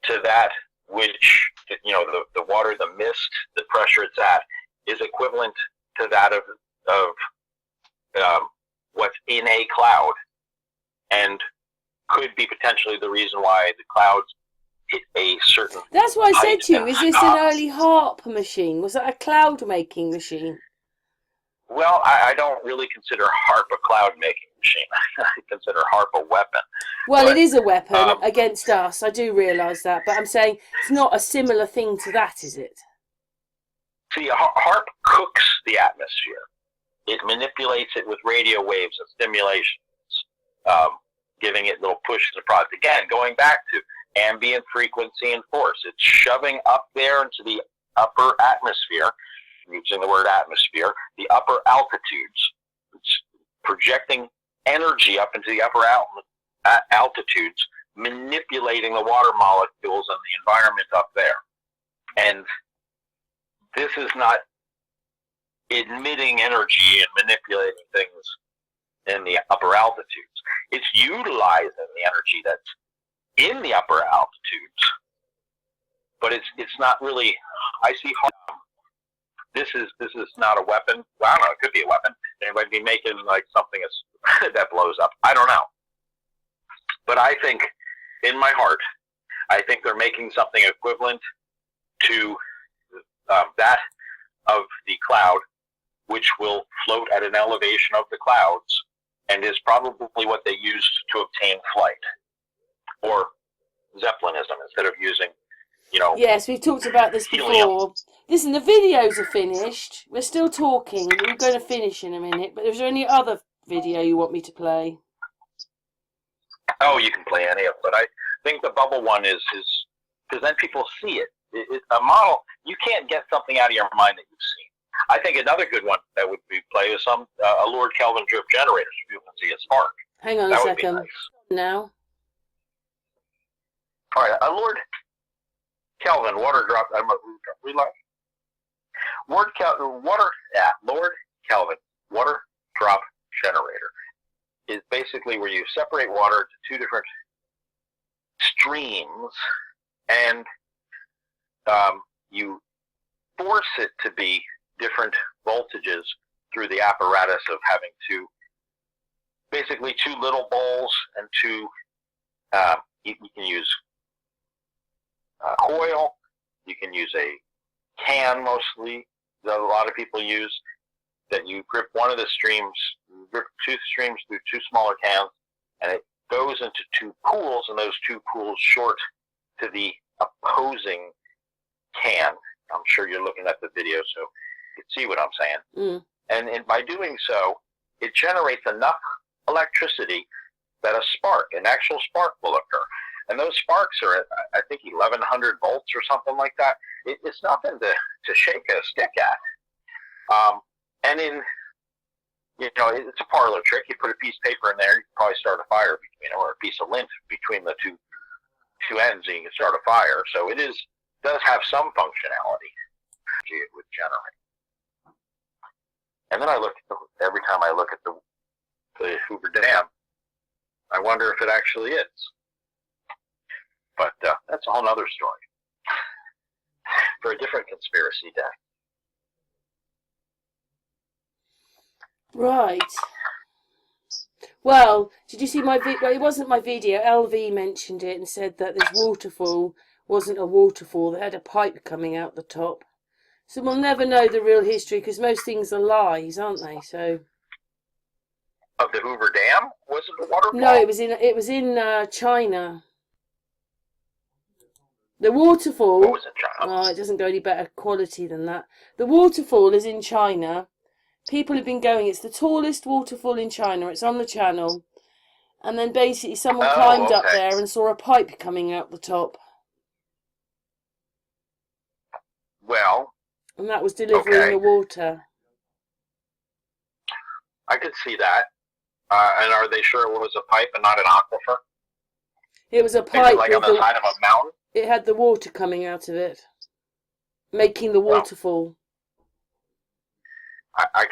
to that which, the water, the mist, the pressure it's at, is equivalent to that of what's in a cloud, and could be potentially the reason why the clouds hit a certain. That's why I said to you, is this stop. an early HARP machine? Was that a cloud-making machine? Well, I don't really consider HARP a cloud-making machine. I consider HARP a weapon. Well, but it is a weapon against us. I do realise that. But I'm saying it's not a similar thing to that, is it? See, HARP cooks the atmosphere. It manipulates it with radio waves and stimulations, giving it little pushes and prods. Again, going back to ambient frequency and force. It's shoving up there into the upper atmosphere, using the word atmosphere, the upper altitudes. It's projecting energy up into the upper altitudes, manipulating the water molecules and the environment up there. And this is not emitting energy and manipulating things in the upper altitudes. It's utilizing the energy that's in the upper altitudes, but it's not really. I see. This is not a weapon. Well, I don't know. It could be a weapon. They might be making like something that blows up. I don't know. But I think, in my heart, I think they're making something equivalent to that of the cloud, which will float at an elevation of the clouds, and is probably what they use to obtain flight, or Zeppelinism, instead of using, Yes, we've talked about this before. Listen, the videos are finished. We're still talking. We're going to finish in a minute. But is there any other video you want me to play? Oh, you can play any of it. But I think the bubble one is because then people see it. It's a model. You can't get something out of your mind that you've seen. I think another good one that would be play is a Lord Kelvin drift generator, so you can see a spark. Hang on that a would second. Be nice. Now. All right, a Lord Kelvin water drop. We like Lord Kelvin water drop generator is basically where you separate water into two different streams, and you force it to be different voltages through the apparatus of having basically two little bowls and two. You can use coil. You can use a can mostly that a lot of people use. That you grip one of the streams, grip two streams through two smaller cans, and it goes into two pools, and those two pools short to the opposing can. I'm sure you're looking at the video, so you can see what I'm saying. And by doing so, it generates enough electricity that an actual spark will occur. And those sparks are at, I think, 1,100 volts or something like that. It's nothing to shake a stick at. And it's a parlor trick. You put a piece of paper in there, you can probably start a fire, or a piece of lint between the two ends, and you can start a fire. So it does have some functionality. It would generate. And then every time I look at the Hoover Dam, I wonder if it actually is. But that's a whole other story for a different conspiracy day. Right. Well, did you see my video? Well, it wasn't my video. LV mentioned it and said that this waterfall wasn't a waterfall. They had a pipe coming out the top. So we'll never know the real history because most things are lies, aren't they? So. Of the Hoover Dam? Was it a waterfall? No, it was in China. The waterfall. What was in China? Oh, it doesn't go any better quality than that. The waterfall is in China. People have been going. It's the tallest waterfall in China. It's on the channel. And then basically someone climbed up there and saw a pipe coming out the top. Well. And that was delivering the water. I could see that. And are they sure it was a pipe and not an aquifer? It was a pipe. Like on the side of a mountain? It had the water coming out of it, making the waterfall. I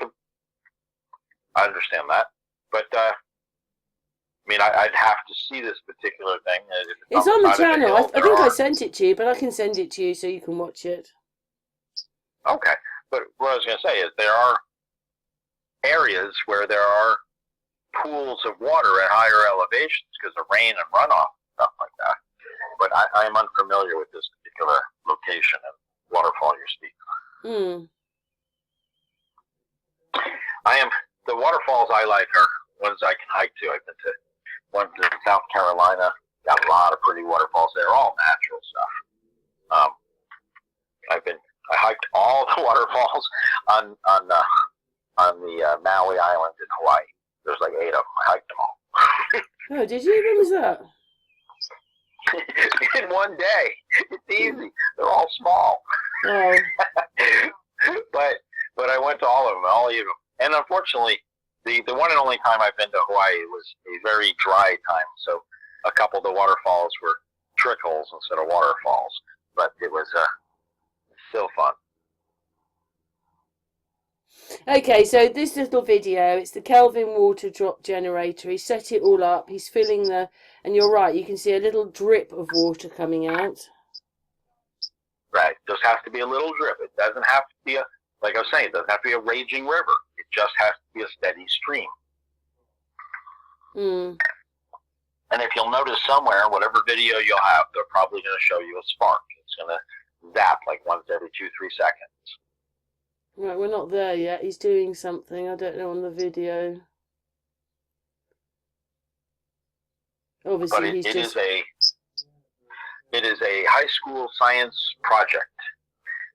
understand that. But, I mean, I'd have to see this particular thing. It's on the channel. I think I sent it to you, but I can send it to you so you can watch it. Okay. But what I was going to say is there are areas where there are pools of water at higher elevations because of rain and runoff and stuff like that. But I'm unfamiliar with this particular location and waterfall you're speaking of. The waterfalls I like are ones I can hike to. I've been to ones in South Carolina. Got a lot of pretty waterfalls. They're all natural stuff. I hiked all the waterfalls on the Maui Island in Hawaii. There's like 8 of them. I hiked them all. Oh, did you? When was that? In one day. It's easy. They're all small. Oh. but I went to all of them, all 8 of them. And unfortunately, the one and only time I've been to Hawaii was a very dry time. So a couple of the waterfalls were trickles instead of waterfalls. But it was still fun. Okay, so this little video, it's the Kelvin water drop generator. He set it all up. He's filling the, and you're right, you can see a little drip of water coming out. Right. Just has to be a little drip. It doesn't have to be like I was saying, it doesn't have to be a raging river. It just has to be a steady stream. Mm. And if you'll notice somewhere, whatever video you'll have, they're probably going to show you a spark. It's going to zap like once every 2-3 seconds. Right, we're not there yet. He's doing something. I don't know on the video. Obviously, but it is a high school science project.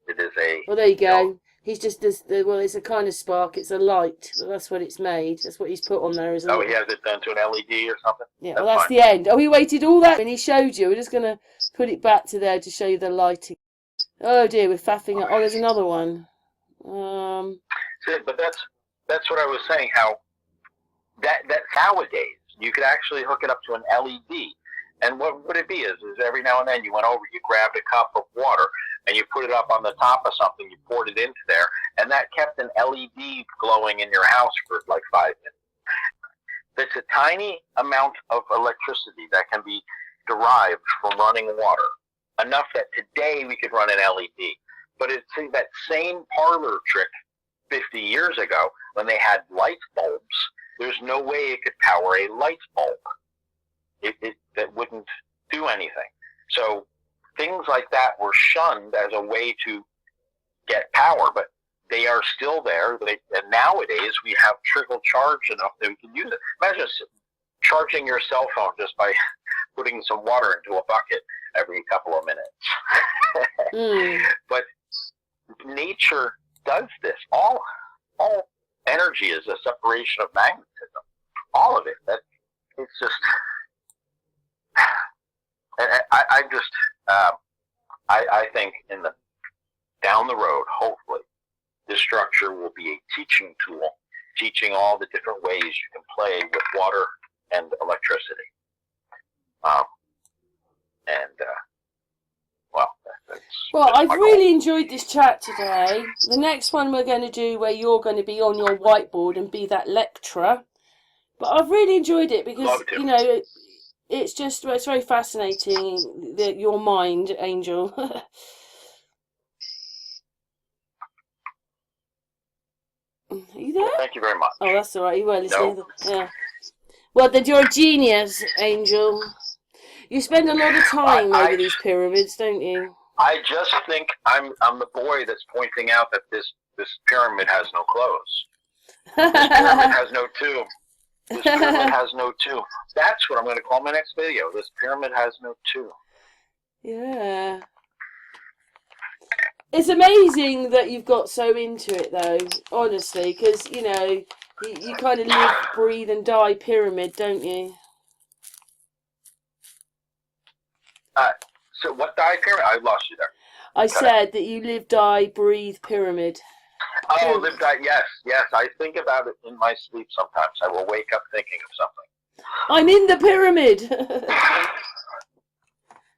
It is a. Well, there you go. He's just this. Well, it's a kind of spark. It's a light. That's what it's made. That's what he's put on there, isn't it? Oh, he has it done to an LED or something. Yeah. Well, that's the end. Oh, he waited all that, and he showed you. We're just gonna put it back to there to show you the lighting. Oh dear, we're faffing up. Oh, there's another one. But that's what I was saying. How that nowadays you could actually hook it up to an LED, and what would it be is every now and then you went over, you grabbed a cup of water, and you put it up on the top of something, you poured it into there, and that kept an LED glowing in your house for like 5 minutes. That's a tiny amount of electricity that can be derived from running water, enough that today we could run an LED. But it's that same parlor trick 50 years ago when they had light bulbs. There's no way it could power a light bulb. That wouldn't do anything. So things like that were shunned as a way to get power, but they are still there. And nowadays we have trickle charge enough that we can use it. Imagine charging your cell phone just by putting some water into a bucket every couple of minutes. But nature does this. All energy is a separation of magnetism. All of it. It's just. I think down the road, hopefully, this structure will be a teaching tool, teaching all the different ways you can play with water and electricity. Well, I've really enjoyed this chat today. The next one we're going to do where you're going to be on your whiteboard and be that lecturer. But I've really enjoyed it because, you know, it's very fascinating, your mind, Angel. Are you there? Thank you very much. Oh, that's all right. You were listening. No. Yeah. Well, then you're a genius, Angel. You spend a lot of time over these pyramids, don't you? I just think I'm the boy that's pointing out that this pyramid has no clothes. This pyramid has no tomb. This pyramid has no tomb. That's what I'm going to call my next video. This pyramid has no tomb. Yeah. It's amazing that you've got so into it, though, honestly, because, you know, you kind of live, breathe and die pyramid, don't you? So what diet pyramid? I lost you there. I said that you live, die, breathe pyramid. Oh, live diet. Yes, yes. I think about it in my sleep sometimes. I will wake up thinking of something. I'm in the pyramid.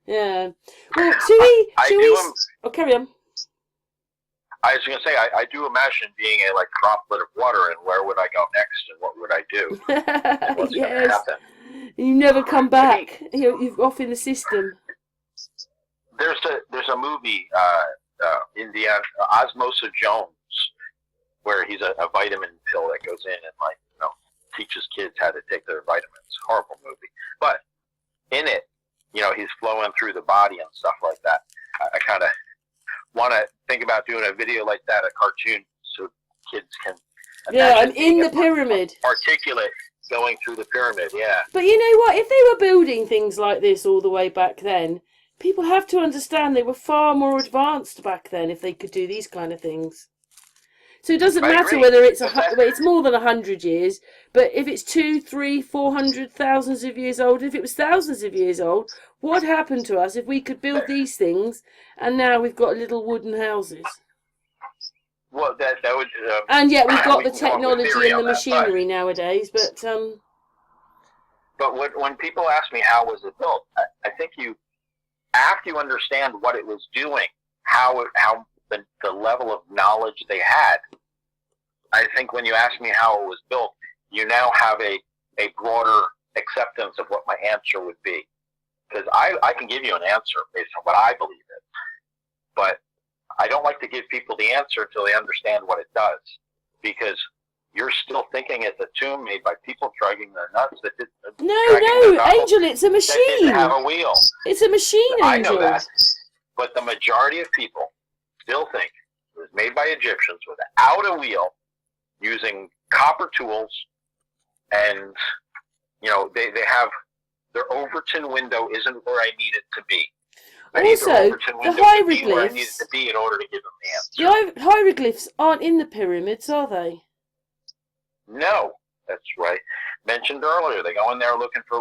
Yeah. Well, should we? Oh, carry on. I was going to say, I do imagine being a droplet of water, and where would I go next, and what would I do? And what's going to happen? You never come back. You're off in the system. There's a movie, Indiana Osmosis Jones, where he's a vitamin pill that goes in and teaches kids how to take their vitamins. Horrible movie, but in it, he's flowing through the body and stuff like that. I kind of want to think about doing a video like that, a cartoon, so kids can. Yeah, I'm in the pyramid. Articulate going through the pyramid, yeah. But you know what? If they were building things like this all the way back then, people have to understand they were far more advanced back then if they could do these kind of things. So it doesn't matter whether it's more than 100 years, but if it's 2, 3, 400 thousands of years old, if it was thousands of years old, what happened to us if we could build these things and now we've got little wooden houses? Well, that would. And yet we've got the technology and the machinery nowadays, but. But when people ask me how was it built, I think after you understand what it was doing, how the level of knowledge they had. I think when you ask me how it was built, you now have a broader acceptance of what my answer would be. Because I can give you an answer based on what I believe in. But I don't like to give people the answer until they understand what it does. Because you're still thinking it's a tomb made by people dragging their nuts. No, Angel, it's a machine. That didn't have a wheel. It's a machine, Angel. I know that. But the majority of people still think it was made by Egyptians without a wheel, using copper tools, and they have their Overton window isn't where I need it to be. Also, the hieroglyphs where I need it to be in order to give them the answer. The hieroglyphs aren't in the pyramids, are they? No, that's right. Mentioned earlier, they go in there looking for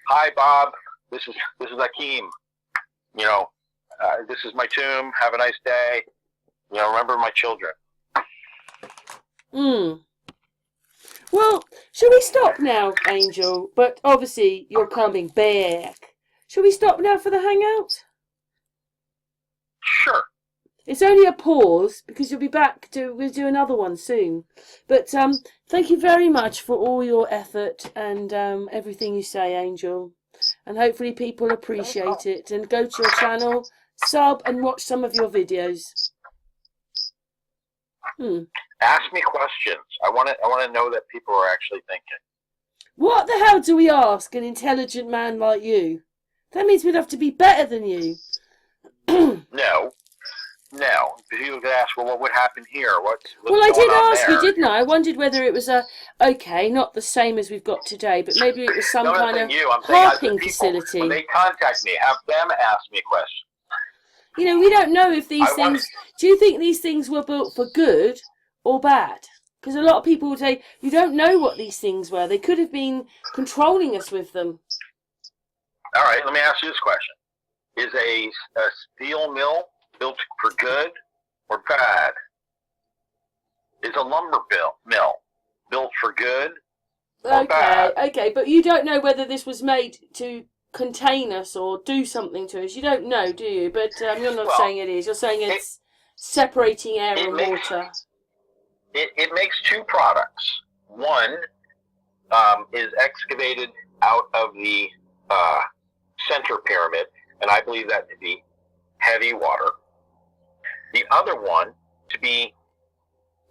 hi Bob, this is Akeem. This is my tomb. Have a nice day. Remember my children. Well, shall we stop now, Angel? But obviously you're coming back. Shall we stop now for the hangout? Sure. It's only a pause because you'll be back we'll do another one soon. But thank you very much for all your effort and everything you say, Angel. And hopefully people appreciate it and go to your channel, sub and watch some of your videos. Ask me questions. I want to know that people are actually thinking. What the hell do we ask an intelligent man like you? That means we'd have to be better than you. No. People could ask, well, what would happen here? What's well, I did ask there? you, didn't I? I wondered whether it was not the same as we've got today, but maybe it was some kind of harping facility. When they contact me, have them ask me questions. We don't know if these things... Do you think these things were built for good or bad? Because a lot of people would say, you don't know what these things were. They could have been controlling us with them. All right, let me ask you this question. Is a steel mill built for good or bad? Is a lumber mill built for good or bad? Okay, but you don't know whether this was made to contain us or do something to us. You don't know, do you? But you're not saying it is. You're saying it's separating air and water. It makes two products. One is excavated out of the center pyramid, and I believe that to be heavy water. The other one to be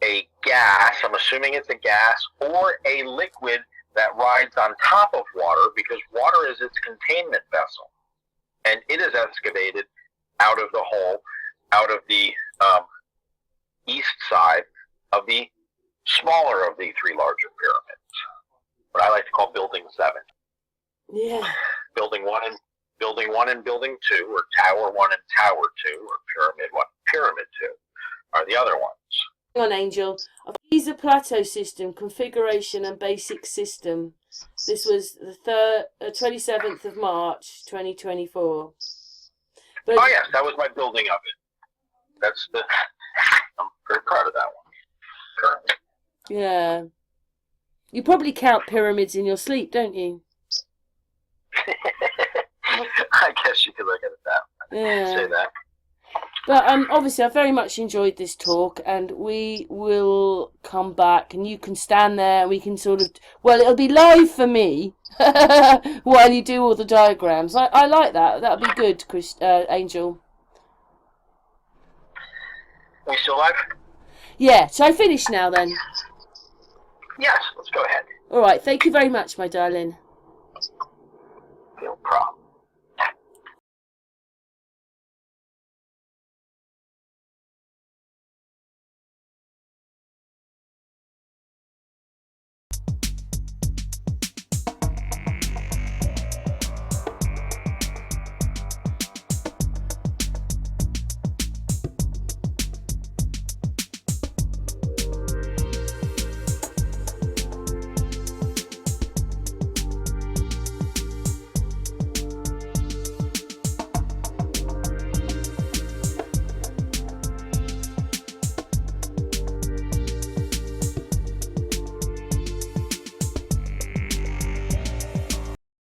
a gas, I'm assuming it's a gas, or a liquid that rides on top of water, because water is its containment vessel. And it is excavated out of the hole, out of the east side of the smaller of the three larger pyramids, what I like to call Building 7. Yeah. Building 1 and Building 2, or Tower 1 and Tower 2, or Pyramid 1, Pyramid the other ones. Hang on, Angel. Of Giza Plateau System, Configuration and Basic System. This was the 27th of March, 2024. But, Oh yes, that was my building of it. I'm very proud of that one. Currently. yeah. You probably count pyramids in your sleep, don't you? I guess you could look at it that way. Yeah. Say that. But obviously, I very much enjoyed this talk, and we will come back, and you can stand there, and we can sort of, well, it'll be live for me while you do all the diagrams. I like that. That'll be good, Angel. Are we still live? Yeah. Shall I finish now then? Yes. Let's go ahead. All right. Thank you very much, my darling.